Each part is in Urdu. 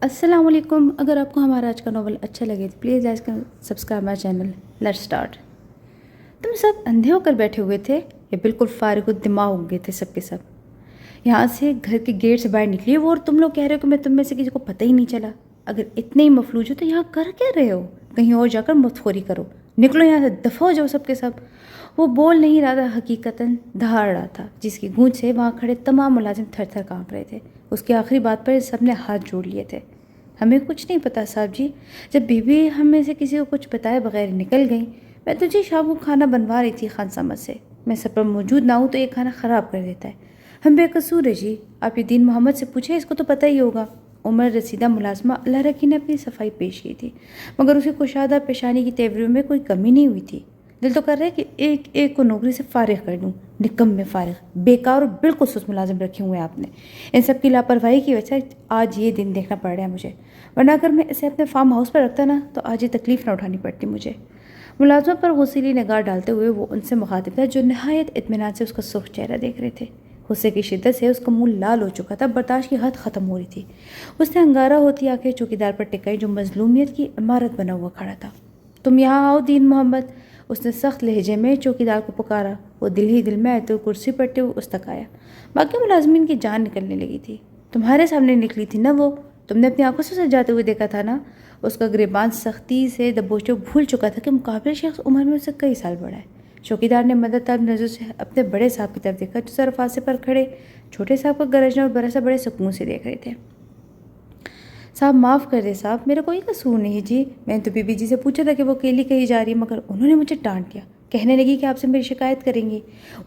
السلام علیکم. اگر آپ کو ہمارا آج کا ناول اچھا لگے تو please like subscribe my channel. Let's start. تم سب اندھے ہو کر بیٹھے ہوئے تھے یا بالکل فارغ الدماغ ہو گئے تھے سب کے سب؟ یہاں سے گھر کے گیٹ سے باہر نکلی وہ، اور تم لوگ کہہ رہے ہو کہ میں تم میں سے کسی کو پتہ ہی نہیں چلا. اگر اتنے ہی مفلوج ہو تو یہاں کر کیا رہے ہو؟ کہیں اور جا کر متخوری کرو. نکلو یہاں سے، دفع ہو جاؤ سب کے سب. وہ بول نہیں رہا تھا، حقیقتاً دہاڑ رہا تھا، جس کی گونج سے وہاں کھڑے تمام ملازم تھر تھر کانپ رہے تھے. اس کی آخری بات پر سب نے ہاتھ جوڑ لیے تھے. ہمیں کچھ نہیں پتا صاحب جی. جب بی بی ہم میں سے کسی کو کچھ بتائے بغیر نکل گئیں. میں تجھے شام کو کھانا بنوا رہی تھی خان سمجھ سے. میں سب پر موجود نہ ہوں تو یہ کھانا خراب کر دیتا ہے. ہم بے قصور ہے جی. آپ یہ دین محمد سے پوچھیں، اس کو تو پتہ ہی ہوگا. عمر رسیدہ ملازمہ اللہ رکی نے اپنی صفائی پیش کی تھی، مگر اسے کشادہ پیشانی کی تیوریوں میں کوئی کمی نہیں ہوئی تھی. دل تو کر رہا ہے کہ ایک ایک کو نوکری سے فارغ کر دوں. نکم میں فارغ، بیکار اور بالکل سست ملازم رکھے ہوئے ہیں آپ نے. ان سب کی لاپرواہی کی وجہ سے آج یہ دن دیکھنا پڑ رہا ہے مجھے، ورنہ اگر میں اسے اپنے فارم ہاؤس پر رکھتا نا تو آج یہ تکلیف نہ اٹھانی پڑتی مجھے. ملازمہ پر غصیلی نگاہ ڈالتے ہوئے وہ ان سے مخاطب تھا جو نہایت اطمینان سے اس کا سرخ چہرہ دیکھ رہے تھے. غصے کی شدت سے اس کا منہ لال ہو چکا تھا، برداشت کی حد ختم ہو رہی تھی. اس نے انگارہ ہوتی آنکھیں چوکیدار پر ٹکائی جو مظلومیت کی عمارت بنا ہوا کھڑا تھا. تم یہاں آؤ دین محمد. اس نے سخت لہجے میں چوکیدار کو پکارا. وہ دل ہی دل میں آیت الکرسی پڑھتے ہوئے اس تک آیا. باقی ملازمین کی جان نکلنے لگی تھی. تمہارے سامنے نکلی تھی نا وہ، تم نے اپنی آنکھوں سے جاتے ہوئے دیکھا تھا نا. اس کا گریبان سختی سے دبوچے بھول چکا تھا کہ مقابل شخص عمر میں اس سے کئی سال بڑا ہے. چوکیدار نے مدد طلب نظر سے اپنے بڑے صاحب کی طرف دیکھا جو سرفاسے پر کھڑے چھوٹے صاحب کا گرجنا اور برسا بڑے سکون سے دیکھ رہے تھے. صاحب معاف کر دے صاحب، میرا کوئی قصور نہیں جی. میں نے تو بی بی جی سے پوچھا تھا کہ وہ اکیلی کہیں جا رہی ہے، مگر انہوں نے مجھے ڈانٹ دیا. کہنے لگی کہ آپ سے میری شکایت کریں گی.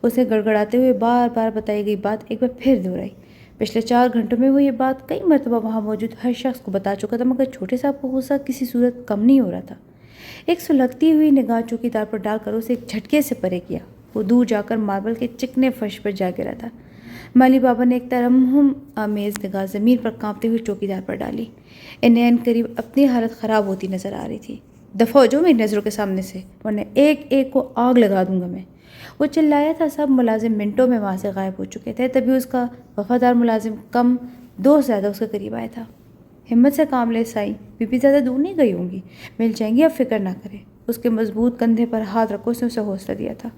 اسے گڑگڑاتے ہوئے بار بار بتائی گئی بات ایک بار پھر دہرائی. پچھلے 4 گھنٹوں میں وہ یہ بات کئی مرتبہ وہاں موجود ہر شخص کو بتا چکا تھا، مگر چھوٹے صاحب کو غصہ کسی صورت کم نہیں ہو رہا تھا. ایک سلگتی ہوئی نگاہ چوکیدار پر ڈال کر اسے ایک جھٹکے سے پرے کیا. وہ دور جا کر ماربل کے چکنے فرش پر جا گرا تھا. مالی بابا نے ایک ترحم آمیز نگاہ زمین پر کانپتے ہوئے چوکیدار پر ڈالی. انہیں ان قریب اپنی حالت خراب ہوتی نظر آ رہی تھی. دفع ہو جاؤ میری نظروں کے سامنے سے، ورنہ ایک ایک کو آگ لگا دوں گا میں. وہ چلایا تھا. سب ملازم منٹوں میں وہاں سے غائب ہو چکے تھے. تبھی اس کا وفادار ملازم کم 2 سے زیادہ اس کے قریب آیا تھا. ہمت سے کام لے سائی، بی بی زیادہ دور نہیں گئی ہوں گی، مل جائیں گی، اب فکر نہ کریں. اس کے مضبوط کندھے پر ہاتھ رکھو. اس نے اسے حوصلہ دیا تھا.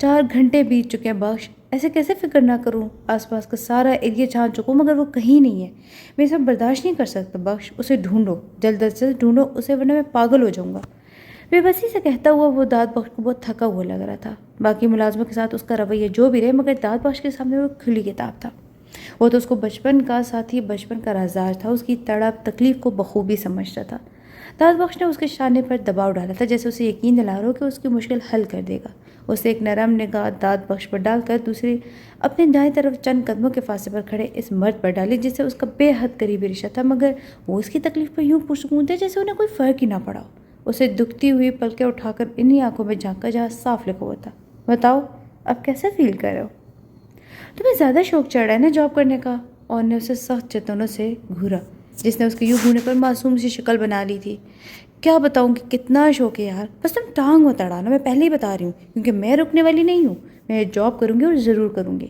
4 گھنٹے بیت چکے ہیں بخش. ایسے کیسے فکر نہ کروں؟ آس پاس کا سارا ایریا چھان چکوں مگر وہ کہیں نہیں ہے. میں اسے برداشت نہیں کر سکتا بخش. اسے ڈھونڈو، جلد از جلد ڈھونڈو اسے، ورنہ میں پاگل ہو جاؤں گا. بے بسی سے کہتا ہوا وہ داد بخش کو بہت تھکا ہوا لگ رہا تھا. باقی ملازموں کے ساتھ اس کا رویہ جو بھی رہے، مگر داد بخش کے سامنے وہ کھلی کتاب تھا. وہ تو اس کو بچپن کا ساتھی، بچپن کا رازدار تھا. اس کی تڑپ تکلیف کو بخوبی سمجھتا تھا. داد بخش نے اس کے شانے پر دباؤ ڈالا تھا، جیسے اسے یقین دلا رہا ہو کہ اس کی مشکل حل کر دے گا. اسے ایک نرم نگاہ داد بخش پر ڈال کر دوسری اپنے دائیں طرف چند قدموں کے فاصلے پر کھڑے اس مرد پر ڈالی جس سے اس کا بے حد قریبی رشتہ تھا، مگر وہ اس کی تکلیف پر یوں پرسکون تھے جیسے انہیں کوئی فرق ہی نہ پڑا ہو. اسے دکھتی ہوئی پلکیں اٹھا کر انہی آنکھوں میں جھانکا جہاں صاف لکھا ہوا تھا. بتاؤ اب کیسا فیل کر رہے ہو؟ تمہیں زیادہ شوق چڑھ رہا ہے نا جاب کرنے کا؟ اور نے اسے سخت چتنوں سے گھورا جس نے اس کے یوں گھورنے پر معصوم سی شکل بنا لی تھی. کیا بتاؤں کہ کتنا شوق ہے یار، بس تم ٹانگ مت اڑانا، میں پہلے ہی بتا رہی ہوں، کیونکہ میں رکنے والی نہیں ہوں. میں جاب کروں گی اور ضرور کروں گی.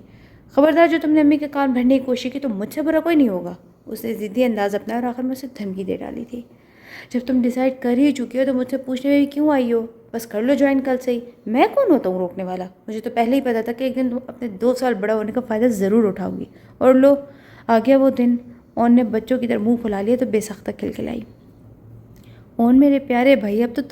خبردار جو تم نے امی کے کان بھرنے کی کوشش کی تو مجھ سے برا کوئی نہیں ہوگا. اس نے ضدی انداز اپنایا اور آخر میں اسے دھمکی دے ڈالی تھی. جب تم ڈیسائیڈ کر ہی چکی ہو تو مجھ سے پوچھنے میں بھی کیوں آئی ہو؟ بس کر لو جوائن کل سے ہی. میں کون ہوتا ہوں روکنے والا؟ مجھے تو پہلے ہی پتا تھا کہ ایک دن تم اپنے 2 سال بڑا ہونے کا فائدہ ضرور اٹھاؤ گی. اور لو آ گیا وہ دن. اون نے بچوں کی طرح منہ پھلا لیا تو بے سختہ کھلکھلائی. اون میرے پیارے بھائی، اب تو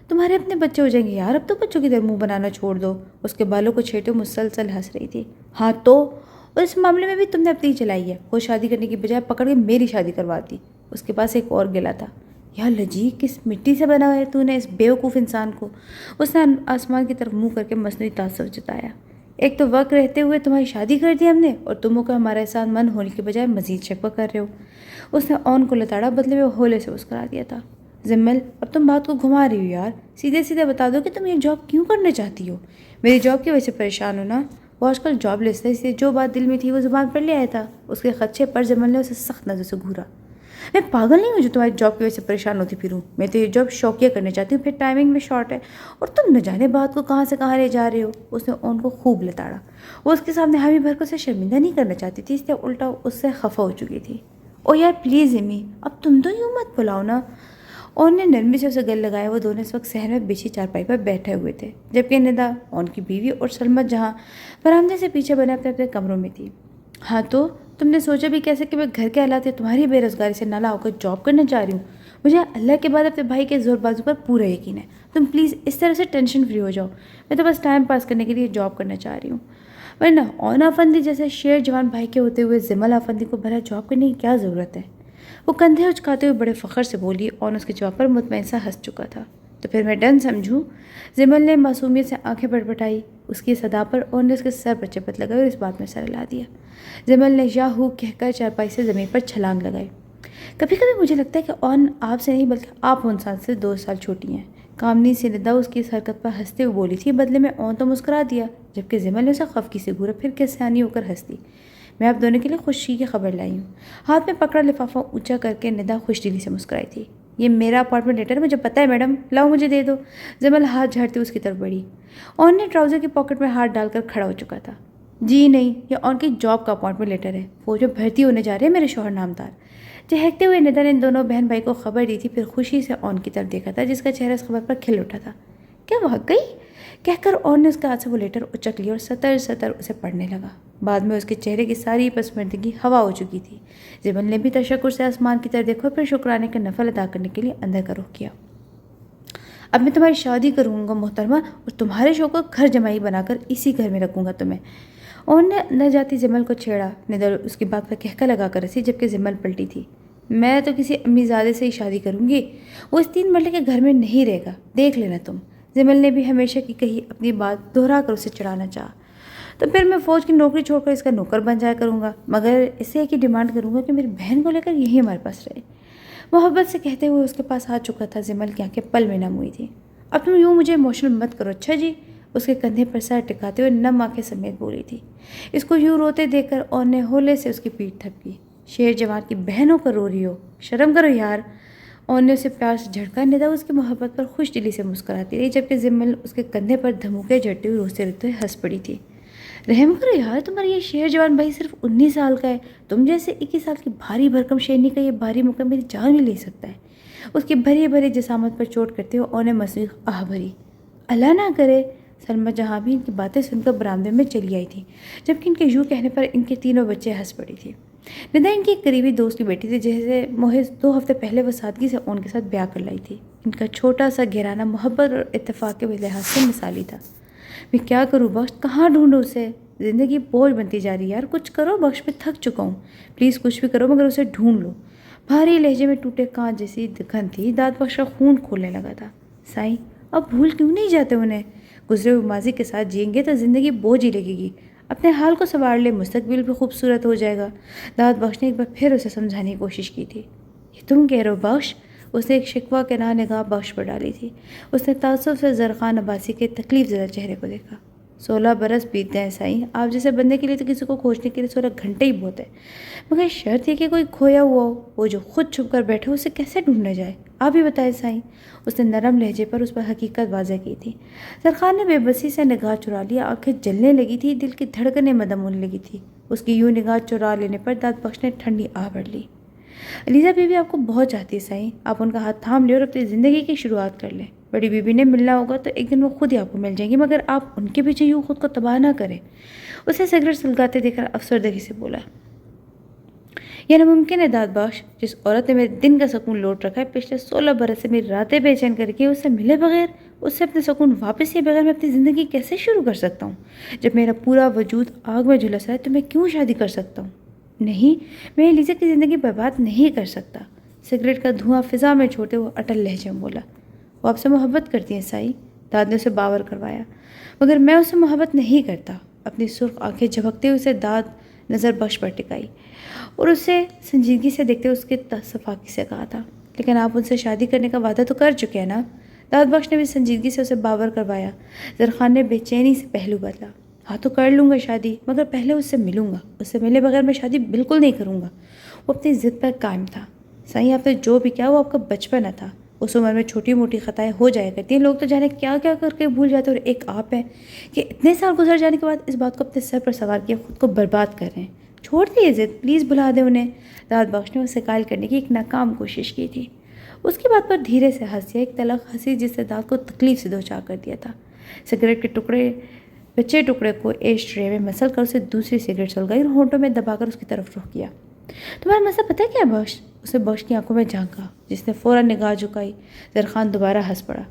تمہارے اپنے بچے ہو جائیں گے یار. اب تو بچوں کی طرح منہ بنانا چھوڑ دو. اس کے بالوں کو چھیڑتے مسلسل ہنس رہی تھی. ہاں تو، اور اس معاملے میں بھی تم نے اپنی چلائی ہے. وہ شادی کرنے کی بجائے پکڑ کے میری شادی کرواتی. اس کے پاس ایک اور گلا تھا. یا لجی، کس مٹی سے بنا ہے تو نے اس بیوقوف انسان کو؟ اس نے آسمان کی طرف منہ کر کے مصنوعی تعصب جتایا. ایک تو وقت رہتے ہوئے تمہاری شادی کر دی ہم نے، اور تم ہو کر ہمارا احسان مند ہونے کے بجائے مزید شکوہ کر رہے ہو. اس نے اون کو لتاڑا، بدلے میں ہولے سے مسکرا دیا تھا. زمل، اب تم بات کو گھما رہی ہو یار. سیدھے سیدھے بتا دو کہ تم یہ جاب کیوں کرنا چاہتی ہو؟ میری جاب کی وجہ سے پریشان ہو نا؟ وہ آج کل جاب لیس تھا، اس لیے جو بات دل میں تھی وہ زبان پر لے آیا تھا. اس کے خدشے پر زمل نے اسے سخت نظر سے گھورا. میں پاگل نہیں ہوں جو تمہاری جاب کی وجہ سے پریشان ہوتی پھروں. میں تو یہ جاب شوقیہ کرنے چاہتی ہوں، پھر ٹائمنگ میں شارٹ ہے، اور تم نہ جانے بات کو کہاں سے کہاں لے جا رہے ہو. اس نے اون کو خوب لتاڑا. وہ اس کے سامنے حامی بھر کو اسے شرمندہ نہیں کرنا چاہتی تھی، اس لیے الٹا اس سے خفا ہو چکی تھی. او یار پلیز امی اب تم تو یوں مت بلاؤ نا۔ اون نے نرمی سے اسے گل لگایا۔ وہ دونوں اس وقت صحن میں بچھی چارپائی پر بیٹھے ہوئے تھے، جبکہ ندا، اون کی بیوی اور سلمت جہاں برآمدے سے پیچھے بنے اپنے اپنے کمروں میں تھی۔ ہاں تو تم نے سوچا بھی کیسے کہ میں گھر کے حالات تمہاری بے روزگاری سے نالا ہو کر جاب کرنا چاہ رہی ہوں؟ مجھے اللہ کے بعد اپنے بھائی کے زور بازو پر پورا یقین ہے۔ تم پلیز اس طرح سے ٹینشن فری ہو جاؤ۔ میں تو بس ٹائم پاس کرنے کے لیے جاب کرنا چاہ رہی ہوں، ورنہ اون آفندی جیسے شیر جوان بھائی کے ہوتے ہوئے زمل آفندی کو بھلا جاب کرنے کی کیا ضرورت ہے؟ وہ کندھے اچکاتے ہوئے بڑے فخر سے بولی، اور اس کے جواب پر مطمئن سا ہنس چکا تھا۔ تو پھر میں ڈن سمجھوں؟ زمل نے معصومیت سے آنکھیں پٹپٹائی اس کی صدا پر، اور نے اس کے سر پر چپت لگائی اور اس بات میں سر ہلا دیا۔ زمل نے یاہو کہہ کر چارپائی سے زمین پر چھلانگ لگائی۔ کبھی کبھی مجھے لگتا ہے کہ اون آپ سے نہیں بلکہ آپ اون سے 2 سال چھوٹی ہیں۔ کامنی سی ندا اس کی اس حرکت پر ہنستے ہوئے بولی تھی، بدلے میں اون تو مسکرا دیا، جبکہ زمل نے اسے خفگی سے گھورا، پھر کے سیانی ہو کر ہنس دی۔ میں آپ دونوں کے لیے خوشی کی خبر لائی ہوں۔ ہاتھ میں پکڑا لفافہ اونچا کر کے ندا خوش دلی سے مسکرائی تھی۔ یہ میرا اپارٹمنٹ لیٹر ہے، مجھے پتہ ہے میڈم، لاؤ مجھے دے دو۔ زمل ہاتھ جھاڑتے اس کی طرف بڑھی۔ اون نے ٹراؤزر کی پاکٹ میں ہاتھ ڈال کر کھڑا ہو چکا تھا۔ جی نہیں، یہ اون کی جاب کا اپارٹمنٹ لیٹر ہے، فوج میں بھرتی ہونے جا رہے ہیں میرے شوہر نامدار۔ چہکتے ہوئے ندا نے ان دونوں بہن بھائی کو خبر دی تھی، پھر خوشی سے اون کی طرف دیکھا تھا جس کا چہرہ اس خبر پر کھل اٹھا تھا۔ کیا واقعی؟ کہہ کر اون نے اس کے ہاتھ سے وہ لیٹر اچک لیا اور سطر سطر اسے پڑھنے لگا۔ بعد میں اس کے چہرے کی ساری پسماندگی ہوا ہو چکی تھی۔ زمل نے بھی تشکر سے آسمان کی طرف دیکھا، پھر شکرانے کا نفل ادا کرنے کے لیے اندر کا رخ کیا۔ اب میں تمہاری شادی کروں گا محترمہ، اور تمہارے شوق کو گھر جمائی بنا کر اسی گھر میں رکھوں گا تمہیں۔ اون نے نہ جاتی زمل کو چھیڑا۔ ندر اس کی بات پر کہکا لگا کر ہنسی، جبکہ زمل پلٹی تھی۔ میں تو کسی امی زادے سے ہی شادی کروں گی، وہ اس 3 مرلے کے گھر میں نہیں رہے گا، دیکھ لینا تم۔ زمل نے بھی ہمیشہ کی کہی اپنی بات دہرا کر اسے چڑھانا چاہا۔ تو پھر میں فوج کی نوکری چھوڑ کر اس کا نوکر بن جایا کروں گا، مگر اس سے ایک ہی ڈیمانڈ کروں گا کہ میری بہن کو لے کر یہی ہمارے پاس رہے۔ محبت سے کہتے ہوئے اس کے پاس آ چکا تھا۔ زمل کی آنکھیں پل میں نم ہوئی تھی۔ اب تم یوں مجھے ایموشنل مت کرو، اچھا جی؟ اس کے کندھے پر سر ٹکاتے ہوئے نم آنکھیں سمیت بولی تھی۔ اس کو یوں روتے دیکھ کر اون نے ہولے سے اس کی پیٹھ تھپکی۔ شیر جوان کی بہنوں کا رو رہی ہو، شرم کرو یار۔ اون نے اسے پیار سے جھڑکا۔ ندا اس کی محبت پر خوش دلی سے مسکراتی رہی، جبکہ زمل اس کے کندھے پر دھموکے جھڑتے ہوئے روتے ہنس پڑی تھی۔ رحم کرو یار، تمہارا یہ شیر جوان بھائی صرف 19 سال کا ہے، تم جیسے 21 سال کی بھاری بھرکم شیرنی کا یہ بھاری مقام میری جان بھی لے سکتا ہے۔ اس کی بھری بھری جسامت پر چوٹ کرتے ہوئے اون نے مصیق آہ بھری۔ اللہ نہ کرے۔ سلمہ جہاں بھی ان کی باتیں سن کر برآمدے میں چلی آئی تھی، جبکہ ان کے یوں کہنے پر ان کے تینوں بچے ہنس پڑی تھی۔ ندا ان کی ایک قریبی دوست کی بیٹی تھی، جسے محض 2 ہفتے پہلے وہ سادگی سے اون کے ساتھ بیاہ کر لائی تھی۔ ان کا چھوٹا سا گھرانہ محبت اور اتفاق کے لحاظ سے مثالی تھا۔ میں کیا کروں بخش، کہاں ڈھونڈوں اسے؟ زندگی بوجھ بنتی جا رہی ہے یار، کچھ کرو بخش، میں تھک چکا ہوں۔ پلیز کچھ بھی کرو مگر اسے ڈھونڈ لو۔ بھاری لہجے میں ٹوٹے کانچ جیسی دکن تھی، دانت بخش کا خون کھولنے لگا تھا۔ سائیں اب بھول کیوں نہیں جاتے انہیں؟ گزرے ہوئے ماضی کے ساتھ جئیں گے تو زندگی بوجھ ہی لگے گی۔ اپنے حال کو سنوار لے، مستقبل بھی خوبصورت ہو جائے گا۔ دانت بخش نے ایک بار پھر اسے سمجھانے کی کوشش کی تھی۔ یہ تم کہہ رہے ہو بخش؟ اس نے ایک شکوہ کے نگاہ بخش پر ڈالی تھی۔ اس نے تعصب سے زرخان عباسی کے تکلیف زدہ چہرے کو دیکھا۔ 16 برس بیت گئے سائیں، آپ جیسے بندے کے لیے تو کسی کو کھوجنے کے لیے 16 گھنٹے ہی بہت ہے، مگر شرط یہ کہ کوئی کھویا ہوا ہو، وہ جو خود چھپ کر بیٹھے اسے کیسے ڈھونڈا جائے؟ آپ ہی بتائیں سائیں۔ اس نے نرم لہجے پر اس پر حقیقت واضح کی تھی۔ زرخان نے بے بسی سے نگاہ چرا لیا، آنکھیں جلنے لگی تھی، دل کی دھڑکنیں مدم ہونے لگی تھی۔ اس کی یوں نگاہ چرا لینے پر دانت بخش نے ٹھنڈی آہ بھر لی۔ علیزہ بیوی آپ کو بہت چاہتی ہے سائیں، آپ ان کا ہاتھ تھام لیں اور اپنی زندگی کی شروعات کر لیں۔ بڑی بیوی نے ملنا ہوگا تو ایک دن وہ خود ہی آپ کو مل جائیں گی، مگر آپ ان کے پیچھے یوں خود کو تباہ نہ کریں۔ اسے سگریٹ سلگاتے دیکھ کر افسردگی سے بولا۔ یہ ناممکن ہے دانت بخش، جس عورت نے میرے دن کا سکون لوٹ رکھا ہے، پچھلے 16 برس سے میری راتیں بے چین کر کے اس سے ملے بغیر، اس سے اپنے سکون واپس لیے بغیر میں اپنی زندگی کیسے شروع کر سکتا ہوں؟ جب میرا پورا وجود آگ میں جھلس رہا ہے تو میں کیوں شادی کر سکتا ہوں؟ نہیں، میں علیزہ کی زندگی برباد نہیں کر سکتا۔ سگریٹ کا دھواں فضا میں چھوڑتے وہ اٹل لہجے میں بولا۔ وہ آپ سے محبت کرتی ہیں سائی، داد نے اسے باور کروایا، مگر میں اس سے محبت نہیں کرتا۔ اپنی سرخ آنکھیں جھپکتے ہوئے اسے داد نظر بخش پر ٹکائی اور اسے سنجیدگی سے دیکھتے اس کے صفاقی سے کہا تھا، لیکن آپ ان سے شادی کرنے کا وعدہ تو کر چکے ہیں نا؟ داد بخش نے بھی سنجیدگی سے اسے باور کروایا۔ زرخان نے بے چینی سے پہلو بدلا۔ ہاں تو کر لوں گا شادی، مگر پہلے اس سے ملوں گا، اس سے ملے بغیر میں شادی بالکل نہیں کروں گا۔ وہ اپنی ضد پر قائم تھا۔ سائیں آپ نے جو بھی کیا وہ آپ کا بچپن تھا، اس عمر میں چھوٹی موٹی خطائیں ہو جایا کرتی ہیں، لوگ تو جانے کیا کیا کر کے بھول جاتے ہیں، اور ایک آپ ہیں کہ اتنے سال گزر جانے کے بعد اس بات کو اپنے سر پر سوار کیا خود کو برباد کر رہے ہیں۔ چھوڑ دیے ضد، پلیز بلا دیں انہیں۔ داد بخش نے اسے قائل کرنے کی ایک ناکام کوشش کی تھی۔ اس کی بات پر دھیرے سے ہنس دیا، ایک تلخ ہنسی جس سے داد کو تکلیف سے دوچار کر دیا تھا۔ سگریٹ کے بچے ٹکڑے کو ایش ٹرے میں مسل کر اسے دوسری سگریٹ سلگائی اور ہونٹوں میں دبا کر اس کی طرف رخ کیا۔ تمہارا مسئلہ پتہ ہے کیا بخش؟ اسے بخش کی آنکھوں میں جھانکا، جس نے فوراً نگاہ جھکائی۔ زرخان دوبارہ ہنس پڑا۔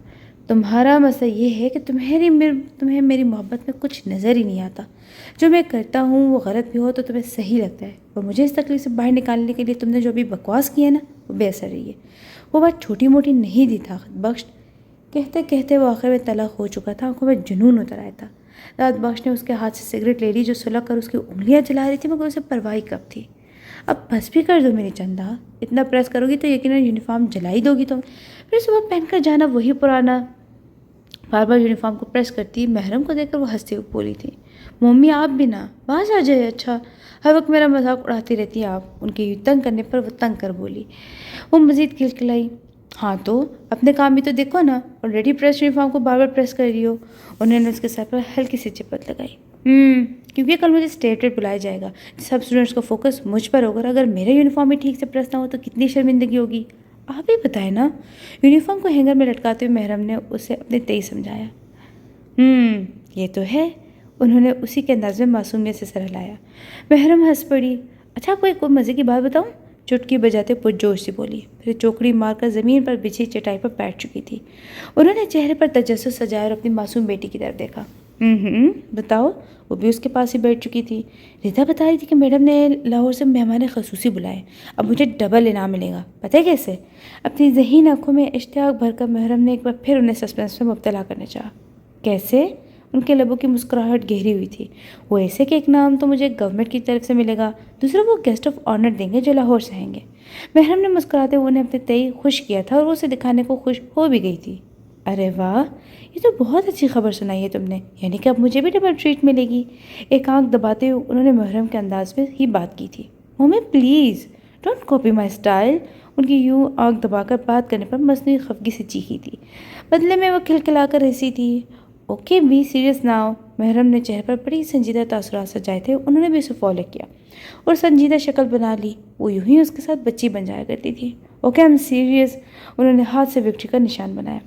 تمہارا مسئلہ یہ ہے کہ تمہیں میری محبت میں کچھ نظر ہی نہیں آتا۔ جو میں کرتا ہوں وہ غلط بھی ہو تو تمہیں صحیح لگتا ہے، اور مجھے اس تکلیف سے باہر نکالنے کے لیے تم نے جو بھی بکواس کی ہے نا، وہ بے اثر رہی ہے۔ وہ بات چھوٹی موٹی نہیں دی طاقت بخش، کہتے کہتے وہ آخر میں تلخ ہو چکا تھا، آنکھوں میں جنون اتر آیا تھا۔ داد بخش نے اس کے ہاتھ سے سگریٹ لے لی جو سلگ کر اس کی انگلیاں جلا رہی تھی، مگر اسے پرواہی کب تھی۔ اب بس بھی کر دو میری چندہ، اتنا پریس کرو گی تو یقیناً یونیفارم جلا ہی دو گی تم۔ پھر صبح پہن کر جانا وہی پرانا۔ بار بار یونیفارم کو پریس کرتی محرم کو دیکھ کر وہ ہنستی ہوئی بولی تھی، ممی آپ بھی نا باز آ جائے، اچھا ہر وقت میرا مذاق اڑاتی رہتی ہیں آپ۔ ان کے تنگ کرنے پر وہ تنگ کر بولی۔ وہ مزید کھلکھلائی، ہاں تو اپنے کام بھی تو دیکھو نا، آلریڈی پریس یونیفارم کو بار بار پریس کر رہی ہو۔ انہوں نے اس کے سر پر ہلکی سی چپت لگائی۔ کیونکہ کل مجھے اسٹیٹ ریٹ بلایا جائے گا، سب اسٹوڈنٹس کا فوکس مجھ پر ہوگا، اگر میرے یونیفارم بھی ٹھیک سے پریس نہ ہو تو کتنی شرمندگی ہوگی۔ آپ ہی بتائیں نا۔ یونیفارم کو ہینگر میں لٹکاتے ہوئے محرم نے اسے اپنے تئیں سمجھایا۔ یہ تو ہے، انہوں نے اسی کے انداز میں معصومیت سے سر ہلایا۔ محرم ہنس پڑی۔ اچھا کوئی مزے کی بات بتاؤں؟ چٹکی بجاتے پرجوش سے بولی، پھر چوکڑی مار کر زمین پر بچھی چٹائی پر بیٹھ چکی تھی۔ انہوں نے چہرے پر تجسس سجایا اور اپنی معصوم بیٹی کی طرف دیکھا۔ بتاؤ۔ وہ بھی اس کے پاس ہی بیٹھ چکی تھی۔ ریتا بتا رہی تھی کہ میڈم نے لاہور سے مہمان خصوصی بلائے، اب مجھے ڈبل انعام ملے گا، پتہ ہے کیسے؟ اپنی ذہین آنکھوں میں اشتیاق بھر کر محرم نے ایک بار پھر انہیں سسپینس میں مبتلا کرنا چاہا۔ کیسے؟ ان کے لبوں کی مسکراہٹ گہری ہوئی تھی۔ وہ ایسے کہ ایک نام تو مجھے گورنمنٹ کی طرف سے ملے گا، دوسرا وہ گیسٹ آف آنر دیں گے جو لاہور سے آئیں گے۔ محرم نے مسکراتے ہوئے انہیں اپنے تئیں خوش کیا تھا اور وہ اسے دکھانے کو خوش ہو بھی گئی تھی۔ ارے واہ، یہ تو بہت اچھی خبر سنائی ہے تم نے، یعنی کہ اب مجھے بھی ڈبل ٹریٹ ملے گی۔ ایک آنکھ دباتے ہوئے انہوں نے محرم کے انداز میں ہی بات کی تھی۔ Mummy please don't copy my style. ان کی یوں آنکھ دبا کر بات کرنے پر مصنوعی خفگی سے چیخی تھی، بدلے میں وہ کھلکھلا کر ہنسی تھی۔ Okay be serious now. Mehram نے چہرے پر بڑی سنجیدہ تاثرات سجائے تھے، انہوں نے بھی اسے فالو کیا اور سنجیدہ شکل بنا لی۔ وہ یوں ہی اس کے ساتھ بچی بن جایا کرتی تھی۔ Okay I'm serious. انہوں نے ہاتھ سے وکٹری کا نشان بنایا۔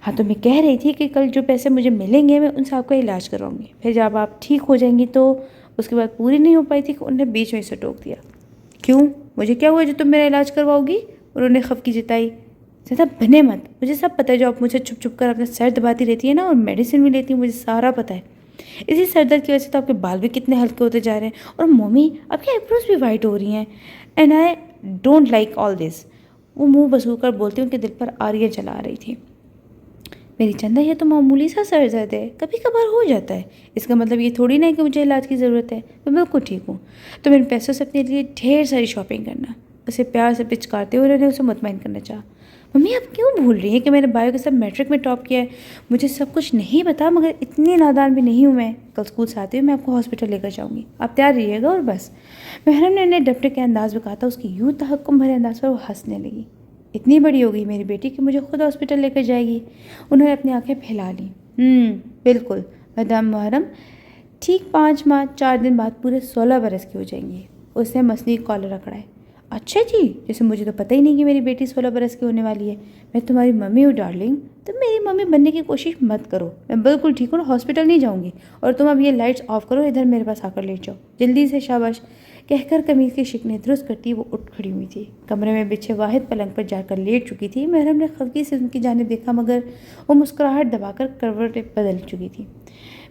ہاں تو میں کہہ رہی تھی کہ کل جو پیسے مجھے ملیں گے میں ان سے آپ کا علاج کرواؤں گی، پھر جب آپ ٹھیک ہو جائیں گی تو۔ اس کے بعد پوری نہیں ہو پائی تھی کہ انہوں نے بیچ میں اسے ٹوک دیا۔ کیوں؟ مجھے کیا ہوا جو تم میرا علاج کرواؤ گی؟ انہوں نے خفگی جتائی۔ زیادہ بنے مت، مجھے سب پتہ ہے جو آپ مجھے چھپ چھپ کر اپنا سر دباتی رہتی ہے نا، اور میڈیسن بھی لیتی ہیں، مجھے سارا پتہ ہے۔ اسی سر درد کی وجہ سے تو آپ کے بال بھی کتنے ہلکے ہوتے جا رہے ہیں، اور مومی آپ کی آئیبروز بھی وائٹ ہو رہی ہیں، and I don't like all this. وہ منہ بسو کر بولتے ان کے دل پر آریاں چلا رہی تھی۔ میری چندہ یہ تو معمولی سا سر درد ہے، کبھی کبھار ہو جاتا ہے، اس کا مطلب یہ تھوڑی نہیں کہ مجھے علاج کی ضرورت ہے، میں بالکل ٹھیک ہوں۔ تو ان پیسوں سے اپنے لیے ڈھیر ساری شاپنگ کرنا۔ اسے پیار سے پچکارتے ہوئے انہوں نے اسے مطمئن کرنا چاہا۔ ممی آپ کیوں بھول رہی ہیں کہ میں نے بایو کے سب میٹرک میں ٹاپ کیا ہے؟ مجھے سب کچھ نہیں پتا، مگر اتنی نادان بھی نہیں ہوں میں۔ کل اسکول سے آتے ہوئے میں آپ کو ہاسپٹل لے کر جاؤں گی، آپ تیار رہیے گا اور بس۔ محرم نے انہیں ڈپٹے کے انداز میں کہا تھا، اس کی یوں تحکم بھرے انداز پر وہ ہنسنے لگی۔ اتنی بڑی ہو گئی میری بیٹی کہ مجھے خود ہاسپٹل لے کر جائے گی۔ انہوں نے اپنی آنکھیں پھیلا لیں۔ بالکل میڈم محرم، ٹھیک 5 ماہ 4 دن بعد پورے 16 برس کی ہو جائیں گی۔ اس نے مصنوعی کالر اکڑائے۔ اچھا جی، جیسے مجھے تو پتہ ہی نہیں کہ میری بیٹی 16 برس کی ہونے والی ہے۔ میں تمہاری ممی ہوں ڈارلنگ، تم میری ممی بننے کی کوشش مت کرو، میں بالکل ٹھیک ہوں، ہاسپٹل نہیں جاؤں گی۔ اور تم اب یہ لائٹس آف کرو، ادھر میرے پاس آ کر لیٹ جاؤ جلدی سے، شاباش۔ کہہ کر قمیض کی شکنیں درست کرتی وہ اٹھ کھڑی ہوئی تھی، کمرے میں بچھے واحد پلنگ پر جا کر لیٹ چکی تھی۔ محرم نے خفگی سے ان کی جانب دیکھا، مگر وہ مسکراہٹ دبا کر کروٹ بدل چکی تھی۔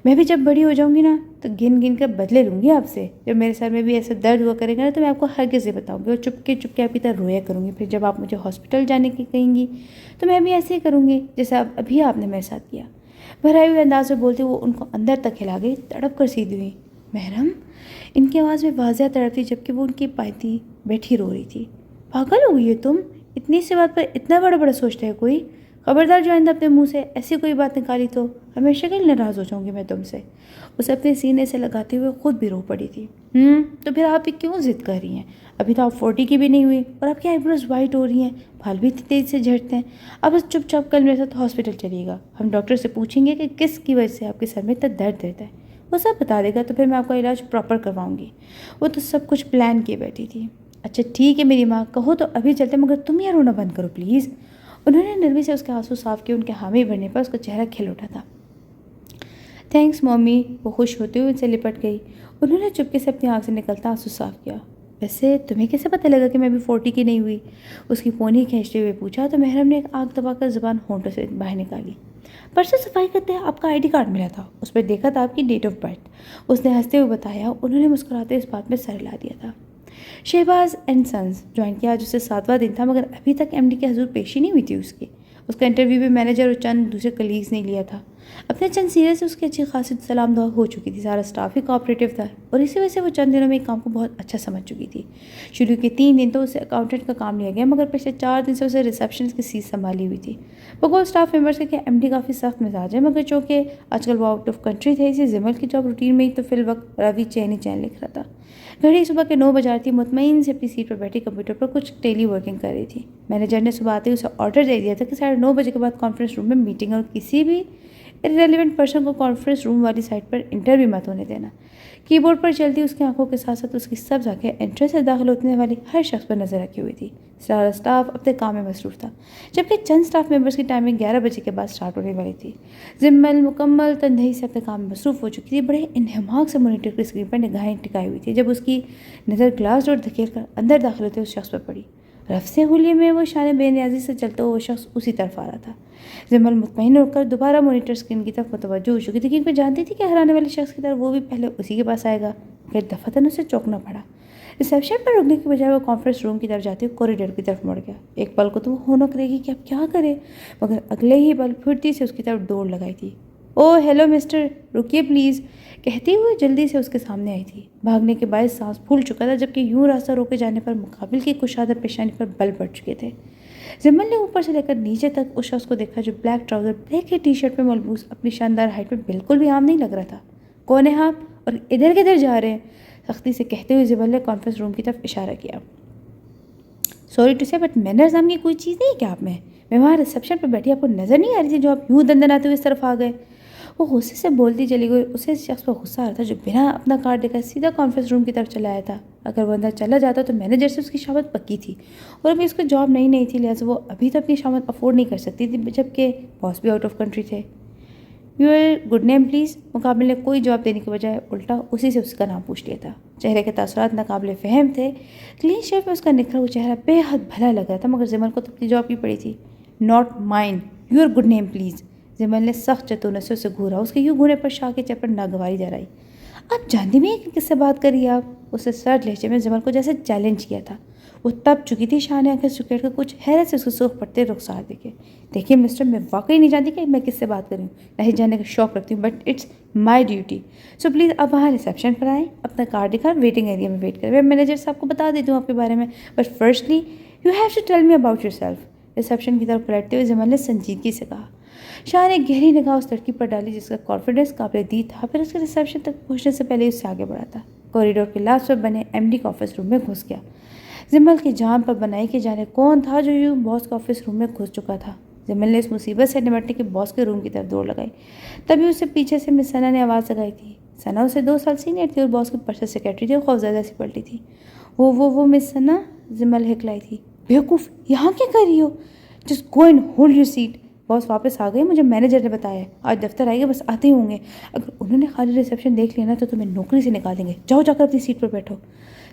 میں بھی جب بڑی ہو جاؤں گی نا تو گن گن کر بدلے لوں گی آپ سے، جب میرے سر میں بھی ایسا درد ہوا کرے گا نا تو میں آپ کو ہرگز سے بتاؤں گی اور چپکے چپکے آپ کی طرح رویا کروں گی۔ پھر جب آپ مجھے ہاسپٹل جانے کی کہیں گی تو میں بھی ایسے ہی کروں گی جیسے ابھی آپ نے میرے ساتھ کیا۔ بھرائے ہوئے انداز میں بولتے وہ ان کو اندر تک ہلا گئی، تڑپ کر سیدھی ہوئی۔ محرم، ان کی آواز میں واضح تڑپ تھی، جبکہ وہ ان کی پائتی بیٹھی رو رہی تھی۔ پاگل ہو گئی ہے تم، اتنی سی بات پر اتنا بڑا بڑا سوچتا ہے کوئی؟ خبردار جو آئندہ اپنے منہ سے ایسی کوئی بات نکالی تو ہمیشہ کے لیے ناراض ہو جاؤں گی میں تم سے۔ اسے اپنے سینے سے لگاتے ہوئے خود بھی رو پڑی تھی۔ تو پھر آپ کیوں ضد کر رہی ہیں؟ ابھی تو آپ 40 کی بھی نہیں ہوئی اور آپ کی آئی بروز وائٹ ہو رہی ہیں، بال بھی اتنی تیزی سے جھڑتے ہیں۔ اب بس چپ چاپ کل میرے ساتھ ہاسپٹل چلیے گا، ہم ڈاکٹر سے پوچھیں گے کہ کس کی وجہ سے آپ کے سر میں اتنا درد رہتا ہے۔ وہ سب بتا دے گا تو پھر میں آپ کا علاج پراپر کرواؤں گی. وہ تو سب کچھ پلان کیے بیٹھی تھی. اچھا ٹھیک ہے میری ماں, کہو تو ابھی چلتے, مگر تم یہ رونا بند کرو پلیز. انہوں نے نرمی سے اس کے آنسو صاف کیے. ان کے حامی بھرنے پر اس کا چہرہ کھل اٹھا تھا. Thanks mummy. وہ خوش ہوتے ہوئے ان سے لپٹ گئی. انہوں نے چپکے سے اپنی آنکھ سے نکلتا آنسو صاف کیا. ویسے تمہیں کیسے پتہ لگا کہ میں ابھی 40 کی نہیں ہوئی؟ اس کی پونی کھینچتے ہوئے پوچھا تو محرم نے ایک آنکھ دبا کر زبان ہونٹوں سے باہر نکالی. پرسوں صفائی کرتے آپ کا ID کارڈ ملا تھا, اس پہ دیکھا تھا آپ کی ڈیٹ آف برتھ. اس نے ہنستے ہوئے بتایا. انہوں نے مسکراتے اس بات میں سر ہلا دیا تھا. شہباز اینڈ سنز جوائن کیا. آج اسے 7واں دن تھا, مگر ابھی تک MD کے حضور پیشی نہیں ہوئی تھی اس کی. اس کا انٹرویو بھی مینیجر اور چند دوسرے کلیگز نے لیا تھا. اپنے چند سینئر سے اس کی اچھی خاصی سلام دعا ہو چکی تھی. سارا اسٹاف ہی کوآپریٹیو تھا اور اسی وجہ سے وہ چند دنوں میں کام کو بہت اچھا سمجھ چکی تھی. شروع کے 3 دن تو اسے اکاؤنٹنٹ کا کام لیا گیا, مگر پچھلے 4 دن سے اسے ریسیپشنسٹ کی سیٹ سنبھالی ہوئی تھی. بقول اسٹاف ممبرس کے کہ MD کافی سخت مزاج ہے, مگر چونکہ آج کل وہ آؤٹ آف کنٹری تھے, اسی زمل کی جاب روٹین میں ہی تو فی الوقت روی چین ہی چین لکھ رہا تھا. گھڑی صبح کے 9 بج رہی تھی. مطمئن سے اپنی سیٹ پر بیٹھی کمپیوٹر پر کچھ ٹیلی ورکنگ کر رہی تھی. مینیجر نے صبح آتے ہی اسے آرڈر دے دیا تھا کہ 9:30 بجے کے بعد کانفرنس روم میں میٹنگ, اور کسی بھی ریلیونٹ پرسن کو کانفرنس روم والی سائٹ پر انٹر بھی مت ہونے دینا. کی بورڈ پر چلتی اس کی آنکھوں کے ساتھ ساتھ اس کی سب آنکھیں انٹرنس سے داخل ہونے والی ہر شخص پر نظر رکھی ہوئی تھی. سارا اسٹاف اپنے کام میں مصروف تھا, جبکہ چند اسٹاف ممبرس کی ٹائمنگ 11 بجے کے بعد اسٹارٹ ہونے والی تھی. زمل مکمل تندہی سے اپنے کام میں مصروف ہو چکی تھی. بڑے انہماک سے مانیٹر کی اسکرین پر نگاہیں ٹکائی ہوئی تھی جب اس کی نظر گلاس ڈور دھکیل کر اندر داخل ہوتے اس شخص پر پڑی. رفس حلیے میں وہ شان بے نیازی سے چلتا ہوا وہ شخص اسی طرف آ رہا تھا. زمل مطمئن ہو کر دوبارہ مانیٹر اسکرین کی طرف متوجہ ہو چکی تھی, کیونکہ وہ جانتی تھی کہ ہرانے والے شخص کی طرف وہ بھی پہلے اسی کے پاس آئے گا. پھر دفعتاً اسے چونکنا پڑا. ریسیپشن پر رکنے کی بجائے وہ کانفرنس روم کی طرف جاتے ہوئے کوریڈور کی طرف مڑ گیا. ایک پل کو تو وہ ہونو کرے گی کہ اب کیا کرے, مگر اگلے ہی پل پھرتی سے اس کی طرف دوڑ لگائی تھی. او ہیلو مسٹر, رکیے پلیز, کہتی ہوئے جلدی سے اس کے سامنے آئی تھی. بھاگنے کے باعث سانس پھول چکا تھا, جبکہ یوں راستہ روکے جانے پر مقابل کی کشادہ پیشانی پر بل پڑ چکے تھے. زمل نے اوپر سے لے کر نیچے تک اس شخص کو دیکھا جو بلیک ٹراؤزر بلیک ہی ٹی شرٹ میں ملبوس اپنی شاندار ہائٹ میں بالکل بھی عام نہیں لگ رہا تھا. کون ہے آپ, اور ادھر کدھر جا رہے ہیں؟ سختی سے کہتے ہوئے زمل نے کانفرنس روم کی طرف اشارہ کیا. سوری ٹو سے بٹ مینرز نام کی کوئی چیز نہیں ہے کیا آپ میں وہاں ریسیپشن پہ بیٹھی آپ کو نظر نہیں آ رہی تھی جو آپ یوں دندناتے ہوئے اس طرف آ گئے؟ وہ غصے سے بولتی چلی گئی. اسے اس شخص پر غصہ آ رہا تھا جو بنا اپنا کارڈ دے کر سیدھا کانفرنس روم کی طرف چلا آیا تھا. اگر وہ اندر چلا جاتا تو مینیجر سے اس کی شامت پکی تھی, اور ابھی اس کو جاب نہیں تھی, لہٰذا وہ ابھی تو اپنی شامت افورڈ نہیں کر سکتی تھی, جبکہ باس بھی آؤٹ آف کنٹری تھے. Your good name please. مقابل نے کوئی جواب دینے کے بجائے الٹا اسی سے اس کا نام پوچھ لیا تھا. چہرے کے تاثرات ناقابل فہم تھے. کلین شیو میں اس کا نکھرا ہوا چہرہ بے حد بھلا لگ رہا تھا, مگر زمل کو تو اپنی جاب کی پڑی تھی. Not mine, your good name please. Zamal نے سخت چتونت سے اسے گھورا. اس کے یوں گھورنے پر شاہ کے چہرے پر ناگواری ظاہر آئی. آپ جانتی بھی ہیں کہ کس سے بات کر رہی ہیں آپ؟ اسے سرد لہجے میں زمل کو جیسے چیلنج کیا تھا. وہ تب چکی تھی. شاہ نے آنکھیں سکیٹ کر کچھ حیرت سے اس کو سرخ پڑتے رخسار دیکھے. دیکھیے مسٹر, میں واقعی نہیں جانتی کہ میں کس سے بات کر رہی ہوں. نہیں جاننے کا شوق رکھتی ہوں, but it's my duty. So please آپ وہاں ریسیپشن پر آئیں, اپنا کارڈ دکھا ویٹنگ ایریا میں ویٹ کریں. میں مینیجر صاحب کو بتا دیتی ہوں آپ کے بارے میں, but firstly you have to tell me about yourself. Reception کی طرف پلٹتے ہوئے زمل نے سنجیدگی سے کہا. شاہ نے گہری نگاہ اس لڑکی پر ڈالی جس کا کانفیڈنس قابل دید تھا. پھر اس کے ریسیپشن تک پہنچنے سے پہلے اس سے آگے بڑھا تھا. کوریڈور کے لاسٹ پر بنے MD کے آفس روم میں گھس گیا. زمل کی جان پر بنائی کہ جانے کون تھا جو یوں باس کے آفس روم میں گھس چکا تھا. زمل نے اس مصیبت سے نمٹنے کے باس کے روم کی طرف دوڑ لگائی. تبھی اسے پیچھے سے مس ثنا نے آواز لگائی تھی. ثنا اسے 2 سال سینئر تھی اور باس کی پرسنل سیکرٹری تھی. خوفزدہ سی پلٹی تھی. وہ مس ثنا, زمل ہکلائی تھی. بیوقوف, یہاں کیا کر رہی ہو؟ Just go and hold your seat. Boss واپس آ گئے, مجھے مینیجر نے بتایا ہے. آج دفتر آئے گا, بس آتے ہی ہوں گے. اگر انہوں نے خالی ریسیپشن دیکھ لیا نا تو تمہیں نوکری سے نکال دیں گے. جاؤ جا کر اپنی سیٹ پر بیٹھو.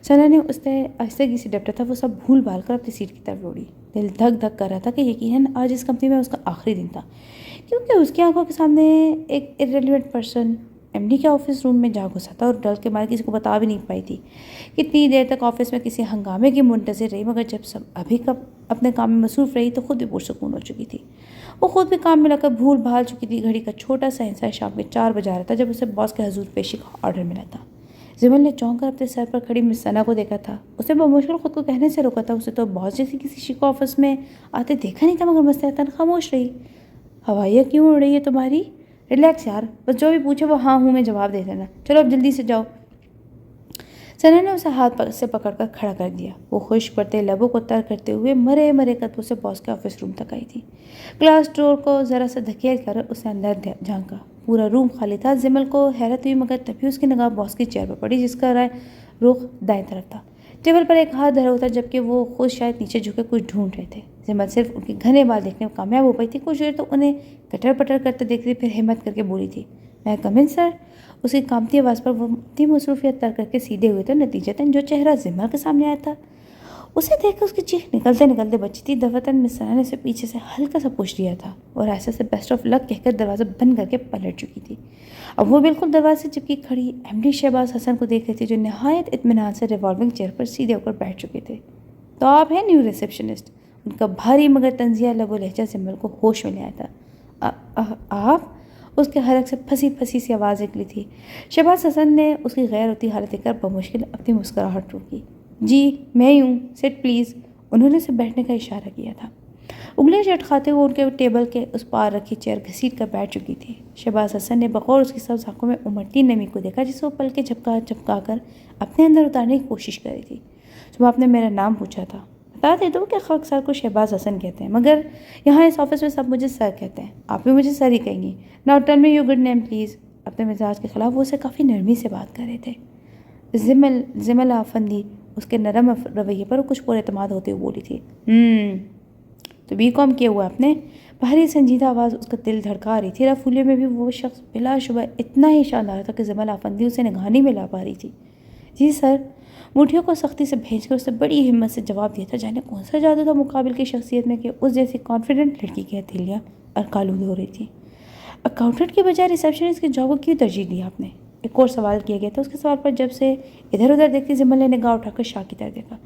ثنا نے اس نے آہستگی سے ڈپٹا تھا. وہ سب بھول بھال کر اپنی سیٹ کی طرف دوڑی. دل دھک دھک کر رہا تھا کہ یقیناً آج اس کمپنی میں اس کا آخری دن تھا, کیونکہ اس کی آنکھوں کے سامنے ایک ارریلیونٹ پرسن MD کے آفس روم میں جا گھسا تھا, اور ڈر کے مارے کسی کو بتا بھی نہیں پائی تھی. کتنی دیر تک آفس میں کسی ہنگامے کی منتظر رہی, مگر جب سب ابھی کب اپنے کام میں مصروف رہی تو خود بھی پرسکون ہو چکی تھی. وہ خود بھی کام میں لگ کر بھول بھال چکی تھی. گھڑی کا چھوٹا سا حصہ شام کے 4 بجا رہا تھا جب اسے باس کے حضور پیشی کا آرڈر ملا تھا. زمل نے چونک کر اپنے سر پر کھڑی مس ثنا کو دیکھا تھا. اسے بمشکل خود کو کہنے سے روکا تھا. اسے تو باس جیسی کسی شی کو آفس میں آتے دیکھا نہیں تھا, مگر مستعدن خاموش رہی. ہوائیاں کیوں اڑ رہی ہے تمہاری؟ ریلیکس یار, بس جو بھی پوچھے وہ ہاں ہوں میں جواب دے دینا. چلو اب جلدی سے جاؤ. ثنا نے اسے ہاتھ سے پکڑ کر کھڑا کر دیا. وہ خشک پڑتے لبوں کو تر کرتے ہوئے مرے قدموں سے باس کے آفس روم تک آئی تھی. گلاس ڈور کو ذرا سا دھکیل کر اسے اندر جھانکا. پورا روم خالی تھا۔ زمل کو حیرت ہوئی مگر تبھی اس کی نگاہ باس کی چیئر پر پڑی جس کا رخ دائیں طرف تھا۔ ٹیبل پر ایک ہاتھ دھرا ہوتا جبکہ وہ خود شاید نیچے جھکے کچھ ڈھونڈ رہے تھے۔ زمل صرف ان کے گھنے بال دیکھنے میں کامیاب ہو پائی تھی۔ کچھ دیر تو انہیں کٹر پٹر کرتے دیکھ رہی، پھر ہمت کر کے بولی تھی، میں کم ان سر؟ اس کی کامتی آواز پر وہ اپنی مصروفیت ترک کر کے سیدھے ہوئے تو نتیجتاً جو چہرہ زمل کے سامنے آیا تھا اسے دیکھ کر اس کی چیخ نکلتے نکلتے بچی تھی۔ دفعتاً مسرا نے اسے پیچھے سے ہلکا سا پوچھ لیا تھا اور ایسے سے بیسٹ آف لک کہہ کر دروازہ بند کر کے پلٹ چکی تھی۔ اب وہ بالکل دروازے سے چپکی کھڑی ایم ڈی شہباز حسن کو دیکھ رہی تھی جو نہایت اطمینان سے ریوالونگ چیئر پر سیدھے ہو کر بیٹھ چکے تھے۔ تو آپ ہیں نیو ریسیپشنسٹ؟ ان کا بھاری مگر تنزیہ لب و لہجہ زمل کو ہوش میں لے آیا تھا۔ آپ؟ اس کے حلق سے پھنسی پھنسی سی آواز نکلی تھی۔ شہباز حسن نے اس کی غیر ہوتی حالت دیکھ کر بمشکل اپنی مسکراہٹ روکی۔ جی میں ہی ہوں، سٹ پلیز۔ انہوں نے اسے بیٹھنے کا اشارہ کیا تھا۔ انگلیاں چٹکھاتے ہوئے ان کے ٹیبل کے اس پار رکھی چیئر گھسیٹ کر بیٹھ چکی تھی۔ شہباز حسن نے بغور اس کی سبز آنکھوں میں امڑتی نمی کو دیکھا جسے وہ پل کے جھپکا کر اپنے اندر اتارنے کی کوشش کر رہی تھی۔ صبح آپ نے میرا نام پوچھا تھا، بتا دے دو کہ خاک سار کو شہباز حسن کہتے ہیں، مگر یہاں اس آفس میں سب مجھے سر کہتے ہیں۔ آپ بھی مجھے سر ہی کہیں گی۔ Now tell me your good name please. اپنے مزاج کے خلاف وہ اسے کافی نرمی سے بات کر رہے تھے۔ زمل آفندی اس کے نرم رویے پر کچھ پر اعتماد ہوتے ہوئے بولی تھی، تو بی کام کیا ہوا آپ نے؟ بھاری سنجیدہ آواز اس کا دل دھڑکا رہی تھی۔ رفولیے میں بھی وہ شخص بلا شبہ اتنا ہی شاندار تھا کہ زمل آفندی اسے نگاہ نہیں ملا پا رہی تھی۔ جی سر۔ مٹھیوں کو سختی سے بھیج کر اسے بڑی ہمت سے جواب دیا تھا۔ جانے کون سا جادو تھا مقابل کی شخصیت میں کہ اس جیسی کانفیڈنٹ لڑکی کی ہتھیلیاں ارکالود ہو رہی تھی۔ اکاؤنٹنٹ کے بجائے ریسیپشنسٹ کی جاب کو کیوں ترجیح دی آپ نے؟ ایک اور سوال کیا گیا تھا۔ اس کے سوال پر جب سے ادھر ادھر دیکھتی زمل نے نگاہ اٹھا کر شاہ کی طرف دیکھا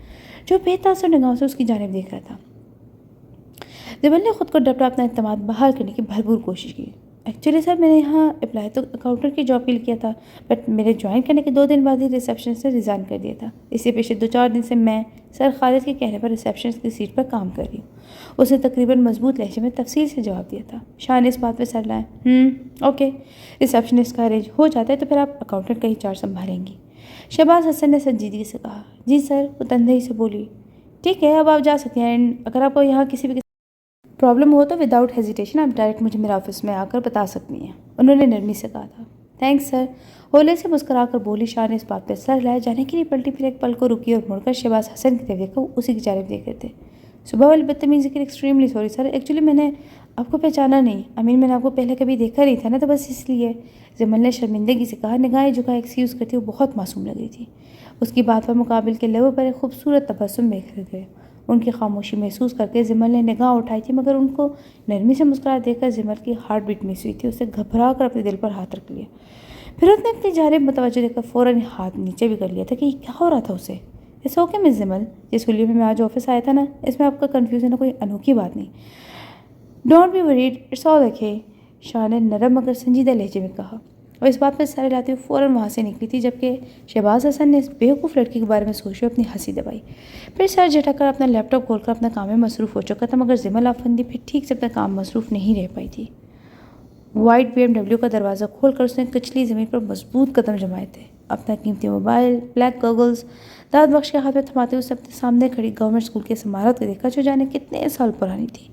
جو بے تاثر نگاہوں سے اس کی جانب دیکھ رہا تھا۔ زمل نے خود کو ڈپٹا اپنا اعتماد بحال کرنے کی بھرپور کوشش کی۔ ایکچولی سر میں نے یہاں اپلائی تو اکاؤنٹنٹ کی جاب کے لیے کیا تھا، بٹ میرے جوائن کرنے کے 2 دن بعد ہی ریسیپشنسٹ نے ریزائن کر دیا تھا۔ اس سے پچھلے 2-4 دن سے میں سر خالد کے کہنے پر ریسیپشنسٹ کی سیٹ پر کام کر رہی ہوں۔ اس نے تقریباً مضبوط لہجے میں تفصیل سے جواب دیا تھا۔ شاہ نے اس بات پہ سر لائے، اوکے، ریسیپشنسٹ کا ارینج ہو جاتا ہے تو پھر آپ اکاؤنٹنٹ کا ہی چارج سنبھالیں گی۔ شہباز حسن نے سنجیدگی سے کہا۔ جی سر، وہ تندہی سے بولی۔ ٹھیک ہے، اب آپ جا سکتے ہیں، اینڈ اگر آپ کو یہاں کسی بھی پرابلم ہو تو وداؤٹ ہیزیٹیشن آپ ڈائریکٹ مجھے میرے آفس میں آ کر بتا سکتی ہیں، انہوں نے نرمی سے کہا تھا۔ تھینکس سر، ہولے سے مسکرا کر بولی۔ شاہ نے اس بات پہ سر لائے جانے کے لیے پلٹی، پھر ایک پل کو رکی اور مڑ کر شہباز حسن کی طرف دیکھا، اسی کی جانب دیکھ رہے تھے۔ صبح والی بدتمیزی کے لیے ایکسٹریملی سوری سر، ایکچولی میں نے آپ کو پہچانا نہیں، میں نے آپ کو پہلے کبھی دیکھا نہیں تھا نا، تو بس اس لیے۔ زمل نے شرمندگی سے کہا، نگاہیں جھکائے ایکسکیوز کرتی وہ بہت معصوم لگ رہی تھی۔ اس کی بات پر مقابل کے لبوں پر ایک خوبصورت تبسم بکھر گئے۔ ان کی خاموشی محسوس کر کے زمل نے نگاہ اٹھائی تھی مگر ان کو نرمی سے مسکراتے دیکھ کر زمل کی ہارٹ بیٹ مس ہوئی تھی۔ اسے گھبرا کر اپنے دل پر ہاتھ رکھ لیا، پھر اس نے اپنی جانب متوجہ دیکھ کر فوراً ہاتھ نیچے بھی کر لیا تھا کہ یہ کیا ہو رہا تھا اسے۔ اس اوکے مس زمل، جس حلیے میں آج آفس آیا تھا نا، اس میں آپ کا کنفیوژن ہے، کوئی انوکھی بات نہیں۔ Don't be worried, it's all okay, Shah نے نرم مگر سنجیدہ لہجے میں کہا۔ اور اس بات پر سر ہلاتے ہوئے فوراً وہاں سے نکلی تھی جبکہ شہباز حسن نے اس بیوقوف لڑکی کے بارے میں سوچ اپنی ہنسی دبائی، پھر سر جھٹک کر اپنا لیپ ٹاپ کھول کر اپنا کام میں مصروف ہو چکا تھا مگر زمل آفندی پھر ٹھیک سے اپنا کام مصروف نہیں رہ پائی تھی۔ وائٹ BMW کا دروازہ کھول کر اس نے کچلی زمین پر مضبوط قدم جمائے تھے۔ اپنا قیمتی موبائل، بلیک گوگلز داد بخش کے ہاتھ میں تھماتے ہوئے اپنے سامنے کھڑی گورنمنٹ اسکول کی اس عمارت کو دیکھا جو جانے کتنے سال پرانی تھی۔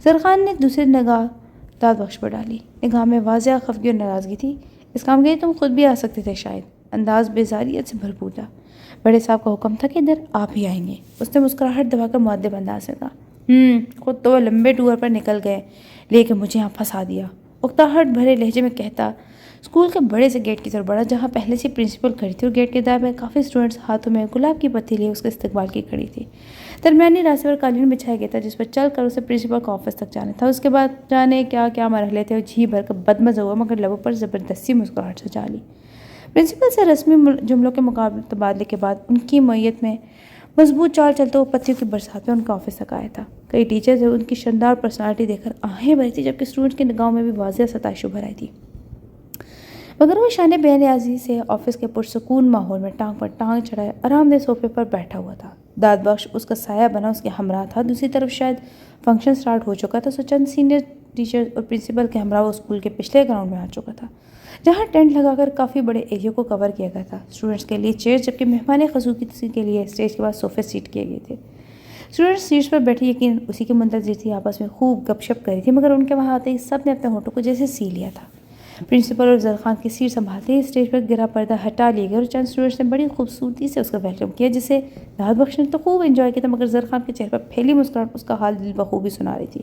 زرخان نے دوسری نگاہ داد بخش پر ڈالی، نگاہ میں واضح خفگی اور ناراضگی تھی۔ اس کام کے لیے تم خود بھی آ سکتے تھے شاید، انداز بیزاریت سے بھرپور تھا۔ بڑے صاحب کا حکم تھا کہ ادھر آپ ہی آئیں گے، اس نے مسکراہٹ دبا کر مؤدب انداز میں کہا۔ خود تو وہ لمبے ٹور پر نکل گئے لے کے مجھے یہاں پھنسا دیا، اکتاہٹ بھرے لہجے میں کہتا اسکول کے بڑے سے گیٹ کی طرف بڑھا جہاں پہلے سے پرنسپل کھڑی تھی اور گیٹ کے دائیں بائیں کافی اسٹوڈنٹس ہاتھوں میں گلاب کی پتی لیے اس کے استقبال کی کھڑی تھی۔ درمیانی راستے پر قالین بچھایا گیا تھا جس پر چل کر اسے پرنسپل کا آفس تک جانا تھا۔ اس کے بعد جانے کیا کیا مرحلے تھے اور جھی بھر کر بدمزہ ہوا مگر لبوں پر زبردستی مسکراہٹ سجا لی۔ پرنسپل سے رسمی جملوں کے تبادلے کے بعد ان کی معیت میں مضبوط چال چلتے ہوئے پتیوں کی برسات میں ان کا آفس تک آیا تھا۔ کئی ٹیچرز ان کی شاندار پرسنالٹی دیکھ کر آہیں بھری تھی جبکہ اسٹوڈنٹس کی نگاہوں میں بھی واضح ستائش ابھر آئی تھی، مگر وہ شان بے نیازی سے آفس کے پرسکون ماحول میں ٹانگ پر ٹانگ چڑھائے آرام دہ صوفے پر بیٹھا ہوا تھا۔ داد بخش اس کا سایہ بنا اس کے ہمراہ تھا۔ دوسری طرف شاید فنکشن سٹارٹ ہو چکا تھا، سو چند سینئر ٹیچرز اور پرنسپل کے ہمراہ وہ اسکول کے پچھلے گراؤنڈ میں آ چکا تھا جہاں ٹینٹ لگا کر کافی بڑے ایریا کو کور کیا گیا تھا۔ اسٹوڈنٹس کے لیے چیئر جبکہ مہمان خصوصی کے لیے اسٹیج کے بعد صوفے سیٹ کیے گئے تھے۔ اسٹوڈنٹس سیٹس پر بیٹھے یقیناً اسی کے منتظر تھی، آپس میں خوب گپ شپ کری تھی مگر ان کے وہاں آتے ہی سب نے اپنے ہونٹوں کو جیسے سی لیا تھا۔ پرنسپل اور زرخان کی سیٹ سنبھالتے ہی اسٹیج پر گرا پردہ ہٹا لیا گیا اور چند اسٹوڈنٹس نے بڑی خوبصورتی سے اس کا ویلکم کیا، جسے داد بخش نے تو خوب انجوائے کیا تھا، مگر زرخان کے چہرے پر پھیلی مسکراہٹ اس کا حال دل بخوبی سنا رہی تھی۔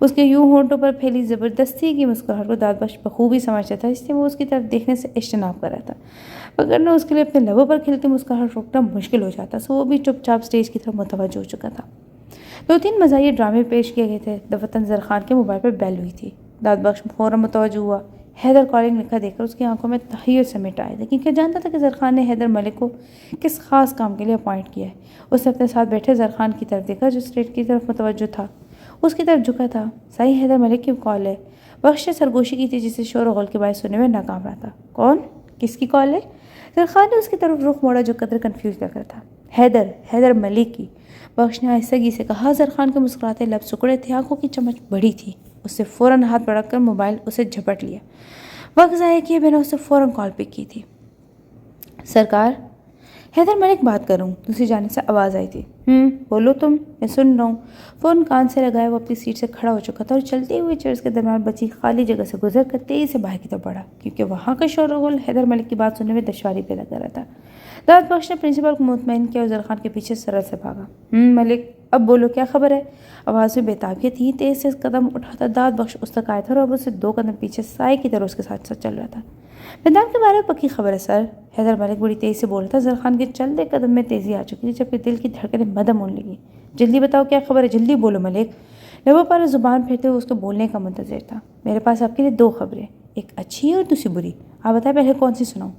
اس کے یوں ہونٹوں پر پھیلی زبردستی کی مسکراہٹ کو داد بخش بخوبی سمجھتا تھا، اس لیے وہ اس کی طرف دیکھنے سے اجتناب کر رہا تھا، مگر نہ اس کے لیے اپنے لبوں پر کھلتی مسکراہٹ روکنا مشکل ہو جاتا، سو وہ بھی چپ چاپ اسٹیج کی طرف متوجہ ہو چکا تھا۔ 2-3 مزاحیہ ڈرامے پیش کیے گئے تھے۔ دفتن زرخان کے موبائل پر بیل ہوئی تھی۔ داد بخش فوراً متوجہ ہوا۔ حیدر کالنگ لکھا دیکھ کر اس کی آنکھوں میں تحیر سمیٹ آیا تھا، کیونکہ جانتا تھا کہ زرخان نے حیدر ملک کو کس خاص کام کے لیے اپوائنٹ کیا ہے۔ اس نے اپنے ساتھ بیٹھے زرخان کی طرف دیکھا، جو اسٹیج کی طرف متوجہ تھا، اس کی طرف جھکا تھا۔ صحیح حیدر ملک کی کال ہے۔ بخش نے سرگوشی کی تھی، جسے شور و غل کے باعث سننے میں ناکام رہا تھا۔ کون؟ کس کی کال ہے؟ زرخان نے اس کی طرف رخ موڑا، جو قدر کنفیوز لگ رہا تھا۔ حیدر ملک کی، بخش نے آہستگی سے کہا۔ زرخان کے مسکراتے لب سکڑے تھے، آنکھوں کی چمک بڑی تھی۔ اس سے فوراً ہاتھ بڑھا کر موبائل اسے جھپٹ لیا۔ وقت ضائع کیے بنا اس سے فوراً کال پک کی تھی۔ سرکار، حیدر ملک بات کر رہا ہوں، دوسری جانب سے آواز آئی تھی۔ بولو تم، میں سن رہا ہوں۔ فون کان سے لگایا وہ اپنی سیٹ سے کھڑا ہو چکا تھا اور چلتے ہوئے چیئرز کے درمیان بچی خالی جگہ سے گزر کر تیزی سے باہر کی طرف بڑھا، کیونکہ وہاں کا شور و غل حیدر ملک کی بات سننے میں دشواری پیدا کر رہا تھا۔ داد بخش نے پرنسپل کو مطمئن کیا اور زرخان کے پیچھے سرعت سے بھاگا۔ ملک، اب بولو کیا خبر ہے؟ آواز میں بےتابیت تھی۔ تیز سے قدم اٹھاتا داد بخش اس تک آیا تھا اور اب اسے 2 قدم پیچھے سائے کی طرح اس کے ساتھ ساتھ چل رہا تھا۔ میدان کے بارے میں پکی خبر ہے سر، حیدر ملک بڑی تیزی سے بول رہا تھا۔ زرخان کے چلتے قدم میں تیزی آ چکی تھی، جبکہ دل کی دھڑکنیں مدھم ہونے لگی۔ جلدی بتاؤ کیا خبر ہے، جلدی بولو ملک۔ لبوں پر زبان پھیرتے ہوئے اس کو بولنے کا منتظر تھا۔ میرے پاس آپ کے لیے 2 خبریں، ایک اچھی اور دوسری بری۔ آپ بتائیں پہلے کون سی سناؤں؟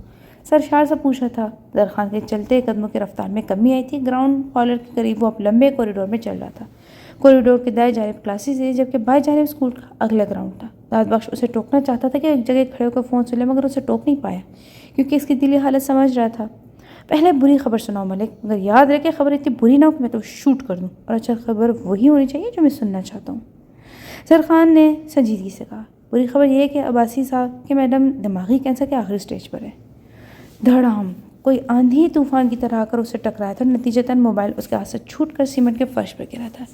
سرشار سے پوچھا تھا۔ زرخان کے چلتے قدموں کی رفتار میں کمی آئی تھی۔ گراؤنڈ فلور کے قریب وہ اب لمبے کوریڈور میں چل رہا تھا۔ کوریڈور کے دائیں جانب کلاسز تھی، جبکہ بائیں جانب اسکول کا اگلا گراؤنڈ تھا۔ داد بخش اسے ٹوکنا چاہتا تھا کہ ایک جگہ کھڑے ہو کر فون سن لے، مگر اسے ٹوک نہیں پایا، کیونکہ اس کی دلی حالت سمجھ رہا تھا۔ پہلے بری خبر سناؤ ملک، مگر یاد رکھے خبر اتنی بری نہ ہو کہ میں تو شوٹ کر دوں، اور اچھا خبر وہی ہونی چاہیے جو میں سننا چاہتا ہوں۔ زرخان نے سنجیدگی سے کہا۔ بری خبر یہ ہے کہ عباسی صاحب کہ میڈم دماغی کینسر کے آخری اسٹیج پر ہے۔ دھڑام! کوئی آندھی طوفان کی طرح آ کر اسے ٹکرایا تھا، نتیجتاً موبائل اس کے ہاتھ سے چھوٹ کر سیمنٹ کے فرش پر گرا تھا۔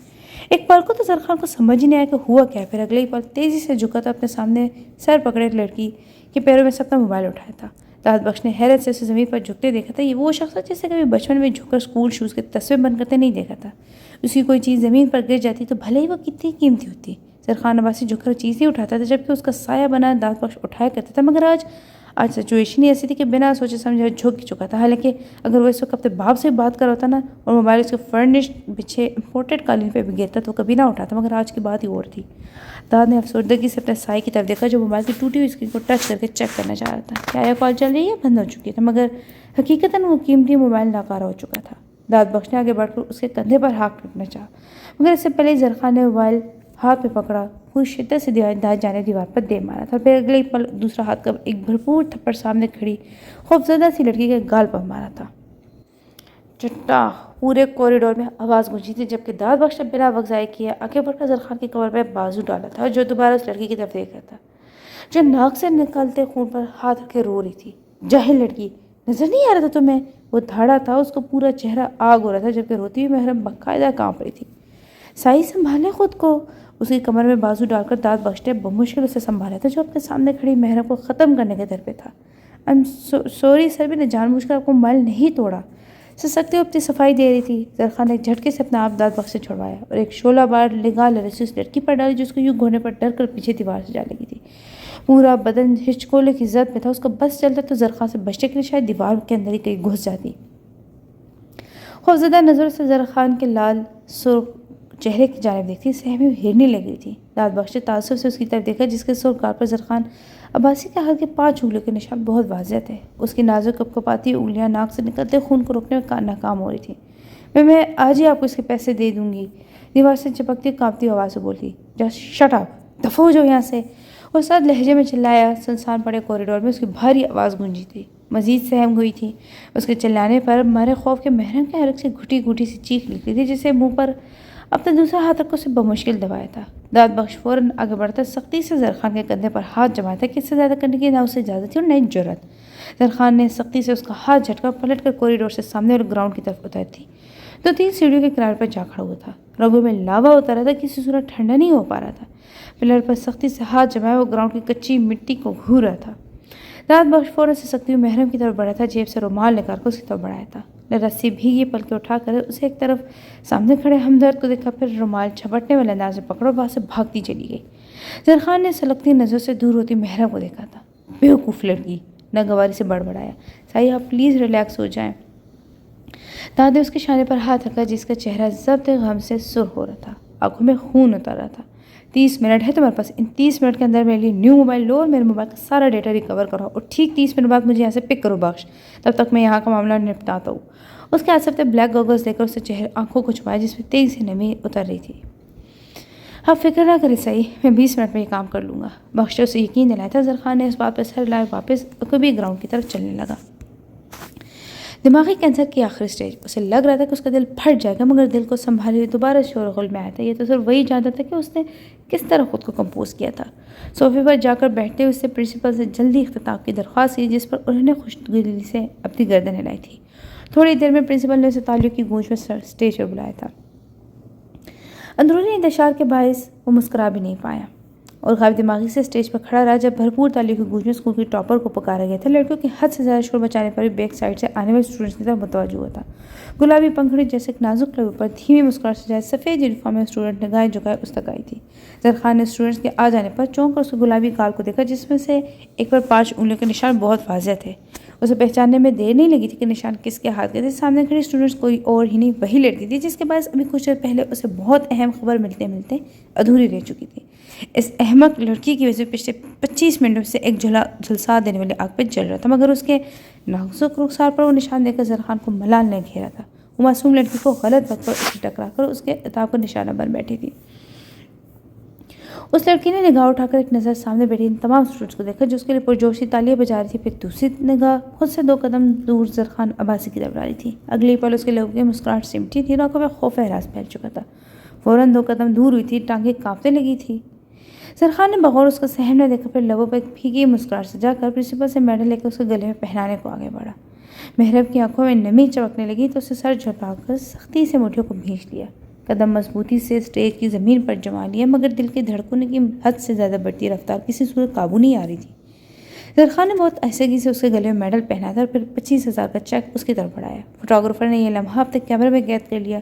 ایک پل کو تو زرخان کو سمجھ ہی نہیں آیا کہ ہوا کیا، پھر اگلے ہی پل تیزی سے جھکا تھا، اپنے سامنے سر پکڑے لڑکی کے پیروں میں سے اپنا موبائل اٹھایا تھا۔ داد بخش نے حیرت سے اسے زمین پر جھکتے دیکھا تھا۔ یہ وہ شخص تھا جسے کبھی بچپن میں جھک کر اسکول شوز کے تصویر بند کرتے نہیں دیکھا تھا۔ اس کی کوئی چیز زمین پر گر جاتی تو بھلے ہی وہ کتنی قیمتی ہوتی، زرخان عباسی جھک کر چیز ہی اٹھاتا تھا، جبکہ اس کا سایہ بنا داد بخش اٹھایا کرتا تھا، مگر آج سچویشن ہی ایسی تھی کہ بنا سوچے سمجھے جھک چکا تھا۔ حالانکہ اگر وہ اس وقت اپنے باپ سے بات کر ہوتا نا اور موبائل اس کے فرنشڈ بچھے امپورٹڈ قالین پہ بھی گرتا تو کبھی نہ اٹھاتا، مگر آج کی بات ہی اور تھی۔ داد نے افسردگی سے اپنے سائے کی طرف دیکھا، جو موبائل کی ٹوٹی ہوئی اسکرین کو ٹچ کر کے چیک کرنا چاہ رہا تھا۔ کیا یہ کال چل رہی ہے؟ بند ہو چکی تھی، مگر حقیقتاً وہ قیمتی موبائل ناکارہ ہو چکا تھا۔ داد بخش نے آگے بڑھ کر اس کے کندھے پر ہاتھ رکھنا چاہا، مگر اس سے پہلے زرخان نے موبائل ہاتھ میں پکڑا، پوری شدت سے دائیں جانب دیوار پر دے مارا تھا، پھر اگلے پل دوسرا ہاتھ کا ایک بھرپور تھپڑ سامنے کھڑی خوفزدہ سی لڑکی کے گال پر مارا تھا۔ چٹاخ! پورے کوریڈور میں آواز گونجی تھی، جبکہ داد بخش نے بنا وقت ضائع کیے آگے بڑھ کر زرخان کی کمر پہ بازو ڈالا تھا، جو دوبارہ اس لڑکی کی طرف دیکھ رہا تھا، جو ناک سے نکلتے خون پر ہاتھ رکھے رو رہی تھی۔ جاہل لڑکی، نظر نہیں آ رہا تھا تمہیں؟ وہ دھاڑا تھا، اس کو پورا چہرہ آگ ہو رہا تھا، جبکہ روتی ہوئی محرم باقاعدہ کانپ رہی تھی۔ سائی سنبھالے خود کو۔ اس کی کمر میں بازو ڈال کر داد بخش نے بمشکل اسے سنبھالا تھا، جو اپنے سامنے کھڑی محرم کو ختم کرنے کے در پہ تھا۔ سوری سر، میں نے جان بوجھ کر آپ کو موبائل نہیں توڑا۔ سسکتے ہوئے اپنی صفائی دے رہی تھی۔ زرخان نے ایک جھٹکے سے اپنا آپ داد بخش سے چھڑوایا اور ایک شعلہ بار نگاہ لرزی اس لڑکی پر ڈالی، جو اس کو یوں گھوڑنے پر ڈر کر پیچھے دیوار سے جا لگی تھی۔ پورا بدن ہچکولے کی زد میں تھا، اس کو بس چلتا تو زرخان سے بچنے کے لیے شاید دیوار کے اندر ہی کہیں گھس جاتی۔ خوفزدہ نظر سے زرخان کے لال سرخ چہرے کی جانب دیکھتی سہمی ہرنی لگ رہی تھی۔ داد بخش نے تعصب سے اس کی طرف دیکھا، جس کے سرخ گال پر زرخان عباسی کے ہاتھ کے 5 انگلیوں کے نشان بہت واضح تھے۔ اس کی نازک کپکپاتی انگلیاں ناک سے نکلتے خون کو روکنے میں ناکام ہو رہی تھیں۔ میں آج ہی آپ کو اس کے پیسے دے دوں گی، دیوار سے چپکتی کانپتی آواز سے بولتی۔ جسٹ شٹ اپ، دفعہ ہو جاؤ یہاں سے، وہ سرد لہجے میں چلایا۔ سنسان پڑے کوریڈور میں اس کی بھاری آواز گونجی تھی، مزید سہم ہوئی تھی۔ اس کے چلانے پر مارے خوف کے محرم کے حلق سے گھٹی گھٹی سی چیخ نکلی تھی، جسے منہ پر اپنا دوسرا ہاتھ رکھ کر اسے بمشکل دبایا تھا۔ داد بخش فوراً آگے بڑھتا سختی سے زرخان کے کندھے پر ہاتھ جمایا تھا کہ اس سے زیادہ کرنے کی نہ اسے اجازت تھی اور نہ ہی جرأت۔ زرخان نے سختی سے اس کا ہاتھ جھٹکا، پلٹ کر کوریڈور سے سامنے اور گراؤنڈ کی طرف اتر تھی۔ 2-3 سیڑھیوں کے کنارے پر جا کھڑا ہوا تھا۔ رگوں میں لاوا اتر رہا تھا، کسی صورت ٹھنڈا نہیں ہو پا رہا تھا۔ پلر پر سختی سے ہاتھ جمائے وہ گراؤنڈ کی کچی مٹی کو گھور رہا تھا۔ داد بخش فوراً سے سکتی ہوئی محرم کی طرف بڑھا تھا، جیب سے رومال نکال کر اس کی طرف بڑھایا تھا۔ رسی بھیگی پلکیں اٹھا کر اسے ایک طرف سامنے کھڑے ہمدرد کو دیکھا، پھر رومال جھپٹنے والے انداز میں پکڑا، وہاں سے بھاگتی چلی گئی۔ زرخان نے سلگتی نظروں سے دور ہوتی محرم کو دیکھا تھا۔ بیوقوف لڑکی، ناگواری سے بڑبڑایا۔ سائی آپ پلیز ریلیکس ہو جائیں۔ داد نے اس کے شانے پر ہاتھ رکھا جس کا چہرہ ضبط غم سے سرخ ہو رہا تھا، آنکھوں میں خون اتر رہا تھا۔ 30 منٹ ہے تمہارے پاس، ان 30 منٹ کے اندر میرے لیے نیو موبائل لو اور میرے موبائل کا سارا ڈیٹا ریکور کرو، اور ٹھیک 30 منٹ بعد مجھے یہاں سے پک کرو بخش، تب تک میں یہاں کا معاملہ نپٹاتا ہوں۔ اس کے ہاتھ سے بلیک گوگلز لے کر اسے چہرے آنکھوں کو چھپایا جس میں تیزی سے نمی اتر رہی تھی۔ آپ فکر نہ کریں سائی، میں 20 منٹ میں یہ کام کر لوں گا، بخش نے اسے یقین دلایا تھا۔ زرخان نے اس بات پر سر ہلائے واپس کبھی گراؤنڈ کی طرف چلنے لگا۔ دماغی کینسر کی آخری سٹیج، اسے لگ رہا تھا کہ اس کا دل پھٹ جائے گا، مگر دل کو سنبھالے ہوئے دوبارہ شور و غل میں آیا تھا۔ یہ تو صرف وہی جانتا تھا کہ اس نے کس طرح خود کو کمپوز کیا تھا۔ صوفے پر جا کر بیٹھتے ہوئے اس سے پرنسپل سے جلدی اختتام کی درخواست کی، جس پر انہوں نے خوشگواری سے اپنی گردن ہلائی تھی۔ تھوڑی دیر میں پرنسپل نے اسے تالیوں کی گونج میں سٹیج پر بلایا تھا۔ اندرونی انتشار کے باعث وہ مسکرا بھی نہیں پایا اور غائب دماغی سے سٹیج پر کھڑا رہا۔ جب بھرپور تالیوں کی گونج میں اسکول کی ٹاپر کو پکارا گیا تھا، لڑکیوں کی حد سے زیادہ شور مچانے پر بھی بیک سائڈ سے آنے والے اسٹوڈنٹس کی طرف متوجہ ہوا تھا۔ گلابی پنکھڑی جیسے ایک نازک لبوں پر دھیمی مسکراہٹ سے جائے سفید یونیفارم میں اسٹوڈنٹ نے گائے جھکائے اس تک آئی تھی۔ زرخان نے اسٹوڈنٹس کے آ جانے پر چونک کر اس کے گلابی گال کو دیکھا، جس میں سے ایک پر 5 انگلیوں کے نشان بہت واضح تھے۔ اسے پہچاننے میں دیر نہیں لگی تھی کہ نشان کس کے ہاتھ کے تھے۔ سامنے کھڑی اسٹوڈنٹس کوئی اور ہی نہیں، وہی لڑکی تھی جس کے باعث ابھی کچھ دیر پہلے اسے بہت اہم خبر ملتے ملتے ادھوری رہ چکی تھی۔ اس احمق لڑکی کی وجہ سے پچھلے 25 منٹوں سے ایک جھلسا دینے والی آگ پہ جل رہا تھا، مگر اس کے نازک رخسار پر وہ نشان دے کر زرخان کو ملال نے گھیرا تھا۔ وہ معصوم لڑکی کو غلط وقت پر اسے ٹکرا کر اس کے عتاب کا نشانہ بن بیٹھی تھی۔ اس لڑکی نے نگاہ اٹھا کر ایک نظر سامنے بیٹھی ان تمام اسٹوڈنٹس کو دیکھا جو اس کے لیے پرجوشی تالیاں بجا رہی تھی، پھر دوسری نگاہ خود سے 2 قدم دور زرخان عباسی کی طرف ڈالی تھی۔ اگلی پل اس کے لوگوں کی مسکراہٹ سمٹی تھی، آنکھوں میں خوف احراز پھیل چکا تھا۔ فوراً 2 قدم دور ہوئی تھی، ٹانگیں کانپنے لگی تھی۔ زرخان نے بغور اس کا سہم نہ دیکھا، پھر لبوں پر ایک پھیکی مسکراہٹ سجا کر پرنسپل سے میڈل لے کر اس کے گلے میں پہنانے کو آگے بڑھا۔ محرم کی آنکھوں میں نمی چمکنے لگی تو اسے سر جھٹا کر سختی سے مٹھیوں کو بھینچ لیا، قدم مضبوطی سے سٹیج کی زمین پر جما لیا، مگر دل کے دھڑکنوں کی حد سے زیادہ بڑھتی رفتار کسی صورت قابو نہیں آ رہی تھی۔ زرخان نے بہت آہستگی سے اس کے گلے میں میڈل پہنا تھا اور پھر 25,000 کا چیک اس کی طرف بڑھایا۔ فوٹوگرافر نے یہ لمحہ اپنے کیمرے میں قید کر لیا۔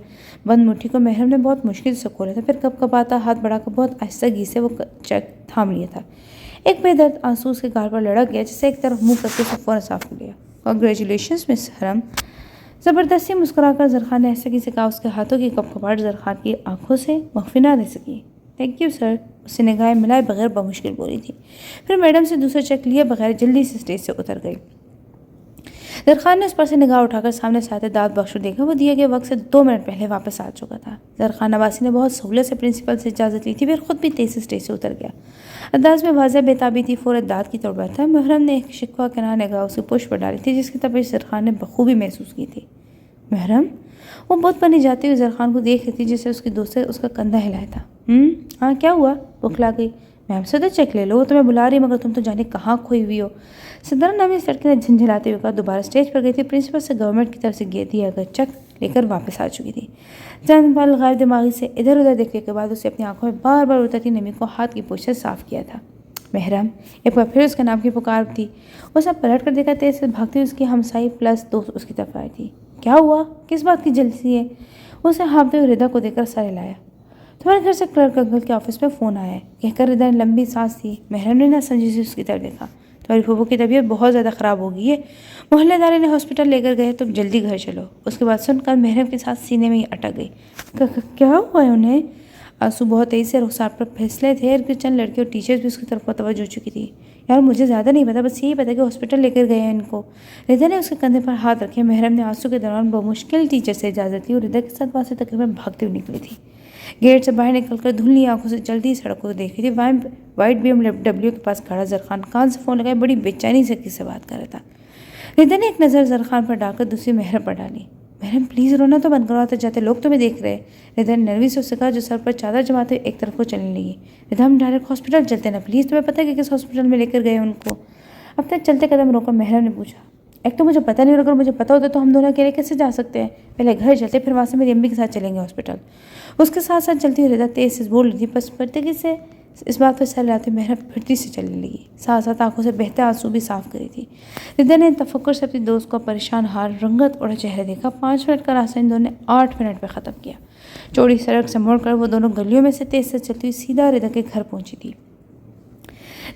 بند مٹھی کو محرم نے بہت مشکل سے کھولا تھا، پھر کب کباتا ہاتھ بڑھا کر بہت آہستگی سے وہ چیک تھام لیا تھا۔ ایک بے درد آنسو اس کے گال پر لڑک گیا، جسے ایک طرف منہ کر کے اسے فوراً صاف کر لیا۔ کنگریچولیشنز مس حرم۔ زبردستی مسکرا کر زرخان نے آہستگی سے کہا۔ اس کے ہاتھوں کی کپکپاہٹ زرخان کی آنکھوں سے مخفی نہ رہ سکی۔ تھینک یو سر، اس سے نگاہیں ملائے بغیر بمشکل بولی تھی۔ پھر میڈم سے دوسرا چیک لیا بغیر جلدی سے سٹیج سے اتر گئی۔ زرخان نے اس پر سے نگاہ اٹھا کر سامنے سے آتے داد بخش کو دیکھا۔ وہ دیے گئے وقت سے 2 منٹ پہلے واپس آ چکا تھا۔ زرخان عباسی نے بہت سہولت سے پرنسپل سے اجازت لی تھی، پھر خود بھی تیزی سے سٹیج سے اتر گیا۔ انداز میں واضح بےتابی تھی، فوراً داد کی طرف بڑھا تھا۔ محرم نے ایک شکوہ کنار نگاہ اس کی پشت پر ڈالی تھی، جس کی تپش زرخان نے بخوبی محسوس کی تھی۔ محرم، وہ بت بنی جاتی ہوئی زرخان کو دیکھ رہی تھی، جسے اس کی دوست نے اس کا کندھا ہلایا تھا۔ ہاں کیا ہوا؟ بخلا گئی۔ میم سے تو چیک لے لو، وہ تمہیں بلا رہی مگر تم تو جانے کہاں کھوئی ہوئی ہو۔ صدر نامی اس لڑکی نے جھنجھلاتے ہوئے کہا۔ دوبارہ سٹیج پر گئی تھی۔ پرنسپل سے گورنمنٹ کی طرف سے دیا گیا چیک لے کر واپس آ چکی تھی۔ چند پل غائب دماغی سے ادھر ادھر دیکھنے کے بعد اسے اپنی آنکھوں میں بار بار اترتی نمی کو ہاتھ کی پوچھ سے صاف کیا تھا۔ محرم، ایک بار پھر اس کے نام کی پکار تھی۔ اس نے پلٹ کر دیکھا، تیز سے بھاگتی ہوئی اس کی ہمسائی پلس دوست اس کی طرف آئی تھی۔ کیا ہوا؟ کس بات کی جلسی ہے؟ اسے ہانپتے ہوئے ردا کو دیکھ کر سر ہلایا۔ تمہارے گھر سے کلرک انکل کے آفس میں فون آیا ہے، کہہ کر ردا نے لمبی سانس لی۔ محرم نے نہ سمجھی سے اس کی طرف دیکھا۔ تمہاری پھوپھو کی طبیعت بہت زیادہ خراب ہو گئی ہے، محلے دارے نے ہاسپٹل لے کر گئے، تم جلدی گھر چلو۔ اس کے بعد سن کر محرم کے ساتھ سینے میں ہی اٹک گئی۔ کیا ہوا ہے انہیں؟ آنسو بہت تیزی سے رخسار پر پھسلے تھے۔ چند لڑکے اور ٹیچرز بھی اس کی طرف متوجہ ہو چکی تھی۔ یار مجھے زیادہ نہیں پتا، بس یہی پتا کہ ہاسپٹل لے کر گئے ہیں ان کو۔ ردا نے اس کے کندھے پر ہاتھ رکھے۔ محرم نے آنسو کے دوران بمشکل ٹیچر سے اجازت لی اور ردا کے ساتھ وہاں سے تقریباً بھاگتے ہوئے نکلی تھی۔ گیٹ سے باہر نکل کر دھندلی آنکھوں سے جلدی سڑک کو دیکھ رہی تھی۔ وائٹ BMW کے پاس کھڑا زرخان کان سے فون لگائے بڑی بے چینی سے کس سے بات کر رہا تھا۔ ردا نے ایک نظر زرخان پر ڈال کر دوسری محرم پر ڈالی۔ محرم پلیز رونا تو بند کرو، آتے جاتے لوگ تمہیں دیکھ رہے ہیں۔ ردا نے نروی سے اسے کہا، جو سر پر چادر جماتے ہوئے ایک طرف کو چلنے لگی۔ ردا ہم ڈائریکٹ ہاسپٹل چلتے نا پلیز، تمہیں پتہ ہے کہ کس ہاسپٹل میں لے کر گئے ان کو؟ اب تک چلتے قدم روک کر محرم نے پوچھا۔ ایک تو مجھے پتہ نہیں، اور اگر مجھے پتہ ہوتا تو ہم دونوں اکیلے کیسے جا سکتے ہیں؟ پہلے گھر چلتے، پھر وہاں سے میری امی کے ساتھ چلیں گے ہاسپٹل۔ اس کے ساتھ ساتھ چلتی ہوئی ردا تیز سے بول رہی تھی، بس پردگی سے اس بات پر سر لاتے محرم پھرتی سے چلنے لگی، ساتھ ساتھ آنکھوں سے بہتے آنسو بھی صاف کری تھی۔ ردا نے تفکر سے اپنی دوست کو پریشان حال رنگت اور چہرہ دیکھا۔ 5 منٹ کا راستہ ان دونوں نے 8 منٹ میں ختم کیا۔ چوڑی سڑک سے مڑ کر وہ دونوں گلیوں میں سے تیز چلتی ہوئی سیدھا ردا کے گھر پہنچی تھی۔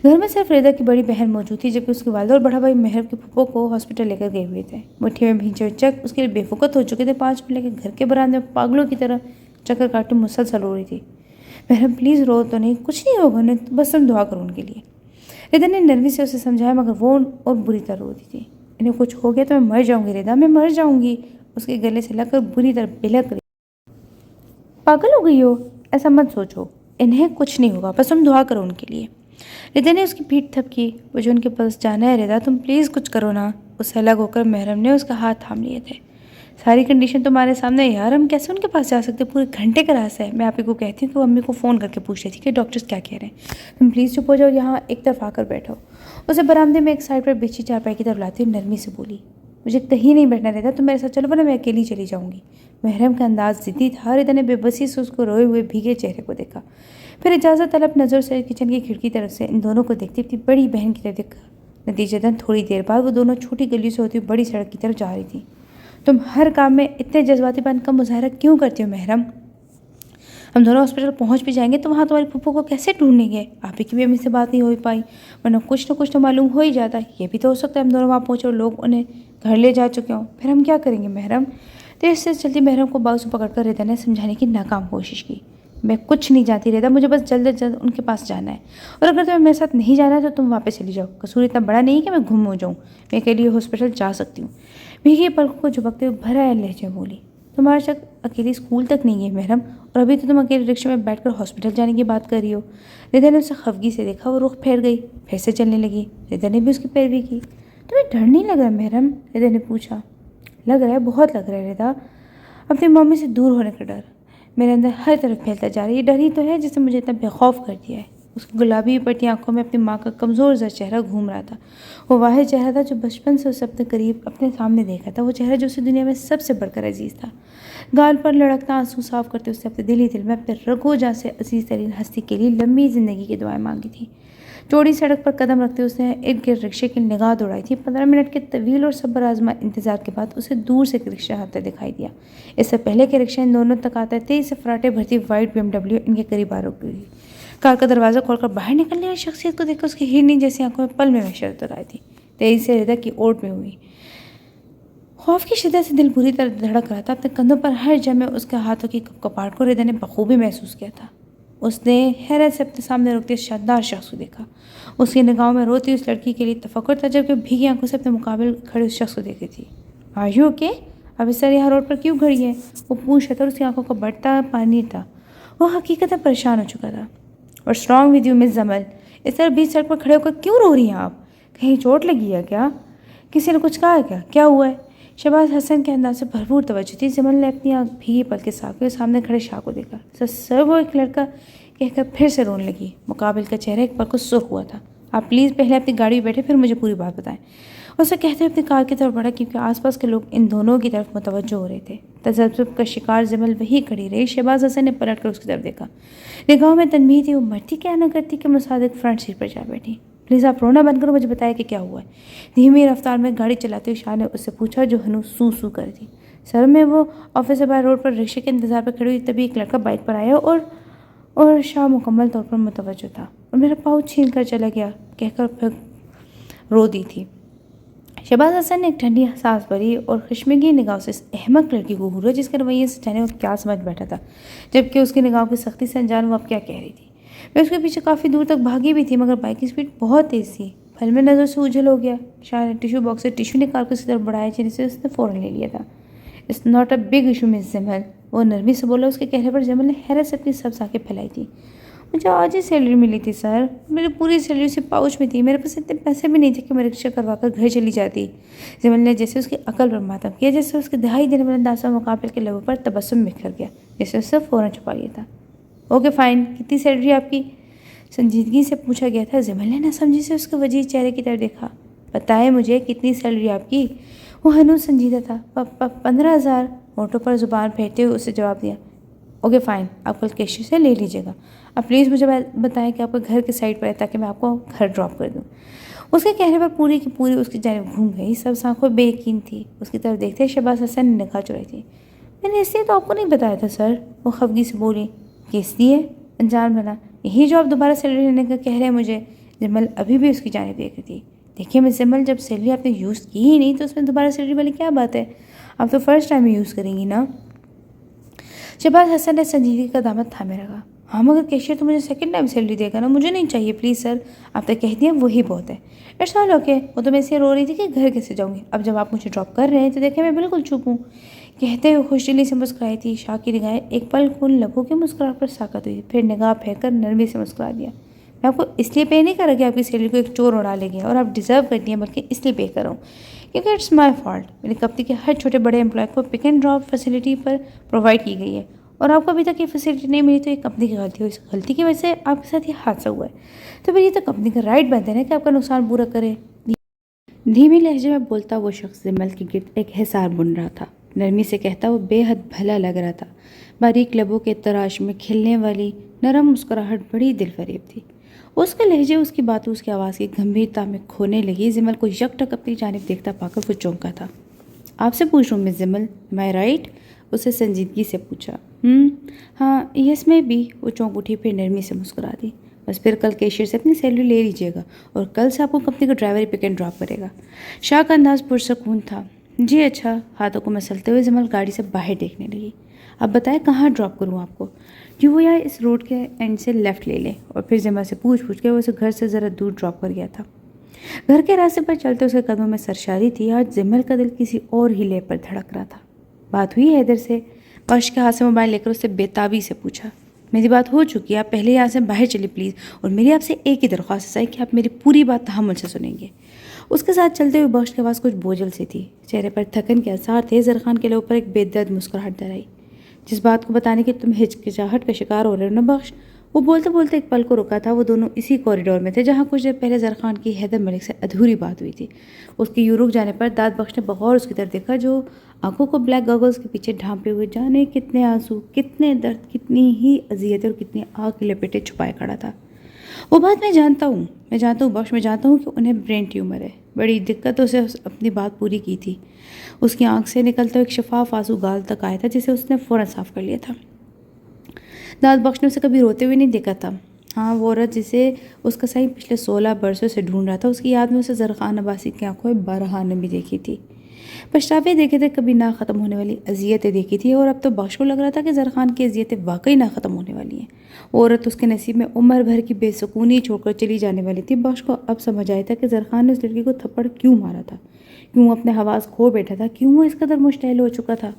گھر میں صرف ردا کی بڑی بہن موجود تھی، جبکہ اس کی والدہ اور بڑا بھائی محرم کی پھپھو کو ہاسپٹل لے کر گئے ہوئے تھے۔ مٹھی میں بھینچے ہوئے چک اس کے لیے بے وقت ہو چکے تھے۔ 5 منٹ لے کے گھر کے برآمدے میں پاگلوں کی طرح چکر کاٹتے مسلسل رو رہی تھی۔ محرم پلیز رو تو نہیں، کچھ نہیں ہوگا انہیں، بس تم دعا کرو ان کے لیے۔ ردا نے نرمی سے اسے سمجھایا، مگر وہ اور بری طرح رو رہی تھی۔ انہیں کچھ ہو گیا تو میں مر جاؤں گی ردا، میں مر جاؤں گی۔ اس کے گلے سے لگ کر بری طرح بلک رہی۔ پاگل ہو گئی ہو، ایسا مت سوچو، انہیں کچھ نہیں ہوگا، بس تم دعا کرو ان کے لیے۔ ردا نے اس کی پیٹھ تھپکی، مجھے ان کے پاس جانا ہے ردا، تم پلیز کچھ کرو نا۔ اس سے الگ ہو کر محرم نے اس کا ہاتھ تھام لیے تھے۔ ساری کنڈیشن تمہارے سامنے ہے یار، ہم کیسے ان کے پاس جا سکتے؟ پورے گھنٹے کا راستہ ہے۔ میں آپ ہی کو کہتی ہوں کہ وہ امی کو فون کر کے پوچھ رہی تھی کہ ڈاکٹرز کیا کہہ رہے ہیں۔ تم پلیز چپ ہو جاؤ، یہاں ایک طرف آ کر بیٹھو۔ اسے برآمدے میں ایک سائڈ پر بچھی چارپائی کی طرف لاتی ہوئی نرمی سے بولی، مجھے کہیں نہیں بیٹھنا رہتا، تم میرے ساتھ چلو ورنہ میں اکیلی چلی جاؤں گی۔ محرم کا انداز ضدی تھا۔ ردا نے بے بسی سے اس کو روئے ہوئے بھیگے چہرے کو دیکھا، پھر اجازت طلب نظر سے کچن کی کھڑکی طرف سے ان دونوں کو دیکھتی اپنی بڑی بہن کی طرف دیکھا۔ نتیجتاً تھوڑی دیر بعد وہ دونوں چھوٹی گلیوں سے ہوتی ہوئی بڑی سڑک کی طرف جا رہی تھی۔ تم ہر کام میں اتنے جذباتی پن کا مظاہرہ کیوں کرتی ہو محرم؟ ہم دونوں ہاسپٹل پہنچ بھی جائیں گے تو وہاں تمہاری پھپھو کو کیسے ڈھونڈیں گے؟ آپ ہی کی بھی امی سے بات نہیں ہو پائی، ورنہ کچھ نہ کچھ تو معلوم ہو ہی جاتا۔ یہ بھی تو ہو سکتا ہے ہم دونوں وہاں پہنچے اور لوگ انہیں گھر لے جا چکے ہوں، پھر ہم کیا کریں گے محرم؟ تیز سے چلتی محرم کو بازو پکڑ کر ردا نے سمجھانے کی ناکام کوشش کی، میں کچھ نہیں جانتی ردا، مجھے بس جلد از جلد ان کے پاس جانا ہے، اور اگر تمہیں میرے ساتھ نہیں جانا ہے تو تم واپس چلی جاؤ، قصور اتنا بڑا نہیں کہ میں گم ہو جاؤں، میں اکیلی ہاسپٹل جا سکتی ہوں۔ بھیگی پلکوں کو جھپکتے ہوئے بھرا لہجے بولی، تم آج تک اکیلی اسکول تک نہیں گئی محرم، اور ابھی تو تم اکیلے رکشے میں بیٹھ کر ہاسپٹل جانے کی بات کر رہی ہو۔ ردا نے اسے خفگی سے دیکھا، وہ رخ پھیر گئی، پھر سے چلنے لگی۔ ردا نے بھی اس کی پیروی کی۔ تمہیں ڈر نہیں لگ رہا محرم؟ ردا نے پوچھا۔ لگ رہا ہے، بہت لگ رہا ہے ردا، اپنی ممی سے دور ہونے کا ڈر میرے اندر ہر طرف پھیلتا جا رہا ہے۔ یہ ڈر ہی تو ہے جس نے مجھے اتنا بے خوف کر دیا ہے۔ اس کی گلابی پٹی آنکھوں میں اپنی ماں کا کمزور سا چہرہ گھوم رہا تھا۔ وہ واحد چہرہ تھا جو بچپن سے اسے اپنے قریب اپنے سامنے دیکھا تھا، وہ چہرہ جو اسے دنیا میں سب سے بڑھ کر عزیز تھا۔ گال پر لڑکتا آنسو صاف کرتے اس نے اپنے دل ہی دل میں اپنے رگو جاں سے عزیز ترین ہستی کے لیے لمبی زندگی کی دعائیں مانگی تھی۔ چوڑی سڑک پر قدم رکھتے اس نے ارد گرد رکشے کی نگاہ دوڑائی تھی۔ 15 منٹ کے طویل اور صبر آزما انتظار کے بعد اسے دور سے ایک رکشہ آتا دکھائی دیا۔ اس سے پہلے کہ رکشہ ان دونوں تک آتا ہے، تیز سے فراٹے بھرتی وائٹ BMW ان کے قریب آ رک گئی۔ کار کا دروازہ کھول کر باہر نکلنے والی شخصیت کو دیکھ کر اس کی ہرنی جیسی آنکھوں میں پل میں شرط آئی تھی، تیزی سے ردا کی اوٹ میں ہوئی۔ خوف کی شدت سے دل بری طرح دھڑک رہا تھا۔ اپنے کندھوں پر ہر جمع اس کے ہاتھوں کی کپاہٹ کو ردا نے بخوبی محسوس کیا تھا۔ اس نے حیرت سے اپنے سامنے رکتے شاندار شخص کو دیکھا۔ اس کی نگاہوں میں روتی اس لڑکی کے لیے تفکر تھا، جبکہ بھیگی آنکھوں سے اپنے مقابل کھڑے اس شخص کو دیکھ رہی تھی۔ Are you okay? اب اس طرح یہاں روڈ پر کیوں کھڑی ہے؟ وہ پوچھ رہا تھا اور اس کی آنکھوں کا بڑھتا پانی تھا۔ وہ حقیقتاً پریشان ہو چکا تھا۔ اور اسٹرانگ ود یو مس جمل، اس طرح بیچ سڑک پر کھڑے ہو کر کیوں رو رہی ہیں آپ؟ کہیں چوٹ لگی ہے کیا؟ کسی نے کچھ کہا ہے کیا؟ کیا ہوا ہے؟ شہباز حسن کے انداز سے بھرپور توجہ تھی۔ جمل نے اپنی آنکھ بھیگی پلکیں صاف کی اور سامنے کھڑے شاہ کو دیکھا۔ سر وہ ایک لڑکا کہہ کر پھر سے رونے لگی۔ مقابل کا چہرہ ایک پل کو سرخ ہوا تھا۔ آپ پلیز پہلے اپنی گاڑی میں بیٹھے پھر مجھے پوری بات بتائیں، اسے کہتے ہوئے اپنی کار کی طرف بڑھا، کیونکہ آس پاس کے لوگ ان دونوں کی طرف متوجہ ہو رہے تھے۔ تذبذب کا شکار جمل وہی کھڑی رہی۔ شہباز حسن نے پلٹ کر اس کی طرف دیکھا، نگاہوں میں تنبیہ تھی۔ وہ مرتی کیا نہ کرتی کہ مصادق فرنٹ سیٹ پر جا بیٹھی۔ پلیز آپ رونا بند کرو، مجھے بتایا کہ کیا ہوا ہے۔ دھیمی رفتار میں گاڑی چلاتے ہوئے شاہ نے اس سے پوچھا، جو ہنوز سو سو کر تھی۔ سر میں وہ آفس سے باہر روڈ پر رکشے کے انتظار پہ کھڑی ہوئی، تبھی ایک لڑکا بائک پر آیا اور شاہ مکمل طور پر متوجہ تھا اور میرا پاؤچ چھین کر چلا گیا کہہ کر پھر رو دی تھی۔ شہباز حسن نے ایک ٹھنڈی سانس بھری اور خشمگی نگاہوں سے اس احمق لڑکی کو گھورا، جس کے رویے سے جانے وہ کیا سمجھ بیٹھا تھا، جبکہ اس کی نگاہوں کی سختی سے انجان وہ اب کیا کہہ رہی تھی۔ میں اس کے پیچھے کافی دور تک بھاگی بھی تھی، مگر بائک کی سپیڈ بہت تیز تھی۔ پھل میں نظر سے اوجھل ہو گیا۔ شاہ نے ٹیشو باکس سے ٹیشو نکال کر اس کی طرف بڑھایا، جسے اس نے فوراً لے لیا تھا۔ It's not a big issue miss Jamal, وہ نرمی سے بولا۔ اس کے کہنے پر جمل نے حیرت سے اپنی سبز آنکھیں پھیلائی تھی۔ مجھے آج ہی سیلری ملی تھی سر، میری پوری سیلری اسی پاؤچ میں تھی، میرے پاس اتنے پیسے بھی نہیں تھے کہ میں رکشہ کروا کر گھر چلی جاتی۔ جمل نے جیسے اس کی عقل پر ماتم کیا، جیسے اس کے دہائی دینے والا انداز مقابل کے لبوں پر تبسم بکھر گیا، جیسے اس سے فوراً چھپا لیا تھا۔ اوکے فائن، کتنی سیلری آپ کی؟ سنجیدگی سے پوچھا گیا تھا۔ جمل نے نہ سمجھی سے اس کے وجیح چہرے کی طرف دیکھا۔ بتائیں مجھے کتنی سیلری آپ کی؟ وہ ہنوز سنجیدہ تھا۔ 15,000، ہونٹوں پر زبان پھیرتے ہوئے اسے جواب دیا۔ اوکے فائن، آپ کل کیشیئر سے لے لیجیے گا، اب پلیز مجھے بتائیں کہ آپ کا گھر کس سائڈ پر ہے تاکہ میں آپ کو گھر ڈراپ کر دوں۔ اس کے کہنے پر پوری کی پوری اس کی جانب گھوم گئی، سب آنکھوں بے یقین تھی، اس کی طرف دیکھتے شہباز حسن نے نگاہ چڑھائی تھی۔ میں نے اس لیے تو آپ کو نہیں بتایا تھا سر، وہ خفگی سے بولی۔ کس لیے؟ انجان بنا، یہی جو آپ دوبارہ سیلری لینے کا کہہ رہے ہیں مجھے۔ جمل ابھی بھی اس کی جانب دیکھ رہی تھی۔ دیکھیے مس جمل، جب سیلری آپ نے یوز کی ہی نہیں تو اس میں دوبارہ سیلری والی کیا بات ہے؟ آپ تو فرسٹ ٹائم ہی یوز کریں گی نا۔ شہباز حسن نے سنجیدگی کا دامن تھامے رکھا۔ ہاں مگر کیشیئر تو مجھے سیکنڈ ٹائم سیلری دے گا نا، مجھے نہیں چاہیے پلیز سر، آپ نے کہہ دیا وہی بہت ہے۔ اٹس آل اوکے، وہ تو میں اس لیے رو رہی تھی کہ گھر کیسے جاؤں گی، اب جب آپ مجھے ڈراپ کر رہے ہیں تو دیکھیں میں بالکل چپ ہوں، کہتے ہوئے خوش دلی سے مسکرائی تھی۔ شاہ کی نگاہیں ایک پل کن لبوں کے مسکراہٹ پر ساکت ہوئی، پھر نگاہ پھینک کر نرمی سے مسکرا دیا۔ میں آپ کو اس لیے پے نہیں کر رہا کہ آپ کی سیلری کو ایک چور اڑا لے گیا اور آپ ڈیزرو کرتی ہیں، بلکہ اس لیے پے کر رہا ہوں کیونکہ اٹس مائی فالٹ، میری کمپنی کے ہر چھوٹے بڑے امپلائی کو pick and drop facility per provide کی گئی ہے اور آپ کو ابھی تک یہ فیسلٹی نہیں ملی تو یہ کمپنی کی غلطی ہے، اس غلطی کی وجہ سے آپ کے ساتھ یہ حادثہ ہوا ہے، تو پھر یہ تو کمپنی کا رائٹ بنتا ہے نا کہ آپ کا نقصان پورا کرے۔ دھیمی لہجے میں بولتا وہ شخص جمل کے گرد ایک حصار بن رہا تھا، نرمی سے کہتا وہ بے حد بھلا لگ رہا تھا، باریک لبوں کے تراش میں کھلنے والی نرم مسکراہٹ بڑی دل فریب تھی۔ اس کا لہجے، اس کی باتوں، اس کی آواز کی گمبھیرتا میں کھونے لگی۔ جمل کو یک ٹک اپنی جانب دیکھتا پا کر وہ چونکا تھا۔ آپ سے پوچھ رہا ہوں مس جمل، ایم آئی رائٹ؟ اسے سنجیدگی سے پوچھا۔ ہاں یس میں بھی، وہ چونک اٹھی پھر نرمی سے مسکرا دی۔ بس پھر کل کیشیئر سے اپنی سیلری لے لیجیے گا اور کل سے آپ کو کمپنی کا driver he pick and drop کرے گا۔ شاہ کا انداز پرسکون تھا۔ جی اچھا، ہاتھوں کو مسلتے ہوئے جمل گاڑی سے باہر دیکھنے لگی۔ اب بتائیں کہاں ڈراپ کروں آپ کو؟ وہ یا اس روڈ کے اینڈ سے لیفٹ لے لیں، اور پھر جمل سے پوچھ کے وہ اسے گھر سے ذرا دور ڈراپ کر گیا تھا۔ گھر کے راستے پر چلتے اس کے قدموں میں سرشاری تھی، آج جمل کا دل کسی اور ہی لے پر دھڑک رہا تھا۔ بات ہوئی حیدر سے؟ بخش کے ہاتھ سے موبائل لے کر اس سے بے تابی سے پوچھا۔ میری بات ہو چکی ہے، آپ پہلے یہاں سے باہر چلیے پلیز، اور میری آپ سے ایک ہی درخواست ہے کہ آپ میری پوری بات تحمل سے سنیں گے۔ اس کے ساتھ چلتے ہوئے بخش کی آواز کچھ بوجھل سی تھی، چہرے پر تھکن کے آثار تھے۔ زرخان کے لبوں پر ایک بے درد مسکراہٹ در آئی۔ جس بات کو بتانے کی تم ہچکچاہٹ کا شکار ہو رہے ہو نا بخش، وہ بولتے بولتے ایک پل کو رکا تھا۔ وہ دونوں اسی کوریڈور میں تھے جہاں کچھ دیر پہلے زرخان کی حیدر ملک سے ادھوری بات ہوئی تھی۔ اس کی یوں رک جانے پر داد بخش نے بغور اس کی طرف دیکھا، جو آنکھوں کو بلیک گاگلز کے پیچھے ڈھانپے ہوئے جانے کتنے آنسو، کتنے درد، کتنی ہی اذیتیں اور کتنی آگ کی لپیٹیں چھپائے کھڑا تھا۔ وہ بات میں جانتا ہوں بخش، میں جانتا ہوں کہ انہیں برین ٹیومر ہے۔ بڑی دقتوں سے اپنی بات پوری کی تھی۔ اس کی آنکھ سے نکلتا ایک شفاف آنسو گال تک آیا تھا جسے اس نے فوراً صاف کر لیا تھا۔ داد بخش نے اسے کبھی روتے ہوئے نہیں دیکھا تھا۔ ہاں وہ عورت جسے اس کا صحیح پچھلے 16 برسوں سے ڈھونڈ رہا تھا، اس کی یاد میں اسے زرخان عباسی کی آنکھوں میں بارہا نمی دیکھی تھی، پچھتاوے دیکھے تھے، کبھی نہ ختم ہونے والی اذیتیں دیکھی تھی، اور اب تو بخش کو لگ رہا تھا کہ زرخان کی اذیتیں واقعی نہ ختم ہونے والی ہیں۔ وہ عورت اس کے نصیب میں عمر بھر کی بے سکونی چھوڑ کر چلی جانے والی تھی۔ بخش کو اب سمجھ آیا تھا کہ زرخان نے اس لڑکی کو تھپڑ کیوں مارا تھا، کیوں اپنے حواس کھو بیٹھا تھا، کیوں وہ اس قدر مشتعل ہو چکا تھا۔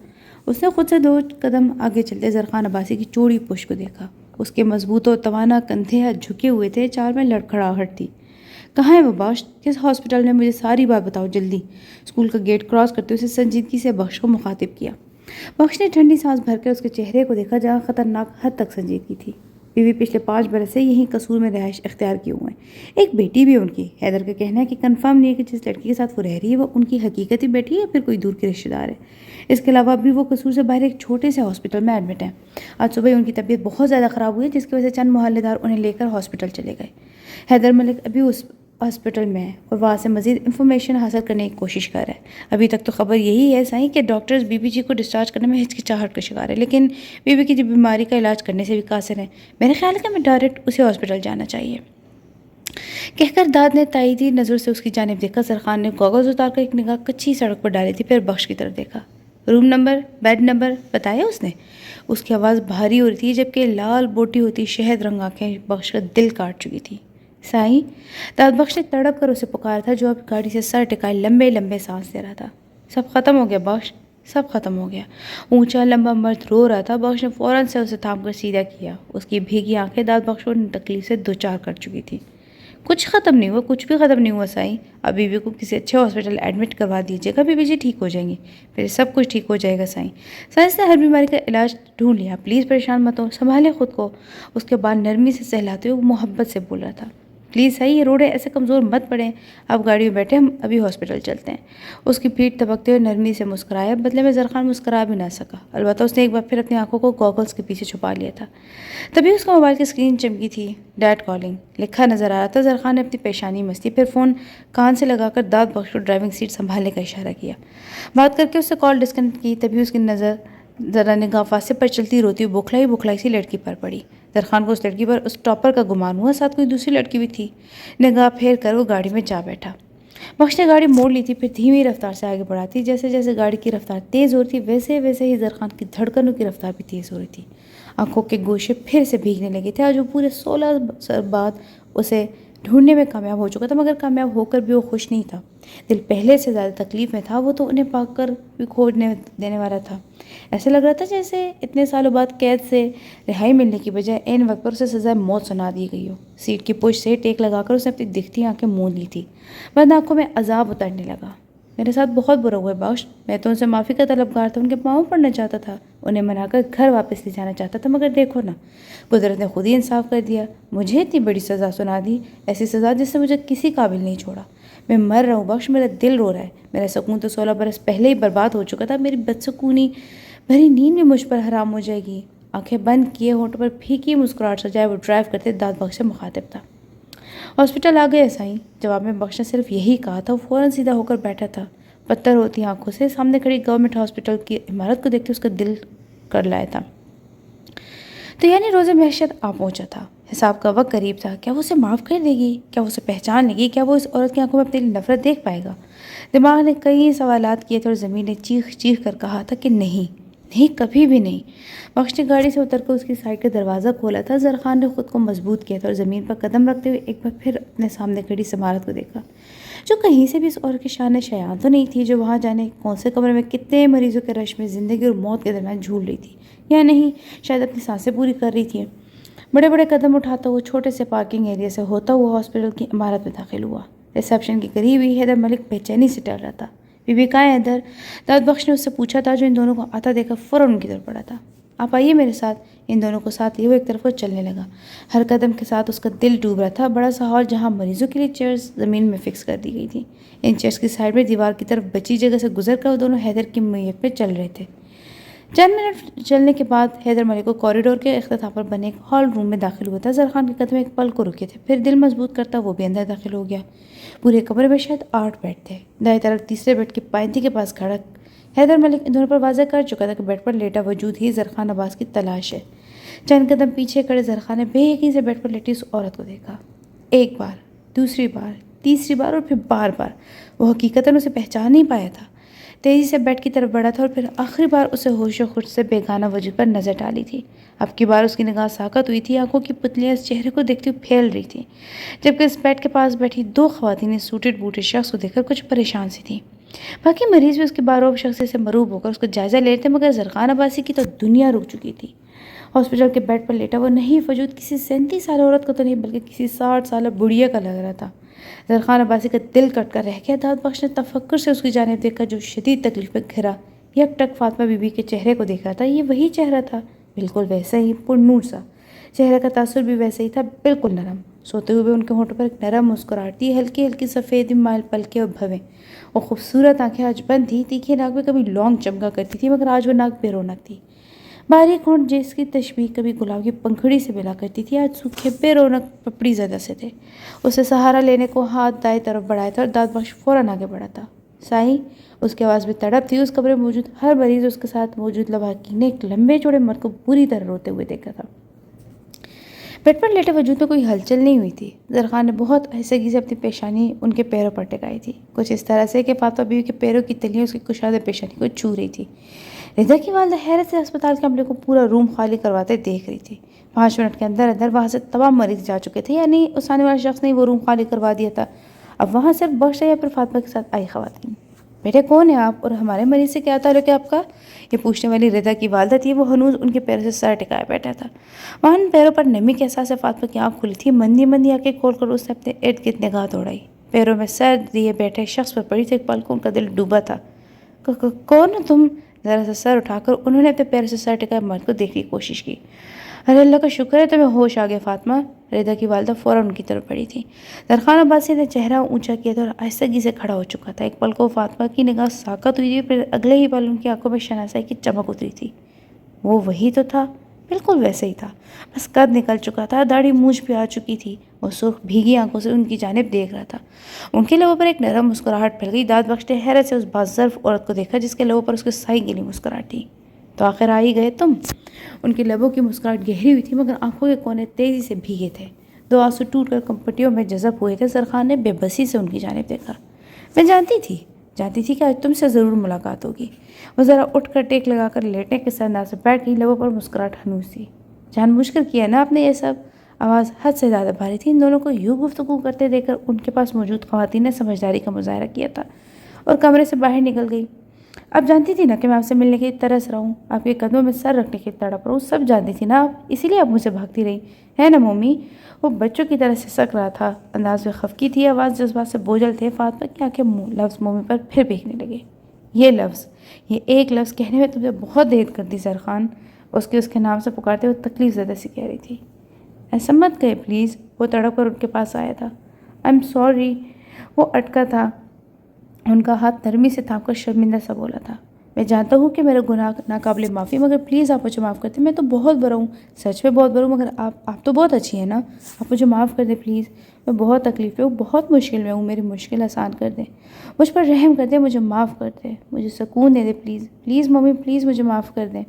اس نے خود سے 2 قدم آگے چلتے زرخان عباسی کی چوڑی پشت کو دیکھا۔ اس کے مضبوط و توانا کندھے جھکے ہوئے تھے، چال میں لڑکھڑاہٹ تھی۔ کہاں ہے وہ بخش؟ کس ہاسپٹل میں؟ مجھے ساری بات بتاؤ جلدی۔ اسکول کا گیٹ کراس کرتے اسے سنجیدگی سے بخش کو مخاطب کیا۔ بخش نے ٹھنڈی سانس بھر کر اس کے چہرے کو دیکھا جہاں خطرناک حد تک سنجیدگی تھی۔ بیوی پچھلے 5 برس سے یہیں قصور میں رہائش اختیار کیے ہوئے ہیں، ایک بیٹی بھی ان کی۔ حیدر کا کہنا ہے کہ کنفرم نہیں ہے کہ جس لڑکی کے ساتھ وہ رہ رہی ہے وہ ان کی حقیقتی بیٹی ہے یا پھر کوئی دور کے رشتہ دار ہے۔ اس کے علاوہ بھی وہ قصور سے باہر ایک چھوٹے سے ہاسپٹل میں ایڈمٹ ہیں۔ آج صبح ان کی طبیعت بہت زیادہ خراب ہوئی ہے، جس کی وجہ سے چند محلے دار انہیں لے کر ہاسپٹل چلے گئے۔ حیدر ملک ابھی اس ہاسپٹل میں ہے اور وہاں سے مزید انفارمیشن حاصل کرنے کی کوشش کر رہا ہے۔ ابھی تک تو خبر یہی ہے سائیں کہ ڈاکٹرز بی بی جی کو ڈسچارج کرنے میں ہچکچاہٹ کا شکار ہے، لیکن بی بی کی بیماری کا علاج کرنے سے بھی قاصر ہیں۔ میرے خیال ہے کہ ہمیں ڈائریکٹ اسی ہاسپٹل جانا چاہیے۔ کہہ کر داد نے تائیدی نظر سے اس کی جانب دیکھا۔ زرخان نے گوگلز اتار کر ایک نگاہ کچی سڑک پر ڈالی تھی، پھر بخش کی طرف دیکھا۔ روم نمبر، بیڈ نمبر بتایا اس نے؟ اس کی آواز بھاری ہو رہی تھی جبکہ لال بوٹی ہوتی شہد رنگ آنکھیں بخش کا دل کاٹ چکی تھی۔ سائیں، داد بخش نے تڑپ کر اسے پکارا تھا، جو اب گاڑی سے سر ٹکائے لمبے لمبے سانس دے رہا تھا۔ سب ختم ہو گیا بخش، سب ختم ہو گیا۔ اونچا لمبا مرد رو رہا تھا۔ بخش نے فوراً سے اسے تھام کر سیدھا کیا۔ اس کی بھیگی آنکھیں داد بخش کو تکلیف سے دوچار کر چکی تھی۔ کچھ ختم نہیں ہوا، کچھ بھی ختم نہیں ہوا سائیں۔ اب بیوی کو کسی اچھے ہاسپٹل ایڈمٹ کروا دیجیے گا، بیوی جی ٹھیک ہو جائیں گی، پھر سب کچھ ٹھیک ہو جائے گا سائیں۔ سائنس نے ہر بیماری کا علاج ڈھونڈ لیا، پلیز پریشان مت ہو، سنبھالیں خود کو۔ اس کے بعد نرمی سے سہلاتے ہوئے وہ محبت سے بول رہا تھا۔ پلیز صحیح یہ روڈ ہے، ایسے کمزور مت پڑیں، آپ گاڑی میں بیٹھے، ہم ابھی ہاسپٹل چلتے ہیں۔ اس کی پیٹھ تبکتے ہوئے نرمی سے مسکرایا، بدلے میں زرخان مسکرا بھی نہ سکا، البتہ اس نے ایک بار پھر اپنی آنکھوں کو گوگلز کے پیچھے چھپا لیا تھا۔ تبھی اس کا موبائل کی اسکرین چمکی تھی، ڈیڈ کالنگ لکھا نظر آ رہا تھا۔ زرخان نے اپنی پیشانی مستی، پھر فون کان سے لگا کر داد بخش کو ڈرائیونگ سیٹ سنبھالنے کا اشارہ کیا۔ بات کر کے اس سے کال ڈسکنیکٹ کی، تبھی اس کی نظر ذرا نگاہ فاصلے پر چلتی روتی بکھلائی سی لڑکی پر پڑی۔ زرخان کو اس لڑکی پر اس ٹاپر کا گمان ہوا، ساتھ کوئی دوسری لڑکی بھی تھی۔ نگاہ پھیر کر وہ گاڑی میں جا بیٹھا۔ بخش نے گاڑی موڑ لی تھی، پھر دھیمی رفتار سے آگے بڑھاتی۔ جیسے جیسے گاڑی کی رفتار تیز ہو رہی تھی ویسے ہی زرخان کی دھڑکنوں کی رفتار بھی تیز ہو رہی تھی۔ آنکھوں کے گوشے پھر سے بھیگنے لگے تھے۔ آج وہ پورے 16 سال بعد اسے ڈھونڈنے میں کامیاب ہو چکا تھا، مگر کامیاب ہو کر بھی وہ خوش نہیں تھا۔ دل پہلے سے زیادہ تکلیف میں تھا، وہ تو انہیں پا کر بھی کھوجنے دینے والا تھا۔ ایسے لگ رہا تھا جیسے اتنے سالوں بعد قید سے رہائی ملنے کی بجائے عین وقت پر اسے سزائے موت سنا دی گئی ہو۔ سیٹ کی پشت سے ٹیک لگا کر اس نے اپنی دکھتی آنکھیں موند لی تھی، بند آنکھوں میں عذاب اترنے لگا۔ میرے ساتھ بہت برا ہوا ہے بخش، میں تو ان سے معافی کا طلبگار تھا، ان کے پاؤں پڑنا چاہتا تھا، انہیں منا کر گھر واپس لے جانا چاہتا تھا، مگر دیکھو نا، قدرت نے خود ہی انصاف کر دیا، مجھے اتنی بڑی سزا سنا دی، ایسی سزا جس سے مجھے کسی قابل نہیں چھوڑا۔ میں مر رہا ہوں بخش، میرا دل رو رہا ہے، میرا سکون تو 16 برس پہلے ہی برباد ہو چکا تھا، میری بدسکونی بھری نیند بھی مجھ پر حرام ہو جائے گی۔ آنکھیں بند کیے ہونٹوں پر پھیکی مسکراہٹ سجائے وہ ڈرائیو کرتے داد بخش سے مخاطب تھا۔ ہاسپٹل آ گئے سائیں، جواب میں بخش نے صرف یہی کہا تھا۔ وہ فوراً سیدھا ہو کر بیٹھا تھا، پتھر ہوتی آنکھوں سے سامنے کھڑی گورنمنٹ ہاسپٹل کی عمارت کو دیکھتے اس کا دل کر لایا تھا۔ تو یعنی روز محشر آ پہنچا تھا، حساب کا وقت قریب تھا۔ کیا وہ اسے معاف کر دے گی؟ کیا وہ اسے پہچان لے گی؟ کیا وہ اس عورت کی آنکھوں میں اپنی نفرت دیکھ پائے گا؟ دماغ نے کئی سوالات کیے تھے اور زمین نے چیخ چیخ کر کہا تھا کہ نہیں، کبھی بھی نہیں۔ بخش نے گاڑی سے اتر کر اس کی سائیڈ کا دروازہ کھولا تھا۔ زرخان نے خود کو مضبوط کیا تھا اور زمین پر قدم رکھتے ہوئے ایک بار پھر اپنے سامنے کھڑی اس عمارت کو دیکھا، جو کہیں سے بھی اس عورت کی شان شایان تو نہیں تھی، جو وہاں جانے کون سے کمرے میں کتنے مریضوں کے رش میں زندگی اور موت کے درمیان جھول رہی تھی، یا نہیں شاید اپنی سانسیں پوری کر رہی تھی۔ بڑے بڑے قدم اٹھاتا ہوا چھوٹے سے پارکنگ ایریا سے ہوتا ہوا ہاسپٹل کی عمارت میں داخل ہوا۔ ریسیپشن کے قریب ہی حیدر ملک بے چینی سے ٹہل رہا تھا۔ بی بی کہاں ہے حیدر؟ داد بخش نے اس سے پوچھا تھا، جو ان دونوں کو آتا دیکھا فوراً ان کی طرف بڑھا تھا۔ آپ آئیے میرے ساتھ۔ ان دونوں کو ساتھ لیے وہ ایک طرف وہ چلنے لگا۔ ہر قدم کے ساتھ اس کا دل ڈوب رہا تھا۔ بڑا سا ہال جہاں مریضوں کے لیے چیئرز زمین میں فکس کر دی گئی تھی، ان چیئرز کی سائڈ میں دیوار کی طرف بچی جگہ سے گزر کر وہ دونوں حیدر کی میت پہ چل رہے تھے۔ چند منٹ چلنے کے بعد حیدر ملک کو کوریڈور کے اختتام پر بنے ایک ہال روم میں داخل ہوا تھا۔ زرخان کے قدم ایک پل کو رکے تھے، پھر دل مضبوط کرتا وہ بھی اندر داخل ہو گیا۔ پورے کمرے میں شاید 8 بیڈ تھے۔ دائیں طرف تیسرے بیڈ کی پائنتی کے پاس کھڑا حیدر ملک ان دونوں پر واضح کر چکا تھا کہ بیڈ پر لیٹا وجود ہی زرخان عباس کی تلاش ہے۔ چند قدم پیچھے کھڑے زرخان نے بے یقینی سے بیڈ پر لیٹی اس عورت کو دیکھا، ایک بار، دوسری بار، تیسری بار اور پھر بار بار۔ وہ حقیقتاً اسے پہچان نہیں پایا تھا۔ تیزی سے بیڈ کی طرف بڑھا تھا اور پھر آخری بار اسے ہوش و خرد سے بیگانہ وجود پر نظر ڈالی تھی۔ اب کی بار اس کی نگاہ ساکت ہوئی تھی، آنکھوں کی پتلیاں اس چہرے کو دیکھتے ہوئے پھیل رہی تھیں، جبکہ اس بیڈ کے پاس بیٹھی 2 خواتین سوٹڈ بوٹڈ شخص کو دیکھ کر کچھ پریشان سی تھیں۔ باقی مریض بھی اس کے باروب شخصیت سے مروب ہو کر اس کا جائزہ لے رہے تھے، مگر زرخان عباسی کی تو دنیا رک چکی تھی۔ ہاسپٹل کے بیڈ پر لیٹا وہ نہیں وجود کسی 37 سالہ عورت کا تو نہیں، بلکہ کسی 60 سالہ بڑھیا کا لگ رہا تھا۔ زرخان عباسی کا دل کٹ کر رہ گیا۔ داد بخش نے تفکر سے اس کی جانب دیکھا، جو شدید تکلیف میں گھرا یک ٹک فاطمہ بی بی کے چہرے کو دیکھ رہا تھا۔ یہ وہی چہرہ تھا، بالکل ویسا ہی پر نور سا۔ چہرے کا تاثر بھی ویسا ہی تھا، بالکل نرم۔ سوتے ہوئے ان کے ہونٹوں پر ایک نرم مسکراہٹ تھی، ہلکی ہلکی سفید مائل پلکیں اور بھویں۔ وہ خوبصورت آنکھیں آج بند تھیں، تیکھی ناک میں کبھی لونگ چمکا کرتی تھی، مگر آج وہ ناک بے رونق تھی۔ باریک ہونٹ جس کی تشبیہ کبھی گلاب کی پنکھڑی سے ملا کرتی تھی، آج سوکھے بے رونق پپڑی زدہ سے تھے۔ اسے سہارا لینے کو ہاتھ دائیں طرف بڑھایا تھا اور داد بخش فوراً آگے بڑھا تھا۔ سائیں، اس کی آواز میں تڑپ تھی۔ اس کمرے میں موجود ہر مریض اس کے ساتھ موجود لواحقین نے ایک لمبے چوڑے مرد کو بری طرح روتے ہوئے دیکھا تھا۔ بیڈ پر لیٹے وجود میں کوئی ہلچل نہیں ہوئی تھی۔ زرخان نے بہت آہستگی سے اپنی پیشانی ان کے پیروں پر ٹکائی تھی، کچھ اس طرح سے کہ فاطمہ بیوی کے پیروں کی تلیاں اس کی کشادہ پیشانی کو چھو رہی تھی۔ رضا کی والدہ حیرت سے اسپتال کے عملے کو پورا روم خالی کرواتے دیکھ رہی تھی۔ 5 منٹ کے اندر اندر وہاں سے تمام مریض جا چکے تھے، یعنی اس آنے والے شخص نے وہ روم خالی کروا دیا تھا۔ اب وہاں صرف بخش یا پھر فاطمہ کے ساتھ آئی خواتین۔ بیٹے کون ہیں آپ، اور ہمارے مریض سے کیا تعلق ہے آپ کا؟ یہ پوچھنے والی رضا کی والدہ تھی۔ وہ ہنوز ان کے پیروں سے سر ٹکائے بیٹھا تھا۔ وہاں پیروں پر نمی کے احساس سے فاطمہ کی آنکھ کھلی تھی۔ مندی مندی آنکھیں کھول کر اس نے اپنے ارد گرد نگاہ دوڑائی۔ پیروں میں سر دیے بیٹھے شخص پر پڑی تھی، ایک پل کو ان کا دل ڈوبا تھا۔ کون ہو تم؟ ذرا سا سر اٹھا کر انہوں نے اپنے پیروں سے سر ٹکائے مرد کو دیکھنے کی کوشش کی۔ ارے اللہ کا شکر ہے تمہیں ہوش آ گیا فاطمہ۔ ریدا کی والدہ فوراً ان کی طرف بڑھی تھی۔ درخان عباسی نے چہرہ اونچا کیا تھا اور آہستگی سے کھڑا ہو چکا تھا۔ ایک پل کو فاطمہ کی نگاہ ساکت ہوئی تھی، پھر اگلے ہی پل ان کی آنکھوں میں شناسائی کی چمک اتری تھی۔ وہ وہی تو تھا، بالکل ویسے ہی تھا، بس قد نکل چکا تھا، داڑھی مونچھ پہ آ چکی تھی۔ وہ سرخ بھیگی آنکھوں سے ان کی جانب دیکھ رہا تھا۔ ان کے لبوں پر ایک نرم مسکراہٹ پھیل گئی۔ دانت بخش نے حیرت سے اس باظرف عورت کو دیکھا جس کے لبوں پر اس کے سائی گلی مسکراہٹ تھی۔ تو آخر آ ہی گئے تم؟ ان کے لبوں کی مسکراہٹ گہری ہوئی تھی مگر آنکھوں کے کونے تیزی سے بھیگے تھے۔ دو آنسو ٹوٹ کر کمپٹیوں میں جذب ہوئے تھے۔ زرخان نے بے بسی سے ان کی جانب دیکھا۔ میں جانتی تھی کہ آج تم سے ضرور ملاقات ہوگی۔ وہ ذرا اٹھ کر ٹیک لگا کر لیٹنے کے انداز سے بیٹھ گئی، لبوں پر مسکراہٹ ہنوز تھی۔ جان بوجھ کر کیا نا آپ نے یہ سب؟ آواز حد سے زیادہ بھاری تھی۔ ان دونوں کو یوں گفتگو کرتے دیکھ کر ان کے پاس موجود خواتین نے سمجھداری کا مظاہرہ کیا تھا اور کمرے سے باہر نکل گئی۔ اب جانتی تھی نا کہ میں آپ سے ملنے کے لیے ترس رہا ہوں، آپ کے قدموں میں سر رکھنے کے تڑپ رہا ہوں، سب جانتی تھی نا آپ، اسی لیے آپ مجھ سے بھاگتی رہی ہے نا مومی؟ وہ بچوں کی طرح سسک رہا تھا، انداز میں خفقی تھی، آواز جذبات سے بوجھل تھے۔ فاطمہ کی آنکھیں لفظ مومی پر پھر بھیگنے لگے۔ یہ ایک لفظ کہنے میں تم سے بہت دیر کر دی زرخان، اس کے نام سے پکارتے ہوئے تکلیف زدہ سی کہہ رہی تھی۔ ایسا مت کہے پلیز۔ وہ تڑپ کر ان کے پاس آیا تھا۔ I am sorry. وہ اٹکا تھا، ان کا ہاتھ نرمی سے تھام کر شرمندہ سا بولا تھا۔ میں جانتا ہوں کہ میرا گناہ ناقابل معافی، مگر پلیز آپ مجھے معاف کر دیں۔ میں تو بہت برا ہوں، سچ میں بہت برا ہوں، مگر آپ تو بہت اچھی ہیں نا، آپ مجھے معاف کر دیں پلیز۔ میں بہت تکلیف میں ہوں، بہت مشکل میں ہوں، میری مشکل آسان کر دیں، مجھ پر رحم کر دیں، مجھے معاف کر دیں، مجھے سکون دے دیں پلیز پلیز ممی پلیز مجھے معاف کر دیں۔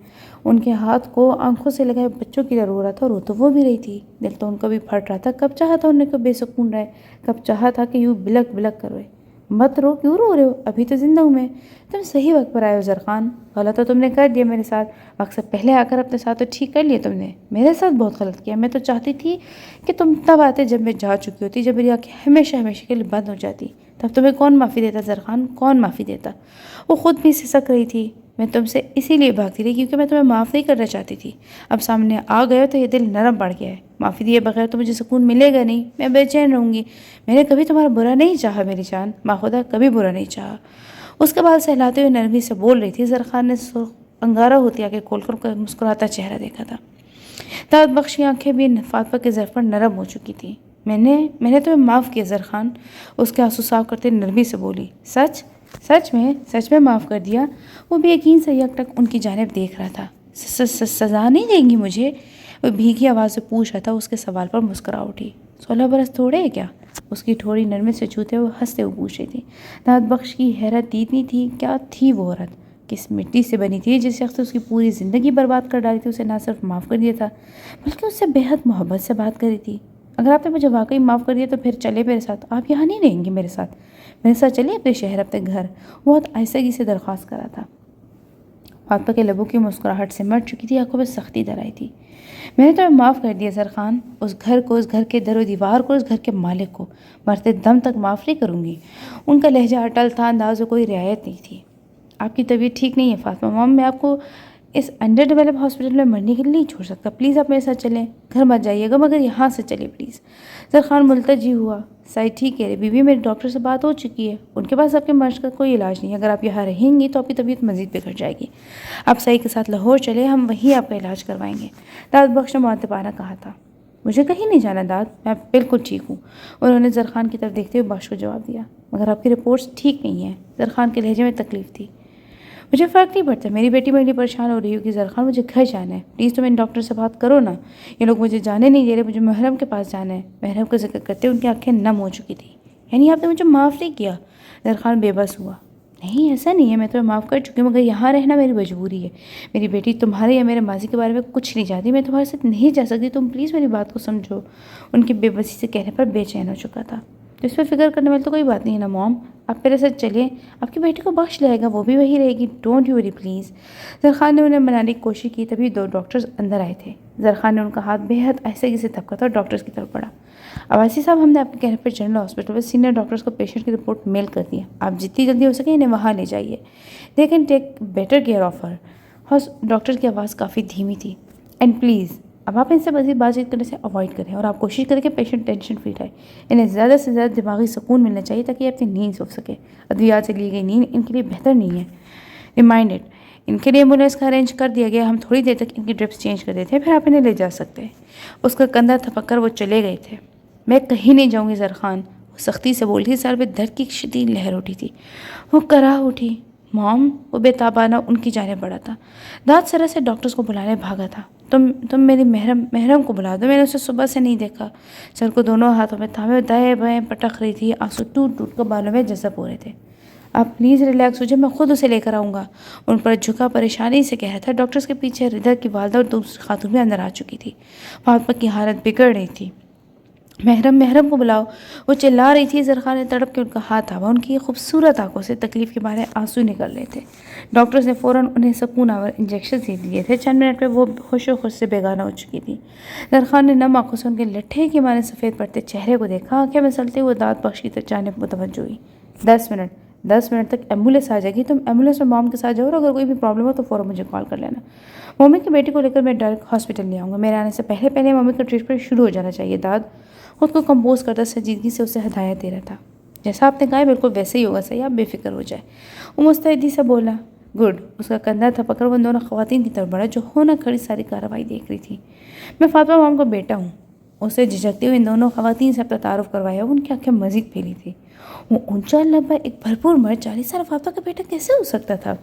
ان کے ہاتھ کو آنکھوں سے لگائے بچوں کی طرح رو رہا تھا، رو تو وہ بھی رہی تھی، دل تو ان کا بھی پھٹ رہا تھا۔ کب چاہا تھا انہیں کو بے سکون رہے، کب چاہا تھا کہ یوں بلک بلک کر روئے۔ مت رو، کیوں رو رہے ہو؟ ابھی تو زندہ ہوں میں۔ تم صحیح وقت پر آئے ہو زرخان، غلط تو تم نے کر دیا میرے ساتھ، وقت سے پہلے آ کر اپنے ساتھ تو ٹھیک کر لیے تم نے، میرے ساتھ بہت غلط کیا۔ میں تو چاہتی تھی کہ تم تب آتے جب میں جا چکی ہوتی، جب میری آنکھیں ہمیشہ ہمیشہ کے لیے بند ہو جاتی، تب تمہیں کون معافی دیتا زرخان، کون معافی دیتا؟ وہ خود بھی سسک رہی تھی۔ میں تم سے اسی لیے بھاگتی رہی کیونکہ میں تمہیں معاف نہیں کرنا چاہتی تھی، اب سامنے آ گئے ہو تو یہ دل نرم پڑ گیا ہے، معافی دیے بغیر تو مجھے سکون ملے گا نہیں، میں بے چین رہوں گی۔ میں نے کبھی تمہارا برا نہیں چاہا میری جان، باخدا کبھی برا نہیں چاہا۔ اس کے بعد سہلاتے ہوئے نرمی سے بول رہی تھی۔ زرخان نے سرخ انگارہ ہوتی آنکھیں کھول کر ان کا مسکراتا چہرہ دیکھا تھا۔ دانت بخش کی آنکھیں بھی فاطمہ کے ظرف پر نرم ہو چکی تھیں۔ میں نے تمہیں معاف کیا زرخان، اس کے آنسو صاف کرتے نرمی سے بولی۔ سچ میں معاف کر دیا؟ وہ بھی یقین سے یک ٹک ان کی جانب دیکھ رہا تھا۔ سزا نہیں دیں گی مجھے؟ وہ بھیگی آواز سے پوچھ رہا تھا۔ اس کے سوال پر مسکرا اٹھی۔ 16 برس تھوڑے ہے کیا؟ اس کی ٹھوڑی نرمی سے چھوتے ہوئے ہنستے ہوئے پوچھ رہی تھی۔ دانت بخش کی حیرت اتنی تھی، کیا تھی وہ عورت؟ کس مٹی سے بنی تھی جس شخص نے اس کی پوری زندگی برباد کر ڈالی تھی، اسے نہ صرف معاف کر دیا تھا بلکہ اس سے بے حد محبت سے بات کری تھی۔ اگر آپ نے مجھے واقعی معاف کر دیا تو پھر چلے میرے ساتھ، آپ یہاں نہیں رہیں گے میرے ساتھ چلے اپنے شہر، اپنے گھر۔ وہ بہت آہستگی سے درخواست کرا تھا۔ فاطمہ کے لبوں کی مسکراہٹ سمٹ چکی تھی، آنکھوں میں سختی در آئی تھی۔ میں نے تمہیں معاف کر دیا زرخان، اس گھر کو، اس گھر کے در و دیوار کو، اس گھر کے مالک کو مرتے دم تک معاف نہیں کروں گی۔ ان کا لہجہ اٹل تھا، انداز میں کوئی رعایت نہیں تھی۔ آپ کی طبیعت ٹھیک نہیں ہے فاطمہ مام، میں آپ کو اس انڈر ڈیولپ ہاسپٹل میں مرنے کے لیے نہیں چھوڑ سکتا، پلیز آپ میرے ساتھ چلیں، گھر مت جائیے گا مگر یہاں سے چلیں پلیز۔ زرخان ملتجی ہوا۔ سعید ٹھیک ہے بیوی، میری ڈاکٹر سے بات ہو چکی ہے، ان کے پاس آپ کے مرض کا کوئی علاج نہیں ہے، اگر آپ یہاں رہیں گی تو آپ کی طبیعت مزید بگڑ جائے گی، آپ سعید کے ساتھ لاہور چلیں، ہم وہیں آپ کا علاج کروائیں گے۔ دانت بخش نے معتبانہ کہا تھا۔ مجھے کہیں نہیں جانا داد، میں بالکل ٹھیک ہوں، انہوں نے زرخان کی طرف دیکھتے ہوئے باش کو جواب دیا۔ مگر آپ کی رپورٹس ٹھیک نہیں ہیں، زرخان کے لہجے میں تکلیف تھی۔ مجھے فرق نہیں پڑتا، میری بیٹی میرے لیے پریشان ہو رہی ہوگی زرخان، مجھے گھر جانا ہے، پلیز تم ان ڈاکٹر سے بات کرو نا، یہ لوگ مجھے جانے نہیں دے رہے، مجھے محرم کے پاس جانا ہے۔ محرم کا ذکر کرتے ان کی آنکھیں نم ہو چکی تھی۔ یعنی آپ نے مجھے معاف نہیں کیا؟ زرخان بے بس ہوا۔ نہیں ایسا نہیں ہے، میں تمہیں معاف کر چکی ہوں مگر یہاں رہنا میری مجبوری ہے، میری بیٹی تمہارے یا میرے ماضی کے بارے میں کچھ نہیں جانتی، میں تمہارے ساتھ نہیں جا سکتی، تم پلیز میری بات کو سمجھو۔ ان کی بے بسی سے کہنے پر بے چین ہو چکا تھا۔ تو اس پہ فکر کرنے والی تو کوئی بات نہیں ہے نا موم، آپ میرے ساتھ چلیں، آپ کی بیٹی کو بخش لائے گا، وہ بھی وہی رہے گی، ڈونٹ یو وری پلیز۔ زرخان نے انہیں منانے کی کوشش کی، تبھی 2 ڈاکٹرز اندر آئے تھے۔ زرخان نے ان کا ہاتھ بے حد آہستگی سے دھپکا تھا اور ڈاکٹرز کی طرف بڑھا۔ عباسی صاحب، ہم نے آپ کے کہنے پر جنرل ہاسپٹل میں سینئر ڈاکٹرز کو پیشنٹ کی رپورٹ میل کر دی ہے، آپ جتنی جلدی ہو سکے انہیں وہاں لے جائیے، they can take better care of her. Doctor کی آواز کافی دھیمی تھی۔ اینڈ پلیز اب آپ ان سے مزید بات چیت کرنے سے اوائڈ کریں اور آپ کوشش کریں کہ پیشنٹ ٹینشن فری رہے، انہیں زیادہ سے زیادہ دماغی سکون ملنا چاہیے تاکہ یہ اپنی نیند سو سکے، ادویات سے لی گئی نیند ان کے لیے بہتر نہیں ہے۔ ریمائنڈڈ ان کے لیے ایمبولینس کا ارینج کر دیا گیا. ہم تھوڑی دیر تک ان کی ڈرپس چینج کر دیتے ہیں, پھر آپ انہیں لے جا سکتے ہیں. اس کا کندھا تھپک کر وہ چلے گئے تھے. میں کہیں نہیں جاؤں گی زرخان, وہ سختی سے بول تھی. سر پہ درد کی ایک شدید لہر اٹھی تھی. وہ کراہ اٹھی. مام, وہ بے تابانہ ان کی جانب بڑھا تھا. داد سرا سے ڈاکٹرز کو بلانے بھاگا تھا. تم میری محرم کو بلا دو, میں نے اسے صبح سے نہیں دیکھا. سر کو دونوں ہاتھوں میں تھامے دائیں بائیں پٹک رہی تھی. آنسو ٹوٹ ٹوٹ کر بالوں میں جذب ہو رہے تھے. آپ پلیز ریلیکس ہو جائے, میں خود اسے لے کر آؤں گا. ان پر جھکا پریشانی سے کہہ رہا تھا. ڈاکٹرز کے پیچھے ردا کی والدہ اور دوسری خاتون بھی اندر آ چکی تھی. فاطمہ کی حالت بگڑ رہی تھی. محرم کو بلاؤ, وہ چلا رہی تھی. زرخان نے تڑپ کے ان کا ہاتھ تھاما. ان کی خوبصورت آنکھوں سے تکلیف کے مارے آنسو نکل رہے تھے. ڈاکٹرز نے فوراً انہیں سکون آور انجیکشن دے دیے تھے. چند منٹ میں وہ خوش و خوش سے بیگانہ ہو چکی تھی. زرخان نے نم آنکھوں سے ان کے لٹھے کے مارے سفید پڑتے چہرے کو دیکھا. آنکھیں مسلتے ہوئے داد بخش کی جانب متوجہ ہوئی. 10 منٹ تک ایمبولینس آ جائے گی. تم ایمبولینس میں مام کے ساتھ جاؤ, اور اگر کوئی بھی پرابلم ہو تو فوراً مجھے کال کر لینا. ممی کی بیٹی کو لے کر میں ڈائریکٹ ہاسپٹل لے آؤں گا. میرے آنے سے پہلے ممی کا ٹریٹمنٹ شروع ہو جانا چاہیے. داد خود کو کمپوز کرتا سنجیدگی سے اسے ہدایت دے رہا تھا. جیسا آپ نے کہا ہے بالکل ویسے ہی ہوگا, صحیح, آپ بے فکر ہو جائے. وہ مستعدی سے بولا. گڈ. اس کا کندھا تھپک کر وہ دونوں خواتین کی طرف بڑھا جو ہونا کھڑی ساری کارروائی دیکھ رہی تھی. میں فاطمہ مام کا بیٹا ہوں. اسے جھجکتے ہوئے ان دونوں خواتین سے اپنا تعارف کروایا. ان کی آنکھیں مزید پھیلی تھی. وہ اونچا لمبا ایک بھرپور مرد 40 سال فاطمہ کا بیٹا کیسے ہو سکتا تھا؟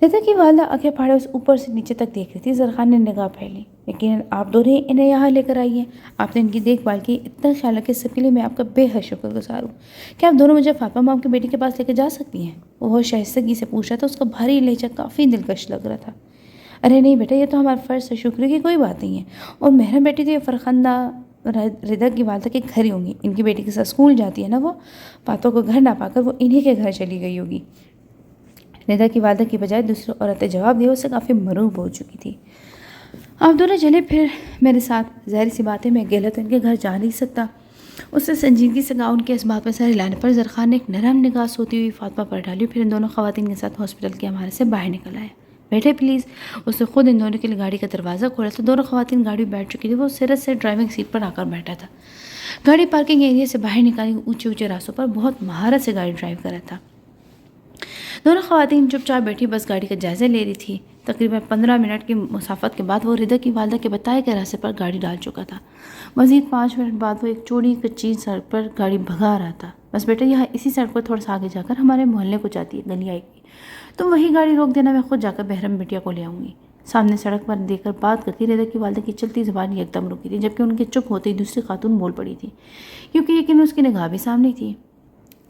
ردا کی والدہ آنکھیں پھاڑے اس اوپر سے نیچے تک دیکھ رہی تھی. زرخان نے نگاہ پھیلی. یقیناً آپ دونوں انہیں یہاں لے کر آئی ہیں. آپ نے ان کی دیکھ بھال کی. اتنا خیال رکھے, سب کے لیے میں آپ کا بے حد شکر گزار ہوں. کیا آپ دونوں مجھے فاطمہ مام کی بیٹی کے پاس لے کے جا سکتی ہیں؟ وہ بہت شائستگی سے پوچھ رہا تھا. اس کا بھاری لہجہ کافی دلکش لگ رہا تھا. ارے نہیں بیٹا, یہ تو ہمارا فرض ہے, شکر کی کوئی بات نہیں ہے. اور محرم بیٹی تو یہ فرخندہ ردا کی والدہ کے گھر ہی ہوں گی. ان کی بیٹی کے ساتھ اسکول جاتی ہے نا وہ. فاطمہ کو گھر نہ پا کر وہ انہی کے گھر چلی گئی ہوگی. ردا کی والدہ کی بجائے دوسری عورت نے جواب دیا. اسے کافی مروب ہو چکی تھی. آپ دونوں چلے پھر میرے ساتھ. ظاہر سی بات ہے, میں اکیلا تو ان کے گھر جا نہیں سکتا. اس سے سنجیدگی سے کہا. ان کے اس بات میں سر ہلانے پر زرخان نے ایک نرم نگاہ سوتی ہوئی فاطمہ پر ڈالی. پھر ان دونوں خواتین کے ساتھ ہاسپٹل کے ہمارے سے باہر نکل آئے. بیٹھے پلیز. اس نے خود ان دونوں کے لیے گاڑی کا دروازہ کھولا تو دونوں خواتین گاڑی میں بیٹھ چکی تھی. وہ سرت سے ڈرائیونگ سیٹ پر آ کر بیٹھا تھا. گاڑی پارکنگ ایریا سے باہر نکالی. اونچے راستوں پر بہت مہارت سے گاڑی ڈرائیو کر رہا تھا. دونوں خواتین چپ چاپ بیٹھی بس گاڑی کا جائزہ لے رہی تھی. تقریباً 15 منٹ کی مسافت کے بعد وہ ردا کی والدہ کے بتائے گئے راستے پر گاڑی ڈال چکا تھا. مزید 5 منٹ بعد وہ ایک چوڑی کچی سڑک پر گاڑی بھگا رہا تھا. بس بیٹا, یہاں اسی سڑک پر تھوڑا سا آگے جا کر ہمارے محلے کو جاتی ہے گلی آئے گی. تم وہی گاڑی روک دینا, میں خود جا کر محرم بیٹیا کو لے آؤں گی. سامنے سڑک پر دیکھ کر بات کرتی ردا کی والدہ کی چلتی زبان یکدم رکی تھی, جبکہ ان کے چپ ہوتے ہی دوسری خاتون بول پڑی تھی, کیونکہ یقین اس کی نگاہ بھی سامنے تھی.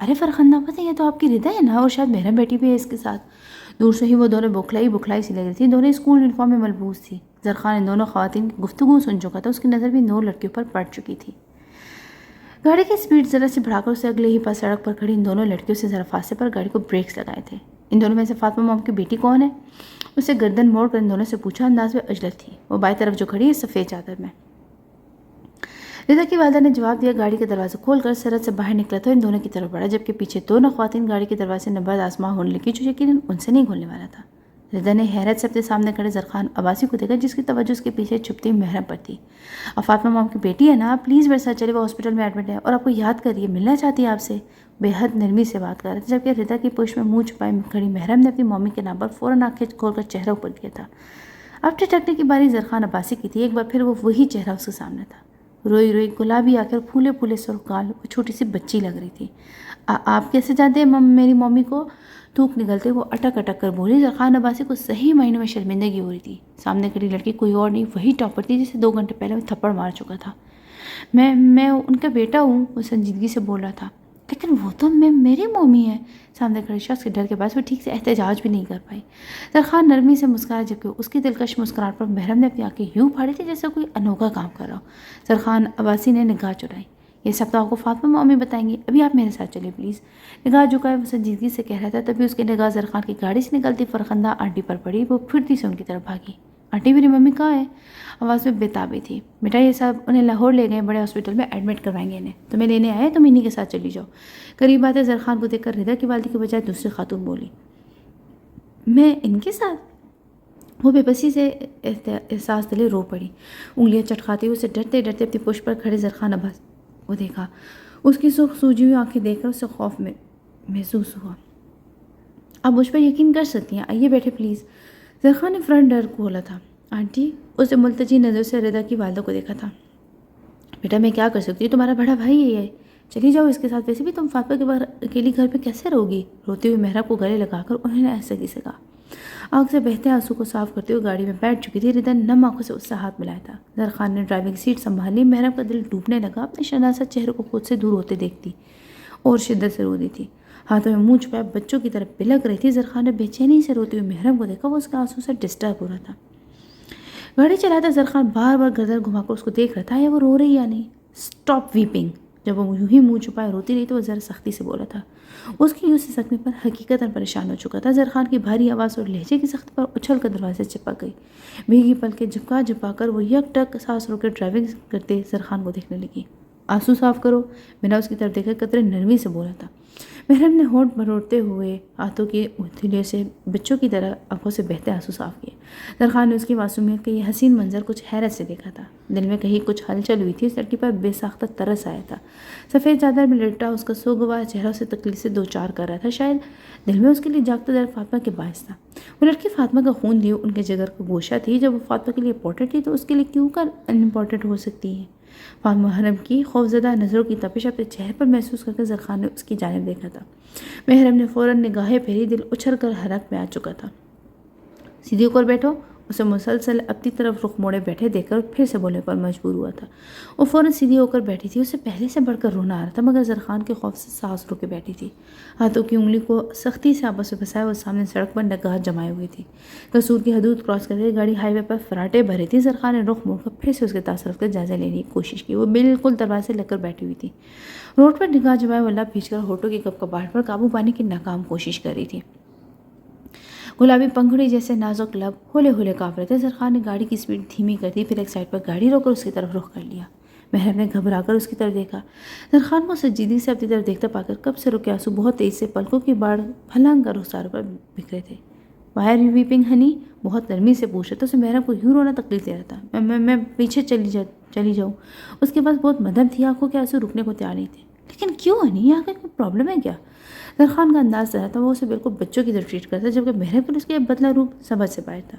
ارے فرخندہ, پتہ یہ تو آپ کی ردا ہے نا, اور شاید محرم بیٹی بھی ہے اس کے ساتھ. دور سے ہی وہ دونوں بکھلائی سی لگ رہی تھی. دونوں اسکول یونیفارم میں ملبوس تھی. زرخان ان دونوں خواتین کی گفتگو سن چکا تھا. اس کی نظر بھی 9 لڑکیوں پر پڑ چکی تھی. گاڑی کی سپیڈ ذرا سی بڑھا کر اسے اگلے ہی پاس سڑک پر کھڑی ان دونوں لڑکیوں سے ذرا فاصلے پر گاڑی کو بریکس لگائے تھے. ان دونوں میں سے فاطمہ مام کی بیٹی کون ہے؟ اسے گردن موڑ کر ان دونوں سے پوچھا. انداز میں عجلت تھی. وہ بائیں طرف جو کھڑی ہے سفید چادر میں. ردا کی والدہ نے جواب دیا. گاڑی کا دروازہ کھول کر سرحد سے باہر نکلا تو ان دونوں کی طرف بڑھا, جبکہ پیچھے دونوں خواتین گاڑی کے دروازے نبرد آسماں ہونے لگی جو یقیناً ان سے نہیں کھولنے والا تھا. ردا نے حیرت سے اپنے سامنے کھڑے زرخان عباسی کو دیکھا, جس کی توجہ اس کے پیچھے چھپتی محرم پر تھی. اب فاطمہ مام کی بیٹی ہے نا, پلیز میرے ساتھ چلے, وہ ہاسپٹل میں ایڈمٹ ہے اور آپ کو یاد کر رہی ہے, ملنا چاہتی ہے آپ سے. بے حد نرمی سے بات کر رہا تھا, جبکہ ردا کی پشت میں منہ چھپائے کھڑی محرم نے اپنی مامی کے نام پر فوراً آنکھیں کھول کر چہرہ اوپر کیا تھا. اب ٹھٹکنے کی باری زرخان عباسی کی تھی. ایک بار پھر وہ وہی چہرہ اس کے سامنے تھا. روئی روئی گلابی آ کر پھولے سرخ گال, وہ چھوٹی سی بچی لگ رہی تھی. آپ کیسے جانتے ہیں میری مامی کو؟ تھوک نگلتے وہ اٹک کر بولی. زرخان عباسی کو صحیح معنی میں شرمندگی ہو رہی تھی. سامنے کھڑی لڑکی کوئی اور نہیں, وہی ٹاپر تھی جسے 2 گھنٹے پہلے وہ تھپڑ مار چکا تھا. میں ان کا بیٹا ہوں, وہ سنجیدگی سے بول رہا تھا. لیکن وہ تو میری مامی ہے. سامنے کھڑے شخص کے ڈر کے باعث وہ ٹھیک سے احتجاج بھی نہیں کر پائی. زرخان نرمی سے مسکرایا, جبکہ اس کی دلکش مسکراہٹ پر محرم نے اپنی آنکھیں یوں پھاڑی تھی جیسے کوئی انوکھا کام کر رہا ہو. زرخان عباسی نے نگاہ چرائی. یہ سب تو آپ کو فاطمہ مامی بتائیں گی, ابھی آپ میرے ساتھ چلے پلیز. نگاہ جھکائے وہ سنجیدگی سے کہہ رہا تھا. تبھی اس کی نگاہ زرخان کی گاڑی سے نکلتی فرخندہ آنٹی پر پڑی. وہ پھرتی سے ان کی طرف بھاگی. آنٹی میری ممی کہاں ہے؟ آواز میں بےتابی تھی. بیٹا یہ صاحب انہیں لاہور لے گئے, بڑے ہاسپٹل میں ایڈمٹ کروائیں گے انہیں. تمہیں لینے آئے, تم انہی کے ساتھ چلی جاؤ. قریب آتے زرخان کو دیکھ کر ردا کی والدی کے بجائے دوسری خاتون بولی. میں ان کے ساتھ؟ وہ بے بسی سے احساس تلے رو پڑی. انگلیاں چٹکاتی ہوئے اسے ڈرتے اپنی پشت پر کھڑے زرخان عباس کو دیکھا. اس کی سرخ سوجی ہوئی آنکھیں دیکھ کر اسے خوف میں محسوس ہوا. آپ مجھ پر یقین کر سکتی ہیں، آئیے بیٹھے پلیز۔ زرخان نے فرنٹ ڈور کھولا تھا۔ آنٹی، اس نے ملتجی نظر سے رضا کی والدہ کو دیکھا تھا۔ بیٹا میں کیا کر سکتی ہوں، تمہارا بڑا بھائی ہے یہ، چلی جاؤ اس کے ساتھ، ویسے بھی تم فاطمہ کے باہر اکیلی گھر پہ کیسے رہو گی؟ روتے ہوئے محراب کو گلے لگا کر انہوں نے ایسے سے کہا۔ آنکھ سے بہتے آنسو کو صاف کرتے ہوئے گاڑی میں بیٹھ چکی تھی رضا نم آنکھوں سے اس سے ہاتھ ملایا تھا۔ زرخان نے ڈرائیونگ سیٹ سنبھالی، محراب کا دل ڈوبنے لگا، اپنے شناسا چہرے کو خود سے دور ہوتے دیکھتی اور شدت سے رو دی تھی، ہاتھوں میں منہ چھپائے بچوں کی طرف بلک رہی تھی۔ زرخان نے بے چینی سے روتے ہوئے محرم کو دیکھا، وہ اس کے آنسو سے ڈسٹرب ہو رہا تھا۔ گاڑی چلاتا زرخان بار بار گردن گھما کر اس کو دیکھ رہا تھا، یا وہ رو رہی یا نہیں۔ Stop vaping. جب وہ یوں ہی منہ چھپائے روتی رہی تو وہ ذرا سختی سے بولا تھا۔ اس کی یوں سے سکنے پر حقیقتاً پریشان ہو چکا تھا۔ زرخان کی بھاری آواز اور لہجے کی سختی پر اچھل کر دروازے چپک گئی۔ بھیگی پلکیں جھپکا جھپکا کر وہ یک ٹک سانس رو کے ڈرائیونگ کرتے زرخان کو دیکھنے لگی۔ آنسو صاف کرو، بنا اس کی طرف دیکھے قطرے نرمی سے بولا تھا۔ محرم نے ہونٹ مروڑتے ہوئے ہاتھوں کی ہتھیلیوں سے بچوں کی طرح آنکھوں سے بہتے آنسو صاف کیے۔ زرخان نے اس کی معصومیت کا یہ حسین منظر کچھ حیرت سے دیکھا تھا۔ دل میں کہیں کچھ ہلچل ہوئی تھی، اس لڑکی پر بے ساختہ ترس آیا تھا۔ سفید چادر میں لٹا اس کا سوگوار چہرہ اسے تکلیف سے دو چار کر رہا تھا، شاید دل میں اس کے لیے جاگتا درد فاطمہ کے باعث تھا۔ وہ لڑکی فاطمہ کا خون تھی، ان کے جگر کا گوشہ تھی، جب وہ فاطمہ کے لیے امپورٹنٹ تھی تو اس کے لیے کیوں کر ان امپورٹنٹ ہو سکتی ہے؟ فاطمہ محرم کی خوفزدہ نظروں کی تپش اپنے چہرے پر محسوس کر کے زرخان نے اس کی جانب دیکھا تھا۔ محرم نے فوراً نگاہیں پھیری، دل اچھل کر حرک میں آ چکا تھا۔ سیدھی ہو کر بیٹھو، اسے مسلسل اپنی طرف رخ موڑے بیٹھے دیکھ کر پھر سے بولنے پر مجبور ہوا تھا۔ وہ فوراً سیدھی ہو کر بیٹھی تھی، اسے پہلے سے بڑھ کر رونا آ رہا تھا، مگر زرخان کے خوف سے سانس رو کے بیٹھی تھی۔ ہاتھوں کی انگلی کو سختی سے آپس میں پھنسائے وہ سامنے سڑک پر نگاہ جمائے ہوئی تھی۔ قصور کی حدود کراس کرتے گاڑی ہائی وے پر فراٹے بھرے تھی۔ زرخان نے رخ موڑ کر پھر سے اس کے تاثرات کا جائزہ لینے کی کوشش کی۔ وہ بالکل دروازے لگ کر بیٹھی ہوئی تھی، روڈ پر نگاہ جمائے وہ لب کھینچ کر ہونٹوں کی کپکپاہٹ پر قابو پانے کی ناکام کوشش کر رہی تھی۔ گلابی پنکھڑی جیسے نازک لب ہولے ہولے کانپ رہے تھے۔ زرخان نے گاڑی کی سپیڈ دھیمی کر دی، پھر ایک سائڈ پر گاڑی روک کر اس کی طرف رخ کر لیا۔ محرم نے گھبرا کر اس کی طرف دیکھا۔ زرخان کو سنجیدگی سے اپنی طرف دیکھتا پا کر کب سے رکے آنسو بہت تیز سے پلکوں کی باڑ پھلانگ کر رخساروں پر بکھرے تھے۔ "Why are you weeping, honey?" بہت نرمی سے پوچھ رہا تھا۔ اسے محرم کو یوں رونا تکلیف دے رہا تھا۔ میں پیچھے چلی جاؤں۔ اس کے پاس بہت مدد تھی، آنکھوں کے آنسو رکنے کو تیار نہیں تھے۔ لیکن کیوں ہنی، یہاں کا کوئی پرابلم ہے کیا؟ زرخان کا انداز طرح تھا، وہ اسے بالکل بچوں کی طرف ٹریٹ کرتا، جبکہ محرم پر اس کے بدلا روپ سمجھ سے باہر تھا۔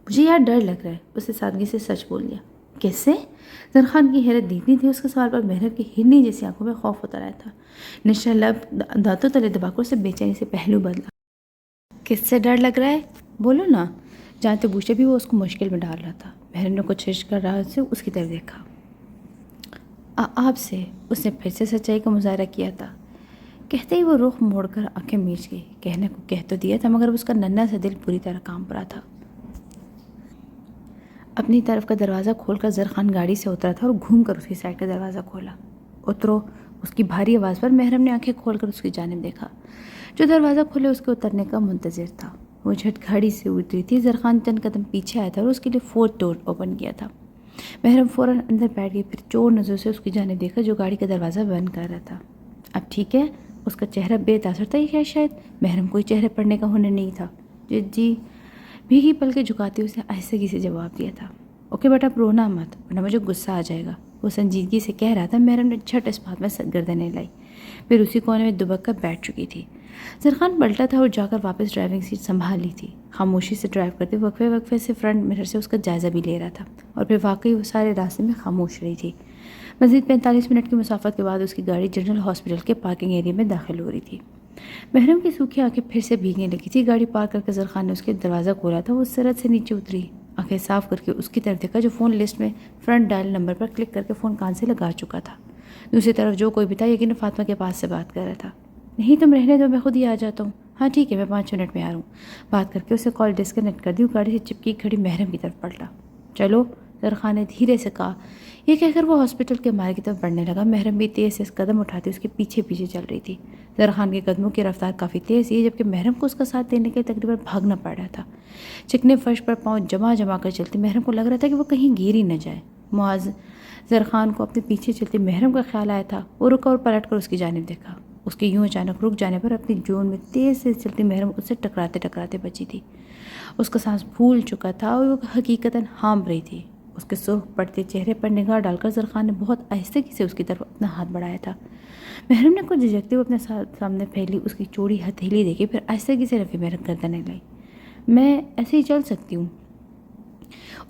"مجھے یار ڈر لگ رہا ہے." اسے سادگی سے سچ بول دیا۔ "کس سے؟" زرخان کی حیرت دیکھنی تھی، اس کے سوال پر محرم کی ہرنی جیسی آنکھوں میں خوف ہوتا رہا تھا۔ نشہ لب دانتوں تلے دبا کر اسے بے چینی سے پہلو بدلا۔ "کس سے ڈر لگ رہا ہے؟ بولو نا." جانتے بوجھتے بھی وہ اس کو مشکل میں ڈال رہا تھا۔ محرم نے کچھ ہچک کر راہ سے اس کی طرف دیکھا۔ "آپ سے." اس نے پھر سے سچائی کا مظاہرہ کیا تھا۔ کہتے ہی وہ رخ موڑ کر آنکھیں میچ گئی۔ کہنے کو کہہ تو دیا تھا، مگر اس کا ننھا سا دل پوری طرح کانپ رہا تھا۔ اپنی طرف کا دروازہ کھول کر زرخان گاڑی سے اترا تھا اور گھوم کر اس کی سائڈ کا دروازہ کھولا۔ "اترو." اس کی بھاری آواز پر محرم نے آنکھیں کھول کر اس کی جانب دیکھا۔ جو دروازہ کھولے اس کے اترنے کا منتظر تھا۔ وہ جھٹ گاڑی سے اتری تھی۔ زرخان چند قدم پیچھے آیا تھا اور اس کے لیے فورتھ ڈور اوپن کیا تھا۔ محرم فوراً اندر بیٹھ گئی، پھر چور نظروں سے اس کی جانب دیکھا جو گاڑی کا دروازہ بند کر رہا تھا۔ "اب ٹھیک ہے؟" اس کا چہرہ بے تاثر تھا، یا شاید محرم کوئی چہرے پڑھنے کا ہنر نہیں تھا۔ جی بھیگی پلکیں جھکاتے اسے آہستگی سے جواب دیا تھا۔ "اوکے بیٹا، اب رونا مت، ورنہ مجھے غصہ آ جائے گا." وہ سنجیدگی سے کہہ رہا تھا۔ محرم نے جھٹ اس بات میں گردن ہلائی، پھر اسی کونے میں دبک کر بیٹھ چکی تھی۔ زرخان پلٹا تھا اور جا کر واپس ڈرائیونگ سیٹ سنبھال لی تھی۔ خاموشی سے ڈرائیو کرتے وقفے وقفے سے فرنٹ مرر سے اس کا جائزہ بھی لے رہا تھا، اور پھر واقعی وہ سارے راستے میں خاموش رہی تھی۔ مزید 45 منٹ کی مسافت کے بعد اس کی گاڑی جنرل ہاسپٹل کے پارکنگ ایریا میں داخل ہو رہی تھی۔ محرم کی سوکھی آنکھیں پھر سے بھیگنے لگی تھی۔ گاڑی پارک کر کے زرخان نے اس کے دروازہ کھولا تھا۔ وہ سرعت سے نیچے اتری، آنکھیں صاف کر کے اس کی طرف دیکھا جو فون لسٹ میں فرنٹ ڈائل نمبر پر کلک کر کے فون کان سے لگا چکا تھا۔ دوسری طرف جو کوئی بھی تھا، یقیناً فاطمہ کے پاس سے بات کر رہا تھا۔ "نہیں، تم رہنے دو، میں خود ہی آ جاتا ہوں." "ہاں ٹھیک ہے، میں 5 منٹ میں آ رہا ہوں." بات کر کے اسے کال ڈسکنیکٹ کر دی۔ وہ گاڑی سے چپکی کھڑی محرم کی طرف پلٹا۔ "چلو." زرخان نے دھیرے سے کہا۔ یہ کہہ کر وہ ہاسپٹل کے مارگ کی طرف بڑھنے لگا۔ محرم بھی تیز سے قدم اٹھاتے اس کے پیچھے پیچھے چل رہی تھی۔ زرخان کے قدموں کی رفتار کافی تیز تھی، جبکہ محرم کو اس کا ساتھ دینے کے لیے تقریباً بھاگنا پڑ رہا تھا۔ چکنے فرش پر پاؤں جما جما کر چلتی محرم کو لگ رہا تھا کہ وہ کہیں گر ہی نہ جائے۔ معاذ زرخان کو اپنے پیچھے چلتی محرم کا خیال آیا تھا۔ وہ رکا اور پلٹ کر اس کی جانب دیکھا۔ اس کے یوں اچانک رک جانے پر اپنی جون میں تیز سے چلتی محرم اس سے ٹکراتے ٹکراتے بچی تھی۔ اس کا سانس پھول چکا تھا اور وہ حقیقتاً ہانپ رہی تھی۔ اس کے سرخ پڑتے چہرے پر نگاہ ڈال کر زرخان نے بہت آہستگی سے اس کی طرف اپنا ہاتھ بڑھایا تھا۔ محرم نے کچھ جھجکتے ہوئے اپنے سامنے پھیلی اس کی چوڑی ہتھیلی دیکھی، پھر آہستگی سے رفیع محرم گردن ہلائی۔ میں ایسے ہی چل سکتی ہوں؟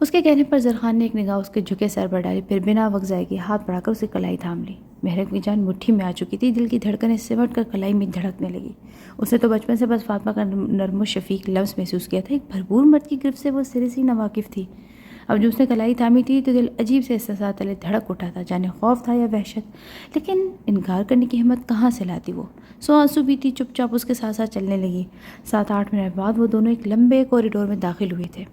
اس کے کہنے پر زرخان نے ایک نگاہ اس کے جھکے سر پر ڈالی، پھر بنا وقت ضائع کیے ہاتھ بڑھا کر اسے کلائی تھام لی۔ محرم کی جان مٹھی میں آ چکی تھی، دل کی دھڑکنیں سمٹ کر کلائی میں دھڑکنے لگی۔ اسے تو بچپن سے بس فاطمہ کا نرم و شفیق لمس محسوس کیا تھا، ایک بھرپور مرد کی گرفت سے وہ سرے سے ناواقف تھی۔ اب جو اس نے کلائی تھامی تھی تو دل عجیب سے احساسات تلے دھڑک اٹھا تھا، جانے خوف تھا یا وحشت، لیکن انکار کرنے کی ہمت کہاں سے لاتی وہ؟ سو آنسو بھی تھی، چپ چاپ اس کے ساتھ ساتھ چلنے لگی۔ 7-8 منٹ بعد وہ دونوں ایک لمبے کوریڈور میں داخل ہوئے تھے۔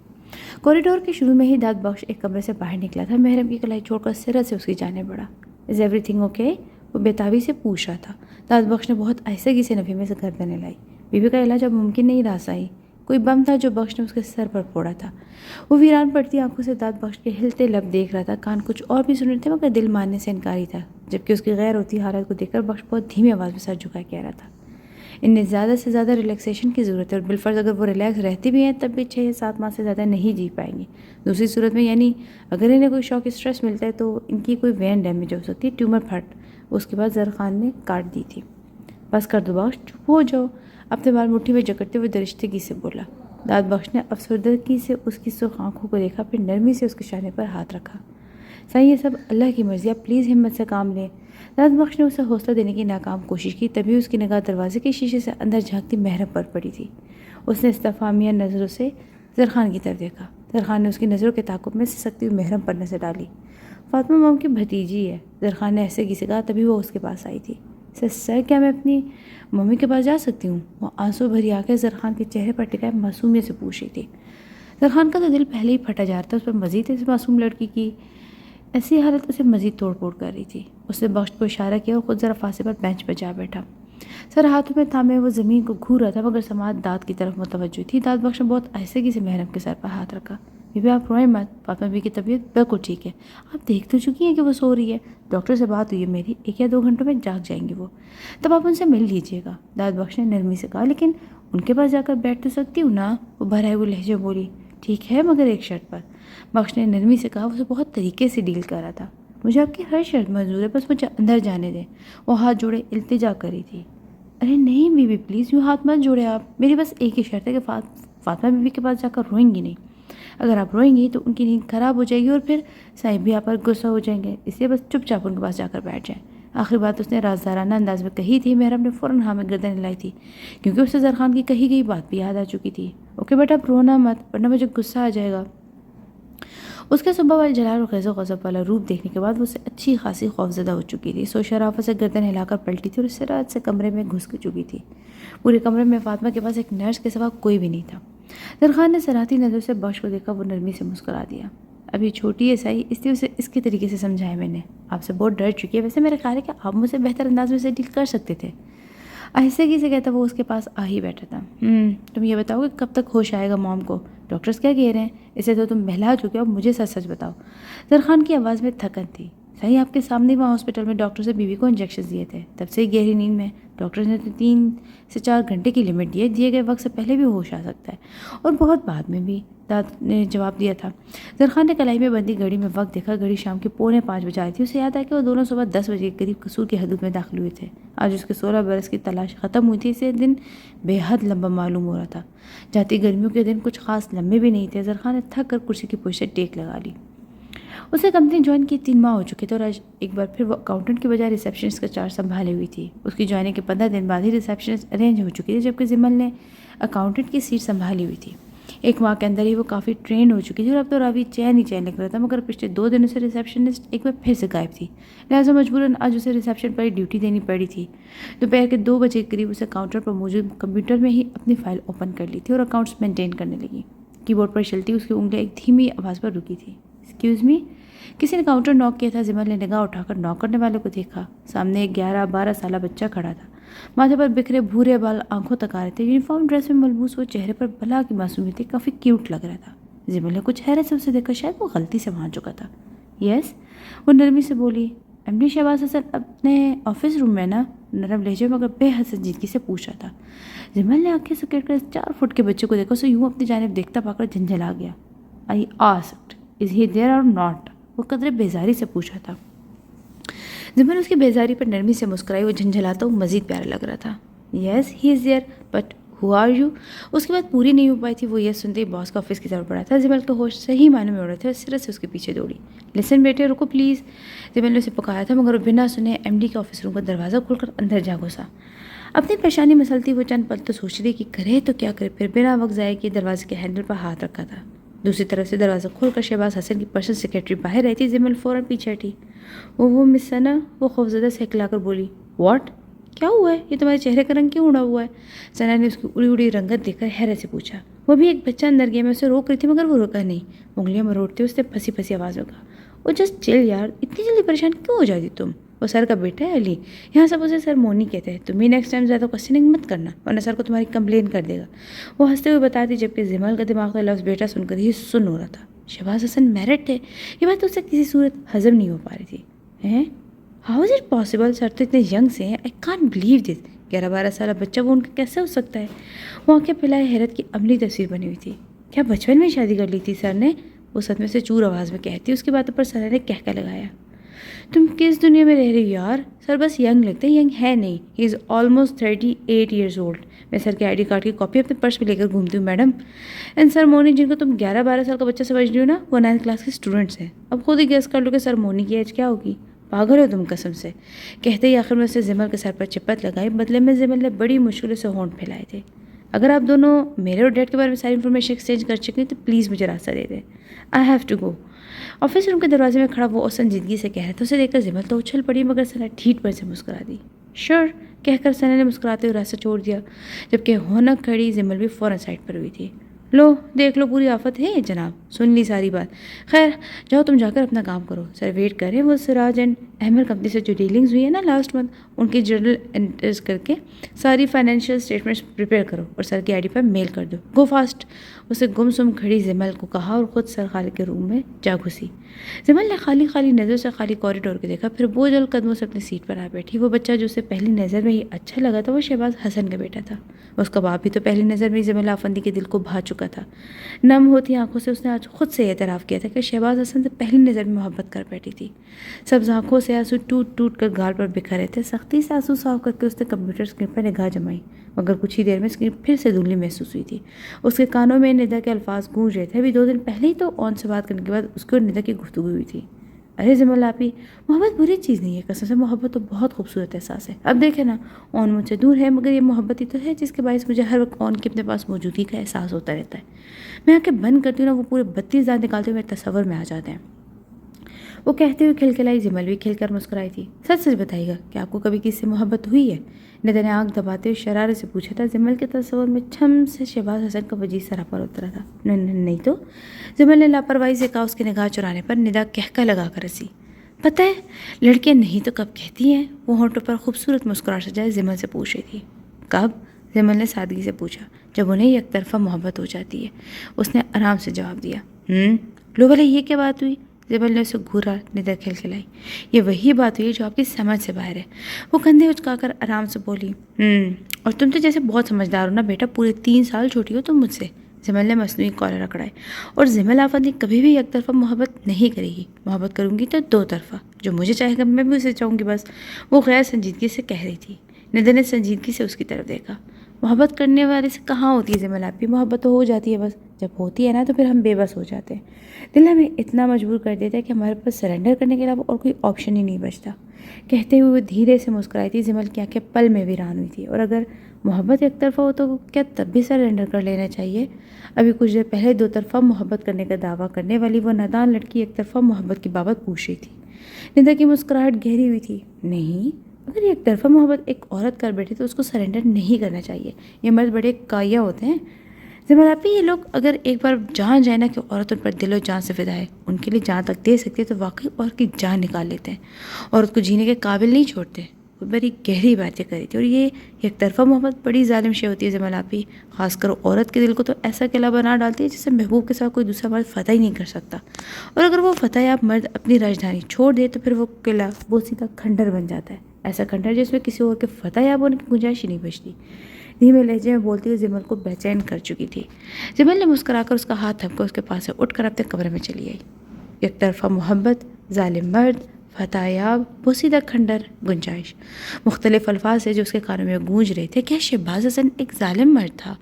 کوریڈور کے شروع میں ہی داد بخش ایک کمرے سے باہر نکلا تھا۔ محرم کی کلائی چھوڑ کر سرت سے اس کی جانب بڑھا۔ Is every thing okay? وہ بےتابی سے پوچھ رہا تھا۔ داد بخش نے بہت آہستگی سے نفی میں سے گردن ہلائی۔ بیوی کا علاج اب ممکن نہیں رہا صحیح، کوئی بم تھا جو بخش نے اس کے سر پر پھوڑا تھا۔ وہ ویران پڑتی آنکھوں سے داد بخش کے ہلتے لب دیکھ رہا تھا، کان کچھ اور بھی سن رہے تھے مگر دل ماننے سے انکاری تھا، جبکہ اس کی غیر ہوتی حالت کو دیکھ کر بخش بہت دھیمی آواز میں سر جھکائے کہہ رہا تھا، انہیں زیادہ سے زیادہ ریلیکسیشن کی ضرورت ہے، اور بالفرض اگر وہ ریلیکس رہتی بھی ہیں تب بھی 6 یا 7 ماہ سے زیادہ نہیں جی پائیں گی۔ دوسری صورت میں یعنی اگر انہیں کوئی شوق اسٹریس ملتا ہے تو ان کی کوئی وین ڈیمیج ہو سکتی ہے، ٹیومر پھٹ۔ اس کے بعد زرخان نے کاٹ دی تھی۔ بس کر دو بخش، چپ ہو جاؤ، اپنے بال مٹھی میں جکڑتے ہوئے درشتگی سے بولا۔ داد بخش نے افسردگی سے اس کی سرخ آنکھوں کو دیکھا، پھر نرمی سے اس کے شانے پر ہاتھ رکھا۔ صحیح یہ سب اللہ کی مرضی، آپ پلیز ہمت سے کام لیں۔ داد بخش نے اسے حوصلہ دینے کی ناکام کوشش کی، تبھی اس کی نگاہ دروازے کے شیشے سے اندر جھانکتی محرم پر پڑی تھی۔ اس نے استفہامیہ نظروں سے زرخان کی طرف دیکھا۔ زرخان نے اس کی نظروں کے تعاقب میں سسکتی ہوئی محرم پر نظر ڈالی۔ فاطمہ مام کی بھتیجی ہے، زرخان نے ایسے کسی کہا، تبھی وہ اس کے پاس آئی تھی۔ سر کیا میں اپنی ممی کے پاس جا سکتی ہوں؟ وہ آنسو بھری آنکھیں زرخان کے چہرے پر ٹکائے معصومیت سے پوچھ رہی تھی۔ زرخان کا تو دل پہلے ہی پھٹا جا رہا تھا، اس پر مزید اس معصوم لڑکی کی ایسی حالت اسے مزید توڑ پھوڑ کر رہی تھی۔ اس نے بخش کو اشارہ کیا اور خود ذرا فاصلے پر بینچ پر جا بیٹھا۔ سر ہاتھوں میں تھامے وہ زمین کو گھور رہا تھا مگر سماعت داد کی طرف متوجہ تھی۔ داد بخش نے بہت آہستگی سے محرم کے سر پر ہاتھ رکھا۔ بی آپ روئیں مت، فاطمہ بی کی طبیعت بالکل ٹھیک ہے، آپ دیکھ تو چکی ہیں کہ وہ سو رہی ہے، ڈاکٹر سے بات ہوئی ہے میری، 1 یا 2 گھنٹوں میں جاگ جائیں گی وہ، تب آپ ان سے مل لیجیے گا۔ داد بخش نے نرمی سے کہا، لیکن ان کے پاس جا کر بیٹھ تو سکتی ہوں نا؟ وہ بھرائے ہوئے لہجے بولی۔ ٹھیک ہے مگر ایک شرط پر۔ بخش نے نرمی سے کہا، اسے بہت طریقے سے ڈیل کر رہا تھا۔ مجھے آپ کی ہر شرط منظور ہے، بس مجھے اندر جانے دیں۔ وہ ہاتھ جوڑے التجا کری تھی۔ ارے نہیں بیوی پلیز، یوں ہاتھ مت جوڑے آپ، میری بس ایک ہی شرط ہے کہ فاطمہ بیوی کے پاس جا کر روئیں گی نہیں۔ اگر آپ روئیں گی تو ان کی نیند خراب ہو جائے گی اور پھر صاحب بھی آپ پر غصہ ہو جائیں گے، اس لیے بس چپ چاپ ان کے پاس جا کر بیٹھ جائیں۔ آخری بات اس نے رازدارانہ انداز میں کہی تھی۔ محرم نے فوراً ہاں میں گردن ہلائی تھی، کیونکہ اسے زرخان کی کہی گئی بات بھی یاد آ چکی تھی۔ اوکے بیٹا، اب رونا مت ورنہ مجھے غصہ آ جائے گا۔ اس کے صبح والے جلال اور خیز و غضب والا روپ دیکھنے کے بعد وہ اسے اچھی خاصی خوفزدہ ہو چکی تھی۔ سو شرافت سے گردن ہلا کر پلٹی تھی اور اس سے رات سے کمرے میں گھس چکی تھی۔ پورے کمرے میں فاطمہ کے پاس ایک نرس کے سوا کوئی بھی نہیں تھا۔ زرخان نے صراحتی نظر سے بخش کو دیکھا، وہ نرمی سے مسکرا دیا۔ ابھی چھوٹی ہے صحیح، اس لیے اسے اس کے طریقے سے سمجھایا میں نے، آپ سے بہت ڈر چکی ہے، ویسے میرا خیال ہے کہ آپ مجھ سے بہتر انداز میں اسے ڈیل کر سکتے تھے۔ آہستگی سے کہتا وہ اس کے پاس آ ہی بیٹھا تھا۔ تم یہ بتاؤ کہ کب تک ہوش آئے گا موم کو؟ ڈاکٹرز کیا کہہ رہے ہیں؟ اسے تو تم بہلا چکے ہو، مجھے سچ سچ بتاؤ۔ زرخان کی آواز میں تھکن تھی۔ صحیح آپ کے سامنے وہاں ہاسپٹل میں ڈاکٹر سے بیوی کو انجیکشن دیے تھے، تب سے ہی گہری نیند میں، ڈاکٹر نے 3 سے 4 گھنٹے کی لمٹ دی ہے، دیے گئے وقت سے پہلے بھی ہوش آ سکتا ہے اور بہت بعد میں بھی، داد نے جواب دیا تھا۔ زرخان نے کلائی میں بندی گھڑی میں وقت دیکھا، گھڑی شام کے 4:45 بجے آئی تھی۔ اسے یاد آیا کہ وہ دونوں صبح 10 بجے کے قریب قصور کی حدود میں داخل ہوئے تھے۔ آج اس کے 16 برس کی تلاش ختم ہوئی تھی، اسے دن بے حد لمبا معلوم ہو رہا تھا، جاتی گرمیوں کے دن کچھ خاص لمبے بھی نہیں تھے۔ زرخان نے تھک کر کرسی کی پوچھ سے ٹیک لگا لی۔ اسے کمپنی جوائن کی 3 ماہ ہو چکے تھے اور آج ایک بار پھر وہ اکاؤنٹنٹ کے بجائے ریسیپشنسٹ کا چارج سنبھالے ہوئی تھی۔ اس کی جوائننگ کے 15 دن بعد ہی ریسیپشنسٹ ارینج ہو چکی تھی، جبکہ زمل نے اکاؤنٹنٹ کی سیٹ سنبھالی ہوئی تھی۔ 1 ماہ کے اندر ہی وہ کافی ٹرینڈ ہو چکی تھی اور اب تو راوی چین ہی چین لگ رہا تھا، مگر پچھلے 2 دنوں سے ریسیپشنسٹ ایک بار پھر سے غائب تھی، لہٰذا مجبوراً آج اسے ریسیپشن پر ہی ڈیوٹی دینی پڑی تھی۔ دوپہر کے 2 بجے کے قریب اسے کاؤنٹر پر موجود کمپیوٹر میں ہی اپنی فائل اوپن کر لی تھی اور اکاؤنٹس مینٹین کرنے لگی۔ کی بورڈ پر چلتی اس کی انگلیاں ایک دھیمی آواز پر رکی تھی۔ ایکسکیوز می، کسی نے کاؤنٹر ناک کیا تھا۔ زمل نے نگاہ اٹھا کر ناک کرنے والے کو دیکھا۔ سامنے ایک 11-12 سالہ بچہ کھڑا تھا، ماتھے پر بکھرے بھورے بال آنکھوں تک آ رہے تھے۔ یونیفارم ڈریس میں ملبوس وہ چہرے پر بلا کی معصومیت تھی، کافی کیوٹ لگ رہا تھا۔ زمل نے کچھ حیرت سے اسے دیکھا، شاید وہ غلطی سے وہاں چکا تھا۔ یس، وہ نرمی سے بولی۔ ایم ڈی شہباز حسن اپنے آفس روم میں نا؟ نرم لہجے مگر بے حد سنجیدگی سے پوچھ رہا تھا۔ زمل نے آنکھیں سکیٹ کر 4 فٹ کے بچے کو دیکھا، اسے یوں اپنی جانب دیکھتا پا کر جھنجھلا گیا۔ آئی آسکڈ از ہی دیئر اور ناٹ؟ وہ قدرے بیزاری سے پوچھا تھا. زمل اس کی بیزاری پر نرمی سے مسکرائی. وہ جھنجھلاتا ہوں مزید پیارا لگ رہا تھا. Yes he is there but who are you? اس کی بات پوری نہیں ہو پائی تھی. وہ یہ سنتے ہی باس کا آفس کی طرف بڑھا تھا. زمل کے ہوش صحیح معنی میں اڑے تھے اور سرت سے اس کے پیچھے دوڑی. لسن بیٹے رکو پلیز. زمل نے اسے پکارا تھا مگر وہ بنا سنے ایم ڈی کے آفس روم کا دروازہ کھول کر اندر جا گھسا. اپنی پریشانی مسلتی وہ چند پل تو سوچ رہی کہ کرے تو کیا کرے. پھر بنا وقت ضائع کیے دروازے کے ہینڈل پر ہاتھ رکھا تھا. دوسری طرف سے دروازہ کھول کر شہباز حسن کی پرسنل سیکرٹری باہر رہی تھی. زمل فوراً پیچھے ہٹی. وہ مس ثنا، وہ خوفزدہ سے ہکلا کر بولی. واٹ؟ کیا ہوا ہے؟ یہ تمہارے چہرے کا رنگ کیوں اڑا ہوا ہے؟ ثنا نے اس کی اڑی اڑی رنگت دیکھ کر حیرت سے پوچھا. وہ بھی ایک بچہ اندر گیا، میں اسے روک رہی تھی مگر وہ رکا نہیں. انگلیاں مروڑتے اس نے پھنسی پھنسی آواز میں کہا. وہ جسٹ چل یار، اتنی جلدی پریشان کیوں ہو جاتی تم؟ وہ سر کا بیٹا ہے علی، یہاں سب اسے سر مونی کہتے ہیں. تم بھی نیکسٹ ٹائم زیادہ کوسچننگ مت کرنا ورنہ سر کو تمہاری کمپلین کر دے گا. وہ ہنستے ہوئے بتاتی جبکہ زمل کا دماغ کا لفظ بیٹا سن کر ہی سن ہو رہا تھا. شہباز حسن میرٹ ہے، یہ بات اس سے کسی صورت ہضم نہیں ہو پا رہی تھی. How is it possible? Sir تو اتنے ینگ سے ہیں. I can't believe this. 11-12 سالہ بچہ وہ ان کا کیسے ہو سکتا ہے؟ وہ آنکھیں پھیلائے حیرت کی عملی تصویر بنی ہوئی تھی. کیا بچپن میں شادی کر لی تھی سر نے؟ وہ صدمے سے چور آواز میں کہتی. اس کی باتوں پر سر نے کہکا لگایا. تم کس دنیا میں رہ رہی ہو یار؟ سر بس ینگ لگتے ہیں، ینگ ہے نہیں. ہی از آلموسٹ 38 ایئرز اولڈ. میں سر کے آئی ڈی کارڈ کی کاپی اپنے پرس میں لے کر گھومتی ہوں میڈم. اینڈ سر مونی جن کو تم 11-12 سال کا بچہ سمجھ رہی ہو نا، وہ 9th کلاس کے اسٹوڈنٹس ہیں. اب خود ہی گیس کر لو کہ سر مونی کی ایج کیا ہوگی. پاگل ہو تم قسم سے. کہتے ہی آخر میں اسے زمل کے سر پر چپت لگائی. بدلے میں زمل نے بڑی مشکل سے ہونٹ پھیلائے تھے. اگر آپ دونوں میرے اور ڈیڈ کے بارے میں ساری انفارمیشن ایکسچینج کر چکے ہیں تو پلیز مجھے راستہ دے دیں. I have to go. Office room کے دروازے میں کھڑا وہ سنجیدگی سے کہہ رہا تھا. اسے دیکھ کر زمل تو اچھل پڑی مگر ثنا ٹھیٹ پر سے مسکرا دی. شور کہہ کر ثنا نے مسکراتے ہوئے راستہ چھوڑ دیا. جبکہ ہونک کھڑی زمل بھی فوراً سائڈ پر ہوئی تھی. لو دیکھ لو پوری آفت ہے جناب، سن لی ساری بات. خیر جاؤ تم جا کر اپنا کام کرو. سر ویٹ کر رہے ہیں. وہ سراج اینڈ احمد کمپنی سے جو ڈیلنگز ہوئی ہے نا لاسٹ منتھ، ان کی جرنل انٹرز کر کے ساری فائنینشیل اسٹیٹمنٹس پریپیئر کرو اور سر کی آئی ڈی پر میل کر دو. گو فاسٹ. اسے گم سم کھڑی زمل کو کہا اور خود سر خالد کے روم میں جا گھسی. زمل نے خالی نظر سے خالی کوریڈور کو دیکھا، پھر بوجھل قدموں سے اپنی سیٹ پر آ بیٹھی. وہ بچہ جو اسے پہلی نظر میں ہی اچھا لگا تھا وہ شہباز حسن کا بیٹا تھا. اس کا باپ بھی تو پہلی نظر میں ہی زمل آفندی کے دل کو بھا چکا تھا. نم ہوتی آنکھوں سے اس نے آج خود سے اعتراف کیا تھا کہ شہباز حسن سے پہلی نظر میں محبت کر بیٹھی تھی. سبز آنکھوں سے آنسو ٹوٹ ٹوٹ کر گال پر بکھرے تھے. سختی سے آنسو صاف کر کے اس نے کمپیوٹر اسکرین پر نگاہ جمائی مگر کچھ ہی دیر میں اسکرین پھر سے دھندلی محسوس ہوئی تھی. اس کے کانوں میں ندا کے الفاظ گونج رہے تھے. ابھی 2 دن پہلے ہی تو آن سے بات کرنے کے بعد اس کو ندا کی گفتگو ہوئی تھی. ارے زمل آپی، محبت بری چیز نہیں ہے قسم سے. محبت تو بہت خوبصورت احساس ہے. اب دیکھیں نا، آن مجھ سے دور ہے مگر یہ محبت ہی تو ہے جس کے باعث مجھے ہر وقت آن کی اپنے پاس موجودگی کا احساس ہوتا رہتا ہے. میں آنکھیں بند کرتی ہوں نا، وہ پورے 32 دانت نکالتے ہوئے میرے تصور میں آ جاتے ہیں. وہ کہتے ہوئے کھلکھلائی. زمل بھی کھل کر مسکرائی تھی. سچ سچ بتائیے گا کہ آپ کو کبھی کسی سے محبت ہوئی ہے؟ ندا نے آنکھ دباتے ہوئے شرارت سے پوچھا تھا. زمل کے تصور میں چھم سے شہباز حسن کا وجیز سراپا اترا تھا. نہیں تو. زمل نے لاپرواہی سے کہا. اس کی نگاہ چرانے پر ندا کہکا لگا کر ہنسی. پتہ ہے لڑکیاں نہیں تو کب کہتی ہیں. وہ ہونٹوں پر خوبصورت مسکراہٹ سجائے زمل سے پوچھ رہی تھی. کب؟ زمل نے سادگی سے پوچھا. جب انہیں یک طرفہ محبت ہو جاتی ہے. اس نے آرام سے جواب دیا. لو بھلا یہ کیا بات ہوئی؟ زمل نے اسے گھورا. ندا کھلکھلائی. یہ وہی بات ہوئی جو آپ کی سمجھ سے باہر ہے. وہ کندھے اچکا کر آرام سے بولی. اور تم تو جیسے بہت سمجھدار ہو نا بیٹا، پورے 3 سال چھوٹی ہو تم مجھ سے. زمل نے مصنوعی کالر اکڑائے. اور زمل آفندی کبھی بھی یک طرفہ محبت نہیں کرے گی. محبت کروں گی تو 2 طرفہ. جو مجھے چاہے گا میں بھی اسے چاہوں گی بس. وہ غیر سنجیدگی سے کہہ رہی تھی. ندا نے سنجیدگی سے اس کی طرف دیکھا. محبت کرنے والے سے کہاں ہوتی ہے زمل آپ کی؟ محبت تو ہو جاتی ہے بس. جب ہوتی ہے نا تو پھر ہم بے بس ہو جاتے ہیں. دل ہمیں اتنا مجبور کر دیتا ہے کہ ہمارے پاس سرنڈر کرنے کے علاوہ اور کوئی آپشن ہی نہیں بچتا. کہتے ہوئے وہ دھیرے سے مسکرائی تھی. زمل کی آنکھیں پل میں ویران ہوئی تھی. اور اگر محبت ایک طرفہ ہو تو کیا تب بھی سرنڈر کر لینا چاہیے؟ ابھی کچھ دیر پہلے 2 طرفہ محبت کرنے کا دعویٰ کرنے والی وہ نادان لڑکی ایک طرفہ محبت کی بابت پوچھ رہی تھی. ندا کی مسکراہٹ گہری ہوئی تھی. نہیں، اگر ایک طرفہ محبت ایک عورت کر بیٹھے تو اس کو سرنڈر نہیں کرنا چاہیے. یہ مرد بڑے کایا ہوتے ہیں. زمل آپی، یہ لوگ اگر ایک بار جان جائے نا کہ عورت ان پر دل و جان سے فدا ہے، ان کے لیے جان تک دے سکتے تو واقعی عورت کی جان نکال لیتے ہیں. عورت کو جینے کے قابل نہیں چھوڑتے. وہ بڑی گہری باتیں کری تھی. اور یہ ایک طرفہ محبت بڑی ظالم شے ہوتی ہے زمل آپی. خاص کر عورت کے دل کو تو ایسا قلعہ بنا ڈالتی ہے جسے محبوب کے ساتھ کوئی دوسرا مرد فتح ہی نہیں کر سکتا. اور اگر وہ فتح یاب مرد اپنی راجدھانی چھوڑ دے تو پھر وہ قلعہ وہ سیدھا کھنڈر بن جاتا ہے. ایسا کھنڈر جس میں کسی اور کے فتح یاب ہونے کی گنجائش ہی نہیں بچتی. دھیمے لہجے میں بولتی ہوئی زمل کو بے چین کر چکی تھی. زمل نے مسکرا کر اس کا ہاتھ تھم کر اس کے پاس سے اٹھ کر اپنے کمرے میں چلی آئی. یک طرفہ محبت، ظالم مرد، فتح یاب، بوسیدہ کھنڈر، گنجائش، مختلف الفاظ ہیں جو اس کے کانوں میں گونج رہے تھے۔ کیا شہباز حسن ایک ظالم مرد تھا؟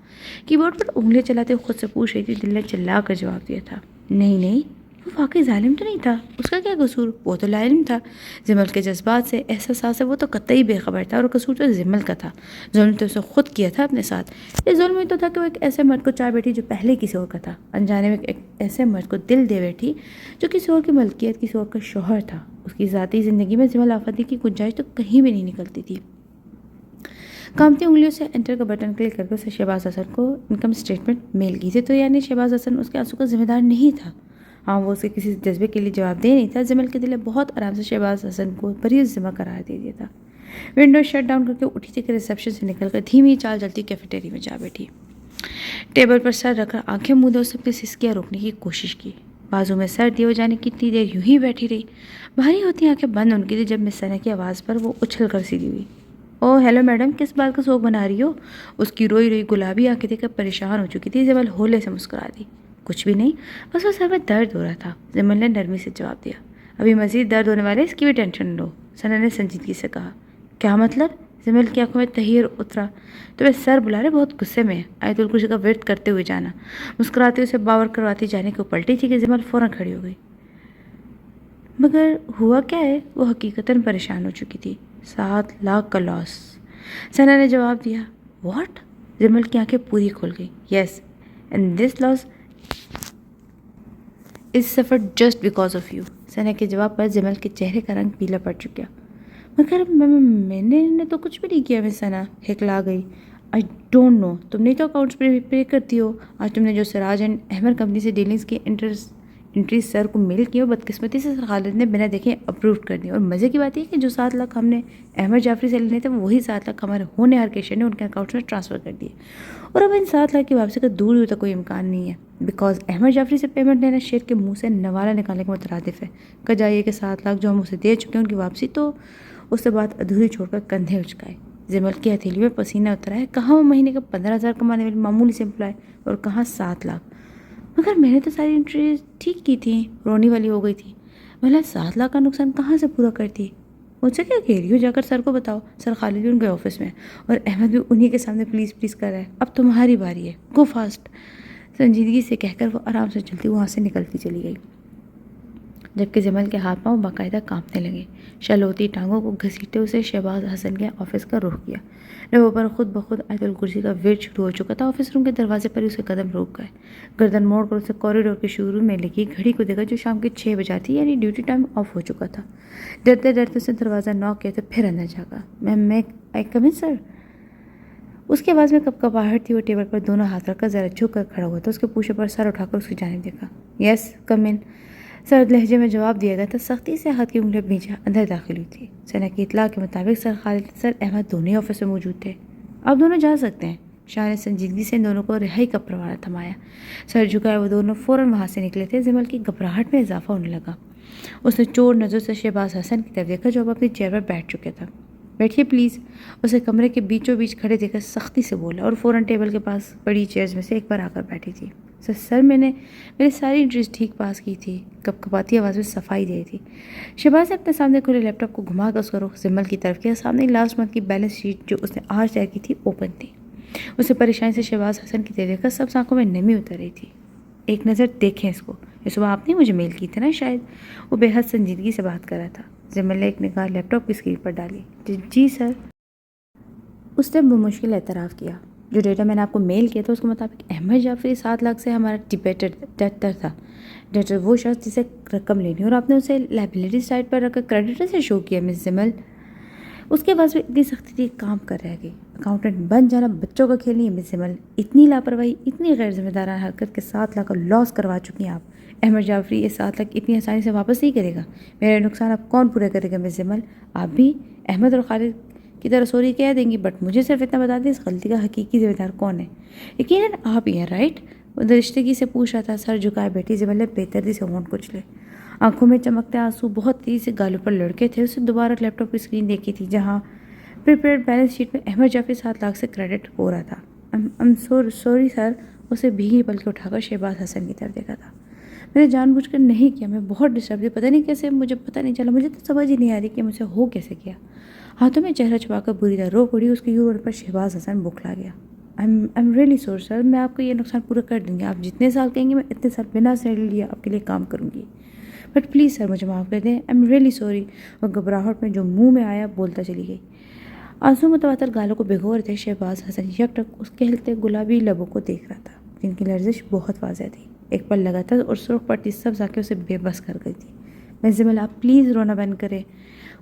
کی بورڈ پر انگلیاں چلاتے خود سے پوچھ رہی تھی۔ دل نے چلا کر جواب دیا تھا، نہیں نہیں، وہ واقعی ظالم تو نہیں تھا، اس کا کیا قصور، وہ تو لا علم تھا۔ زمل کے جذبات سے، احساسات سے وہ تو قطعی بے خبر تھا، اور قصور تو زمل کا تھا۔ ظلم تو اسے خود کیا تھا اپنے ساتھ۔ یہ ظلم ہی تو تھا کہ وہ ایک ایسے مرد کو چاہ بیٹھی جو پہلے کسی اور کا تھا، انجانے میں ایک ایسے مرد کو دل دے بیٹھی جو کسی اور کی ملکیت، کسی اور کا شوہر تھا۔ اس کی ذاتی زندگی میں زمل آفتی کی گنجائش تو کہیں بھی نہیں نکلتی تھی۔ کامتی انگلیوں سے انٹر کا بٹن کلک کر کے اسے شہباز حسن کو انکم اسٹیٹمنٹ میل کی تھی۔ تو یعنی شہباز حسن اس کے آنسو کا ذمہ دار نہیں تھا؟ ہاں، وہ اس کے کسی جذبے کے لیے جواب دہ نہیں تھا۔ زمل کے دل نے بہت آرام سے شہباز حسن کو بری ذمہ قرار دے دیا تھا۔ ونڈو شٹ ڈاؤن کر کے اٹھی تھی کہ ریسیپشن سے نکل کر دھیمی چال چلتی کیفیٹیری میں جا بیٹھی۔ ٹیبل پر سر رکھ کر آنکھیں مودے اس نے اپنی سسکیاں روکنے کی کوشش کی۔ بازو میں سر دیے جانے کی اتنی دیر یوں ہی بیٹھی رہی۔ بھاری ہوتی آنکھیں بند ان کی تھی جب مس ثنا کی آواز پر وہ اچھل کر سیدھی ہوئی۔ او ہیلو میڈم، کس بات کا سوگ بنا رہی ہو؟ اس کی روئی روئی گلابی آنکھیں دیکھ کر پریشان ہو چکی تھی۔ زمل ہولے سے مسکرا دی، کچھ بھی نہیں، بس وہ سر میں درد ہو رہا تھا۔ زمل نے نرمی سے جواب دیا، ابھی مزید درد ہونے والے، اس کی بھی ٹینشن لو۔ ثنا نے سنجیدگی سے کہا، کیا مطلب؟ زمل کی آنکھوں میں تحیر اترا، تمہیں سر بلا رہے، بہت غصے میں ہے، آیت الکرسی کا ورد کرتے ہوئے جانا۔ مسکراتے اسے باور کرواتی جانے کو پلٹی تھی کہ زمل فوراً کھڑی ہو گئی۔ مگر ہوا کیا ہے؟ وہ حقیقتاً پریشان ہو چکی تھی۔ 7 لاکھ کا لاس، ثنا نے جواب دیا۔ واٹ؟ زمل کی آنکھیں پوری کھل گئی۔ Yes, and this loss is suffered just because of you. Sana کے جواب پر زمل کے چہرے کا رنگ پیلا پڑ چکا۔ مگر میں نے تو کچھ بھی نہیں کیا۔ مس ثنا ہکلا گئی۔ آئی ڈونٹ نو، تم نہیں تو اکاؤنٹس پے کرتی ہو۔ آج تم نے جو سراج اینڈ احمد کمپنی سے ڈیلنگز کی انٹریز سر کو میل کی، اور بدقسمتی سے سر خالد نے بنا دیکھے اپروو کر دی۔ اور مزے کی بات یہ کہ جو 7 لاکھ ہم نے احمد جعفری سے لینے تھے، وہی 7 لاکھ ہمارے ہونہار کیشیئر نے ان کے اکاؤنٹس میں ٹرانسفر کر دیے۔ اور اب ان 7 لاکھ کی واپسی کا دور دور تک کوئی امکان نہیں ہے، بیکاز احمد جعفری سے پیمنٹ لینا شیر کے منہ سے نوالا نکالنے کے مترادف ہے۔ کہا جائے کہ 7 لاکھ جو ہم اسے دے چکے ہیں ان کی واپسی تو۔ اس سے بات ادھوری چھوڑ کر کندھے اچکائے۔ زمل کی ہتھیلی میں پسینہ اترا ہے۔ کہاں وہ مہینے کا 15,000 کمانے والی معمولی سے امپلائی، اور کہاں 7 لاکھ۔ مگر میں نے تو ساری انٹریز ٹھیک کی تھی، رونی والی ہو گئی تھی، بھلا 7 لاکھ کا نقصان کہاں سے پورا کرتی؟ مجھ سے کیا کہہ رہی ہو؟ جا کر سر کو بتاؤ۔ سر خالد بھی ان کے آفس میں، اور احمد بھی انہی کے سامنے پلیز پلیز کر رہا ہے۔ اب تمہاری باری ہے، گو فاسٹ۔ سنجیدگی سے کہہ کر وہ آرام سے چلتی وہاں سے نکلتی چلی گئی، جبکہ زمل کے ہاتھ پاؤں باقاعدہ کانپنے لگے۔ شلوتی ٹانگوں کو گھسیٹتے اسے شہباز حسن کے آفس کا رخ کیا۔ لبوں پر خود بخود آیت الکرسی کا ورد شروع ہو چکا تھا۔ آفس روم کے دروازے پر ہی اسے قدم روک گئے۔ گردن موڑ کر اسے کوریڈور کے شروع میں لگی گھڑی کو دیکھا جو شام کے 6 بجاتی، یعنی ڈیوٹی ٹائم آف ہو چکا تھا۔ ڈرتے ڈرتے اسے دروازہ ناک کیا تو پھر اندر جھانکا۔ میم آئی کم ان سر؟ اس کی آواز میں کپکپاہٹ تھی۔ وہ ٹیبل پر دونوں ہاتھ رکھ کر ذرا جھک کر کھڑا ہوا تھا۔ اس کے پوچھے پر سر اٹھا کر اس کی جانب دیکھا۔ یس کم ان، سرد لہجے میں جواب دیا گیا تھا۔ سختی سے ہاتھ کی انگلیاں بھیجا اندر داخل ہوئی تھی۔ ثنا کی اطلاع کے مطابق سر خالد، سر احمد دونوں ہی آفس میں موجود تھے۔ آپ دونوں جا سکتے ہیں۔ شاہ نے سنجیدگی سے ان دونوں کو رہائی کا پروانہ تھمایا۔ سر جھکائے وہ دونوں فوراً وہاں سے نکلے تھے۔ زمل کی گھبراہٹ میں اضافہ ہونے لگا۔ اس نے چور نظر سے شہباز حسن کی طرف دیکھا جو اب اپنی چیئر پر بیٹھ چکے تھا۔ بیٹھیے پلیز، اسے کمرے کے بیچوں بیچ کھڑے دیکھ کر سختی سے بولا، اور فوراً ٹیبل کے پاس پڑی چیئرز میں سے ایک پر آ کر بیٹھی تھی۔ سر میں نے میری ساری انٹریز ٹھیک پاس کی تھی، کپکپاتی آواز میں صفائی دے تھی۔ شہباز نے اپنے سامنے کھلے لیپ ٹاپ کو گھما کر اس کا رخ زمل کی طرف کیا۔ سامنے لاسٹ منتھ کی بیلنس شیٹ جو اس نے آج تیار کی تھی اوپن تھی۔ اسے پریشانی سے شہباز حسن کی طرف دیکھ کر سب آنکھوں میں نمی اتر رہی تھی۔ ایک نظر دیکھیں اس کو، یہ صبح آپ نے مجھے میل کی تھی نا شاید؟ وہ بے حد سنجیدگی سے بات کر رہا تھا۔ زمل نے ایک نگاہ لیپ ٹاپ کی اسکرین پر ڈالی۔ جی سر، اس نے بمشکل اعتراف کیا۔ جو ڈیٹا میں نے آپ کو میل کیا تھا اس کے مطابق احمد جعفری 7 لاکھ سے ہمارا ڈیٹر تھا۔ ڈیٹر وہ شخص جسے رقم لینی، اور آپ نے اسے لائبلری سائٹ پر رکھ کر کریڈیٹر سے شو کیا۔ مس زمل، اس کے بعد اتنی سختی تھی کام کر رہ گئی۔ اکاؤنٹنٹ بن جانا بچوں کا کھیل نہیں ہے مس زمل۔ اتنی لاپرواہی، اتنی غیر ذمہ دارانہ حرکت کے 7 لاکھ کا لاس کروا چکی ہیں آپ۔ احمد جعفری یہ 7 لاکھ اتنی آسانی سے واپس نہیں کرے گا۔ میرے نقصان اب کون پورے کرے گا مس زمل؟ آپ بھی احمد اور خالد کی طرح سوری کہہ دیں گی، بٹ مجھے صرف اتنا بتا دیں اس غلطی کا حقیقی ذمہ دار کون ہے؟ یقیناً آپ ہی ہیں، رائٹ؟ وہ درشتگی سے پوچھ رہا تھا۔ سر جھکائے بیٹھی زمل نے بے دردی سے ہونٹ کچلے۔ آنکھوں میں چمکتے آنسو بہت تیزی سے گالوں پر لڑکے تھے۔ اسے دوبارہ لیپ ٹاپ کی اسکرین دیکھی تھی جہاں پریپیئرڈ بیلنس شیٹ میں احمد جعفری 7 لاکھ سے کریڈٹ ہو رہا تھا۔ سوری سر، اسے بھیگی پلکیں اٹھا کر شہباز حسن کی طرف دیکھا تھا۔ میں نے جان بوجھ کر نہیں کیا، میں بہت ڈسٹرب تھی، پتہ نہیں کیسے مجھے پتہ نہیں چلا، مجھے تو سمجھ ہی نہیں آ رہی کہ مجھ سے ہو کیسے کیا۔ ہاتھوں میں چہرہ چھپا کر بری طرح رو پڑی، اس کے یوں پر شہباز حسن بکھلا گیا۔ I'm really sorry سر، میں آپ کو یہ نقصان پورا کر دوں گی، آپ جتنے سال کہیں گے میں اتنے سال بنا سیلری لیے آپ کے لیے کام کروں گی، بٹ پلیز سر مجھے معاف کر دیں، I'm really sorry۔ اور گھبراہٹ میں جو منہ میں آیا بولتا چلی گئی۔ آنسو متواتر گالوں کو بھگو رہے تھے۔ شہباز حسن یک ٹک اس کے ہلتے گلابی لبوں کو دیکھ رہا تھا، جن کی لرزش بہت واضح تھی، ایک پل لگا تھا اور سرخ پڑتی سبز آنکھیں اسے بے بس کر گئی تھی۔ منزمل آپ پلیز رونا بند کرے،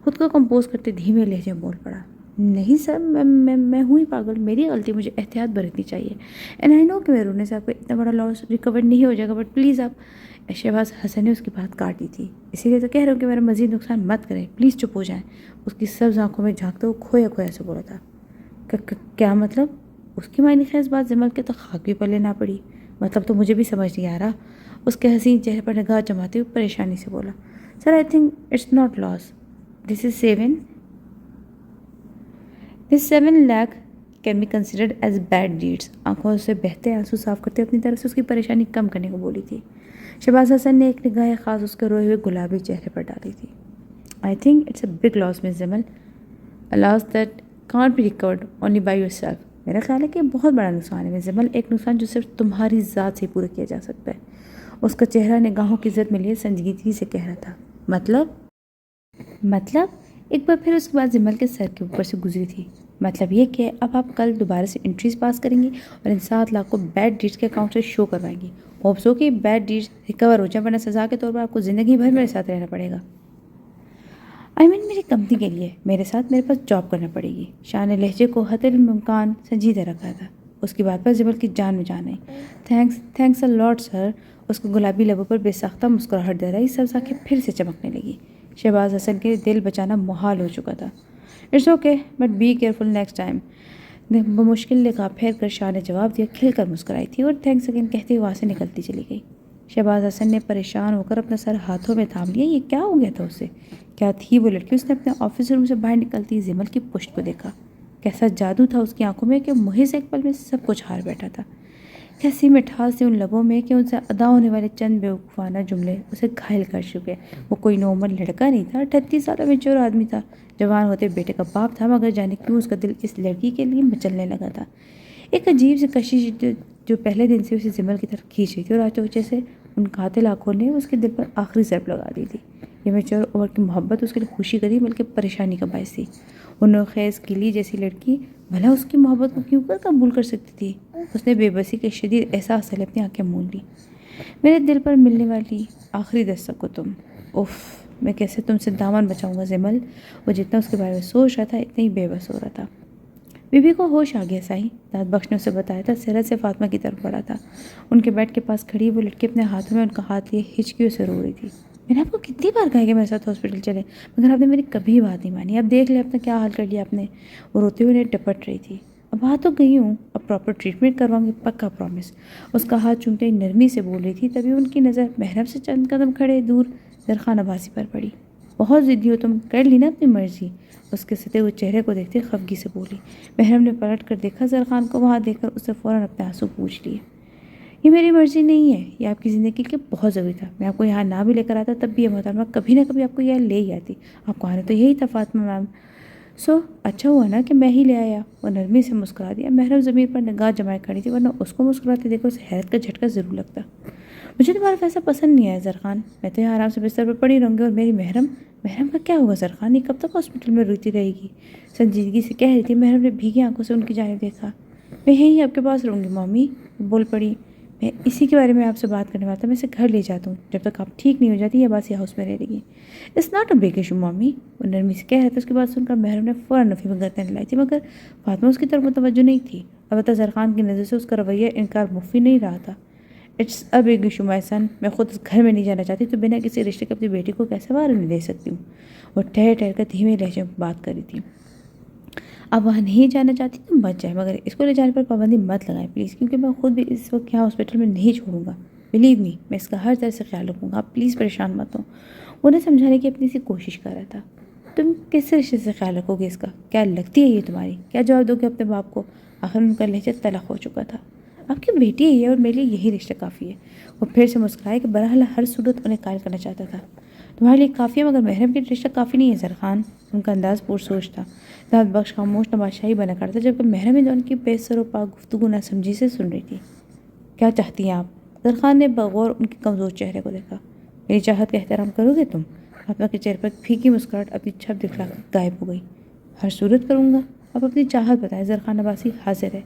خود کو کمپوز کرتے دھیمے لہجے میں بول پڑا۔ نہیں سر، میں ہوں ہی پاگل، میری غلطی، مجھے احتیاط برتنی چاہیے، اینڈ آئی نو کہ میں رونے سے آپ کو اتنا بڑا لاس ریکور نہیں ہو جائے گا، بٹ پلیز آپ۔ شہباز حسن نے اس کی بات کاٹ دی تھی۔ اسی لیے تو کہہ رہا ہوں کہ میرا مزید نقصان مت کریں، پلیز چپ ہو جائیں۔ اس کی سبز آنکھوں میں جھانکتے وہ کھویا کھویا سے بولا تھا۔ کیا مطلب؟ اس کی معنی خیز بات زمل کے تو خاک بھی پلے نہ پڑی۔ مطلب تو مجھے بھی سمجھ نہیں آ رہا۔ اس کے حسین چہرے پر نگاہ جماتے ہوئے پریشانی سے بولا۔ Sir I think it's not loss, this is 7 lakh can be considered as bad debts. آنکھوں سے بہتے آنسو صاف کرتے اپنی طرف سے اس کی پریشانی کم کرنے کو بولی تھی۔ شہباز حسن نے ایک نگاہ خاص اس کے روئے ہوئے گلابی چہرے پر ڈالی تھی۔ I think it's a big loss miss Jamal, a loss that can't be recovered only by yourself۔ میرا خیال ہے کہ یہ بہت بڑا نقصان ہے مس جمل، ایک نقصان جو صرف تمہاری ذات سے پورا کیا جا سکتا ہے۔ اس کا چہرہ نگاہوں کی زد میں لیے سنجیدگی سے کہہ رہا تھا۔ مطلب ایک بار پھر اس کے بعد جمل کے سر کے اوپر سے گزری تھی۔ مطلب یہ کہ اب آپ کل دوبارہ سے انٹریز پاس کریں گی اور ان 7 لاکھ کو بیڈ ڈیڈس کے اکاؤنٹ سے شو کروائیں گی۔ ہوپس ہو کہ بیڈ ڈیڈس ریکور ہو جائیں، ورنہ سزا کے طور پر آپ کو زندگی بھر میرے ساتھ رہنا پڑے گا۔ میری کمپنی کے لیے میرے ساتھ میرے پاس جاب کرنا پڑے گی۔ شاہ نے لہجے کو حد الامکان سنجیدہ رکھا تھا۔ اس کی بات پر جمل کی جان میں جان آئی۔ تھینکس اے لاٹ سر۔ اس کو گلابی لبوں پر بے ساختہ مسکراہٹ دے رہی سبز آنکھیں پھر سے چمکنے لگی۔ شہباز حسن کے دل بچانا محال ہو چکا تھا۔ It's okay but be careful next time. بمشکل نگاہ پھیر کر شاہ نے جواب دیا، کھل کر مسکرائی تھی اور تھینکس اگین کہتے ہوئے وہاں سے نکلتی چلی گئی۔ شہباز حسن نے پریشان ہو کر اپنا سر ہاتھوں میں تھام لیا۔ یہ کیا ہو گیا تھا اسے؟ کیا تھی وہ لڑکی؟ اس نے اپنے آفس روم سے باہر نکلتی جمل کی پشت کو دیکھا۔ کیسا جادو تھا اس کی آنکھوں میں کہ محض ایک پل میں سب کچھ ہار بیٹھا تھا۔ کیسی مٹھاس تھی ان لبوں میں کہ ان سے ادا ہونے والے چند بیوقوفانہ جملے اسے گھائل کر چکے۔ وہ کوئی نارمل لڑکا نہیں تھا، 38 سالہ میچور آدمی تھا، جوان ہوتے بیٹے کا باپ تھا، مگر جانے کیوں اس کا دل اس لڑکی کے لیے مچلنے لگا تھا۔ ایک عجیب سی کشش جو پہلے دن سے اسے جمل کی طرف کھینچ رہی تھی، اور آج تو جیسے ان قاتل آنکھوں نے اس کے دل پر آخری ضرب لگا دی تھی۔ یہ میچور عمر کی محبت اس کے لیے خوشی کا نہیں بلکہ پریشانی کا باعث تھی۔ انہوں خیز کلی جیسی لڑکی بھلا اس کی محبت کو کیوں کر قبول کر سکتی تھی؟ اس نے بے بسی کے شدید احساس سے اپنی آنکھیں مون لی۔ میرے دل پر ملنے والی آخری دستک کو تم، اف، میں کیسے تم سے دامن بچاؤں گا جمل؟ وہ جتنا اس کے بارے میں سوچ رہا تھا اتنا ہی بے بس ہو رہا تھا۔ بی بی کو ہوش آ گیا سائی، دانت بخش نے اسے بتایا تھا۔ سیرت سے فاطمہ کی طرف بڑھا تھا۔ ان کے بیڈ کے پاس کھڑی وہ لڑکی اپنے ہاتھوں میں ان کا ہاتھ لیے ہچکیوں سے رو رہی تھی۔ میں نے آپ کو کتنی بار کہا کہ میرے ساتھ ہاسپٹل چلے، مگر آپ نے میری کبھی بات نہیں مانی۔ اب دیکھ لیں اپنا کیا حال کر لیا آپ نے۔ وہ روتے ہوئے انہیں ڈپٹ رہی تھی۔ اب آ تو گئی ہوں، اب پراپر ٹریٹمنٹ کرواؤں گی، پکا پرومس۔ اس کا ہاتھ چومتے ہی نرمی سے بول رہی تھی، تبھی ان کی نظر محرم سے چند قدم کھڑے دور زرخان عباسی پر پڑی۔ بہت ضدی ہو تم، کر لی نا اپنی مرضی؟ اس کے ستے ہوئے چہرے کو دیکھتے خفگی سے بولی۔ محرم نے پلٹ کر دیکھا زرخان کو، وہاں دیکھ کر اس سے فوراً اپنے آنسو پوچھ لیے۔ یہ میری مرضی نہیں ہے، یہ آپ کی زندگی کے بہت ضروری تھا۔ میں آپ کو یہاں نہ بھی لے کر آتا تب بھی یہ محترمہ کبھی نہ کبھی آپ کو یہاں لے ہی آتی۔ آپ کو آنا تو یہی تھا فاطمہ میم، اچھا ہوا نا کہ میں ہی لے آیا۔ وہ نرمی سے مسکرا دیا۔ محرم ضمیر پر نگاہ جمائے کھڑی تھی، ورنہ اس کو مسکراتے دیکھو اسے حیرت کا جھٹکا ضرور لگتا۔ مجھے تمہارا فیصلہ پسند نہیں آیا زرخان، میں تو یہاں آرام سے بستر پر پڑی رہوں گی، اور میری محرم کا کیا ہوگا زرخان؟ یہ کب تک ہاسپٹل میں روتی رہے گی؟ سنجیدگی سے کہہ رہی تھی۔ محرم نے بھیگی آنکھوں سے ان کی جانب دیکھا۔ میں یہیں آپ کے پاس رہوں گی مامی، بول پڑی۔ میں اسی کے بارے میں آپ سے بات کرنے والا تھا، میں اسے گھر لے جاتا ہوں، جب تک آپ ٹھیک نہیں ہو جاتی یہ باسی ہاؤس میں رہے گی۔ It's not a big issue مامی، وہ نرمی سے کہہ رہے تھے۔ اس کی بات سن کر محرم نے فوراً نفی میں گردن لائی تھی، مگر فاطمہ اس کی طرف متوجہ نہیں تھی۔ البتہ زرخان کی نظر سے اس کا رویہ انکار مخفی نہیں رہا تھا۔ اٹس اے بگ ایشو مائی سن، میں خود اس گھر میں نہیں جانا چاہتی، تو بنا کسی رشتے کے اپنی بیٹی کو کیسے وارنی دے سکتی ہوں؟ وہ ٹھہر ٹھہر کر دھیمے لہجے میں بات کر رہی تھی۔ آپ وہاں نہیں جانا چاہتی تو مت جائیں، مگر اس کو لے جانے پر پابندی مت لگائیں پلیز، کیونکہ میں خود بھی اس وقت یہاں ہاسپٹل میں نہیں چھوڑوں گا۔ بلیو می، میں اس کا ہر طرح سے خیال رکھوں گا، آپ پلیز پریشان مت ہوں۔ انہیں سمجھانے کی اپنی سی کوشش کر رہا تھا۔ تم کس رشتے سے خیال رکھو گے اس کا؟ کیا لگتی ہے یہ تمہاری؟ کیا جواب دو گے اپنے باپ کو؟ آخر ان کا لہجہ تلخ ہو چکا تھا۔ آپ کی بیٹی ہی ہے اور میرے لیے یہی رشتہ کافی ہے۔ وہ پھر سے مسکرائے کہ بہرحال ہر صورت انہیں قائل کرنا چاہتا تھا۔ تمہارے لیے کافی ہے مگر محرم کے رشتہ کافی نہیں ہے زرخان۔ ان کا انداز پرسوچ تھا۔ داد بخش خاموش تماشائی بنا کرتا تھا جبکہ محرم ہند ان کی بے سر و پاک گفتگو نہ سمجھی سے سن رہی تھی۔ کیا چاہتی ہیں آپ؟ زرخان نے بغور ان کے کمزور چہرے کو دیکھا۔ میری چاہت کا احترام کرو گے تم؟ فاطمہ کے چہرے پر پھیکی مسکراہٹ اپنی چھپ دکھلا کر غائب ہو گئی۔ ہر صورت کروں گا، آپ اپنی چاہت بتائیں۔ زرخان عباسی حاضر ہے،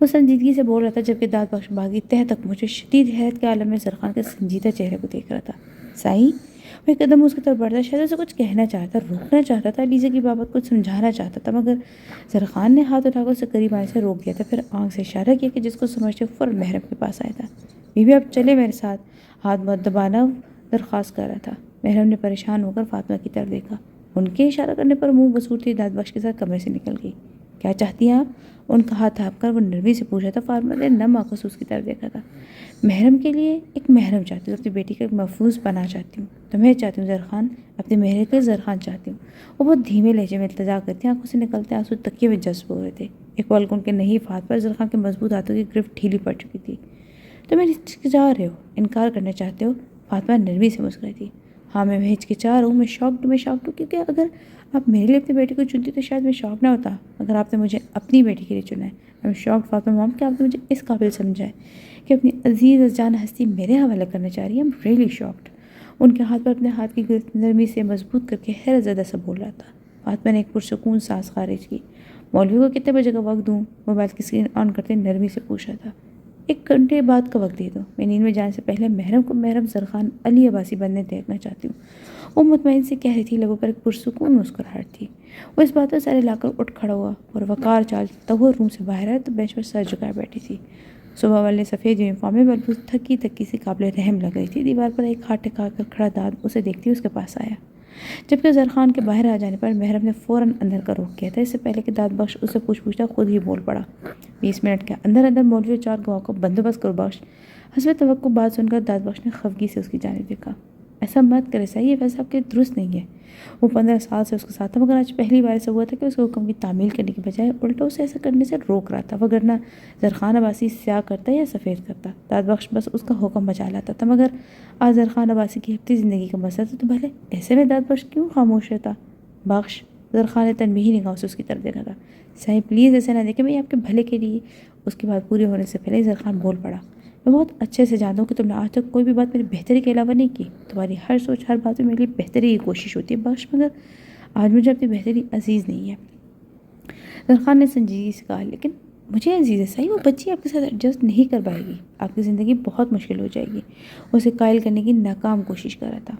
وہ سنجیدگی سے بول رہا تھا جبکہ داد بخش باغی تہ تک مجھے شدید حیرت کے عالم میں زرخان کے سنجیدہ چہرے کو دیکھ رہا تھا۔ سائیں، وہ ایک قدم اس کی طرف بڑھتا، شاید اسے کچھ کہنا چاہتا، روکنا چاہتا تھا، علیزہ کی بابت کچھ سمجھانا چاہتا تھا، مگر زرخان نے ہاتھ اٹھا کر اسے قریب آنے سے روک دیا تھا، پھر آنکھ سے اشارہ کیا کہ جس کو سمجھتے فوراً محرم کے پاس آیا تھا۔ بیوی اب چلے میرے ساتھ، ہاتھ مؤدبانہ درخواست کر رہا تھا۔ محرم نے پریشان ہو کر فاطمہ کی طرف دیکھا۔ ان کے اشارہ کرنے پر منہ بسورتی داد بخش کے ساتھ کمرے سے نکل گئی۔ کیا چاہتی ہیں آپ؟ ان کا ہاتھ تھاپ کر وہ نرمی سے پوچھا تھا۔ فاطمہ نے نم آنکھوں سے اس کی طرف دیکھا تھا۔ محرم کے لیے ایک محرم چاہتی ہوں، اپنی بیٹی کا ایک محفوظ پناہ چاہتی ہوں، تمہیں چاہتی ہوں زرخان، اپنے مہرے کے زرخان چاہتی ہوں۔ وہ بہت دھیمے لہجے میں التجا کرتی، آنکھوں سے نکلتے آنسو تکیے میں جذب ہو رہے تھے۔ ایک پل ان کے نحیف ہاتھ پر زرخان کے مضبوط ہاتھوں کی گرفت ڈھیلی پڑ چکی تھی۔ تم ہچکچا رہے ہو، انکار کرنا چاہتے ہو؟ فاطمہ نرمی سے مسکرائی تھی۔ ہاں میں ہچکچا رہا ہوں، میں شاکڈ ہوں کیونکہ اگر آپ میرے لیے اپنی بیٹی کو چنتی تو شاید میں شاک نہ ہوتا، مگر آپ نے مجھے اپنی بیٹی کے لیے چنا ہے۔ میں شاکڈ فاطمہ مام کہ آپ نے مجھے اس قابل سمجھا ہے کہ اپنی عزیز از جان ہستی میرے حوالے کرنا چاہ رہی ہے۔ I'm really shocked۔ ان کے ہاتھ پر اپنے ہاتھ کی گرفت نرمی سے مضبوط کر کے حیرت زدہ سا بول رہا تھا۔ فاطمہ نے ایک پرسکون سانس خارج کی۔ مولوی کو کتنے بجے کا وقت دوں؟ موبائل کی اسکرین آن کرتے نرمی سے پوچھا تھا۔ 1 گھنٹے بعد کا وقت دے دو، میں نیند میں جانے سے پہلے محرم کو محرم زرخان علی عباسی بننے دیکھنا چاہتی ہوں۔ وہ مطمئن سے کہہ رہی تھی، لبوں پر ایک پرسکون مسکراہٹ تھی۔ وہ اس بات پر سر ہلا کر اٹھ کھڑا ہوا اور وقار چالتا ہوا روم سے باہر آیا تو بینچ پر سر جھکائے بیٹھی تھی۔ صبح والے سفید یونیفارم میں ملبوس تھکی تھکی سی قابل رحم لگ رہی تھی۔ دیوار پر ایک ہاتھ ٹکا کر کھڑا داد اسے دیکھتی اس کے پاس آیا، جبکہ زرخان کے باہر آ جانے پر محرم نے فوراً اندر کا رخ کیا تھا۔ اس سے پہلے کہ داد بخش اسے پوچھتا خود ہی بول پڑا۔ 20 منٹ کے اندر اندر مولوی اور 4 گواہوں کو بندوبست کرو بخش۔ حسب توقع بات سن کر داد بخش نے خفگی سے اس کی جانب دیکھا۔ ایسا مت کرے صحیح ہے، ویسا آپ کے درست نہیں ہے۔ وہ 15 سال سے اس کے ساتھ تھا، مگر آج پہلی بار ایسا ہوا تھا کہ اس کے حکم کی تعمیل کرنے کی بجائے الٹا اسے ایسا کرنے سے روک رہا تھا، وگرنہ زرخان عباسی سیاہ کرتا یا سفید کرتا، داد بخش بس اس کا حکم بجا لاتا تھا، مگر آج زرخان عباسی کی ہفتی زندگی کا مسئلہ تھا، تو بھلے ایسے میں داد بخش کیوں خاموش رہتا؟ بخش، زرخان نے تنبیہی نگاہوں سے اس کی طرف دیکھا تھا۔ صاحب پلیز ایسے نہ دیکھیں، میں آپ کے بھلے کے لیے۔ اس کی بات پوری ہونے سے پہلے زرخان بول پڑا۔ میں بہت اچھے سے جانتا ہوں کہ تم نے آج تک کوئی بھی بات میری بہتری کے علاوہ نہیں کی، تمہاری ہر سوچ ہر بات میں میرے لیے بہتری کی کوشش ہوتی ہے بخش، مگر آج مجھے اپنی بہتری عزیز نہیں ہے۔ زرخان نے سنجیدگی سے کہا، لیکن مجھے عزیز ہے صحیح، وہ بچی آپ کے ساتھ ایڈجسٹ نہیں کر پائے گی، آپ کی زندگی بہت مشکل ہو جائے گی۔ اسے قائل کرنے کی ناکام کوشش کر رہا تھا۔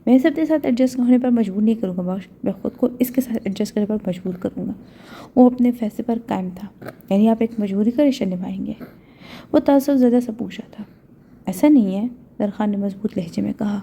میں اسے اپنے ساتھ ایڈجسٹ ہونے پر مجبور نہیں کروں گا بخش، میں خود کو اس کے ساتھ ایڈجسٹ کرنے پر مجبور کروں گا۔ وہ اپنے فیصلے پر قائم تھا۔ یعنی آپ ایک مجبوری کا رشتہ نبھائیں گے؟ وہ تعصب زدہ سا پوچھا تھا۔ ایسا نہیں ہے، زرخان نے مضبوط لہجے میں کہا۔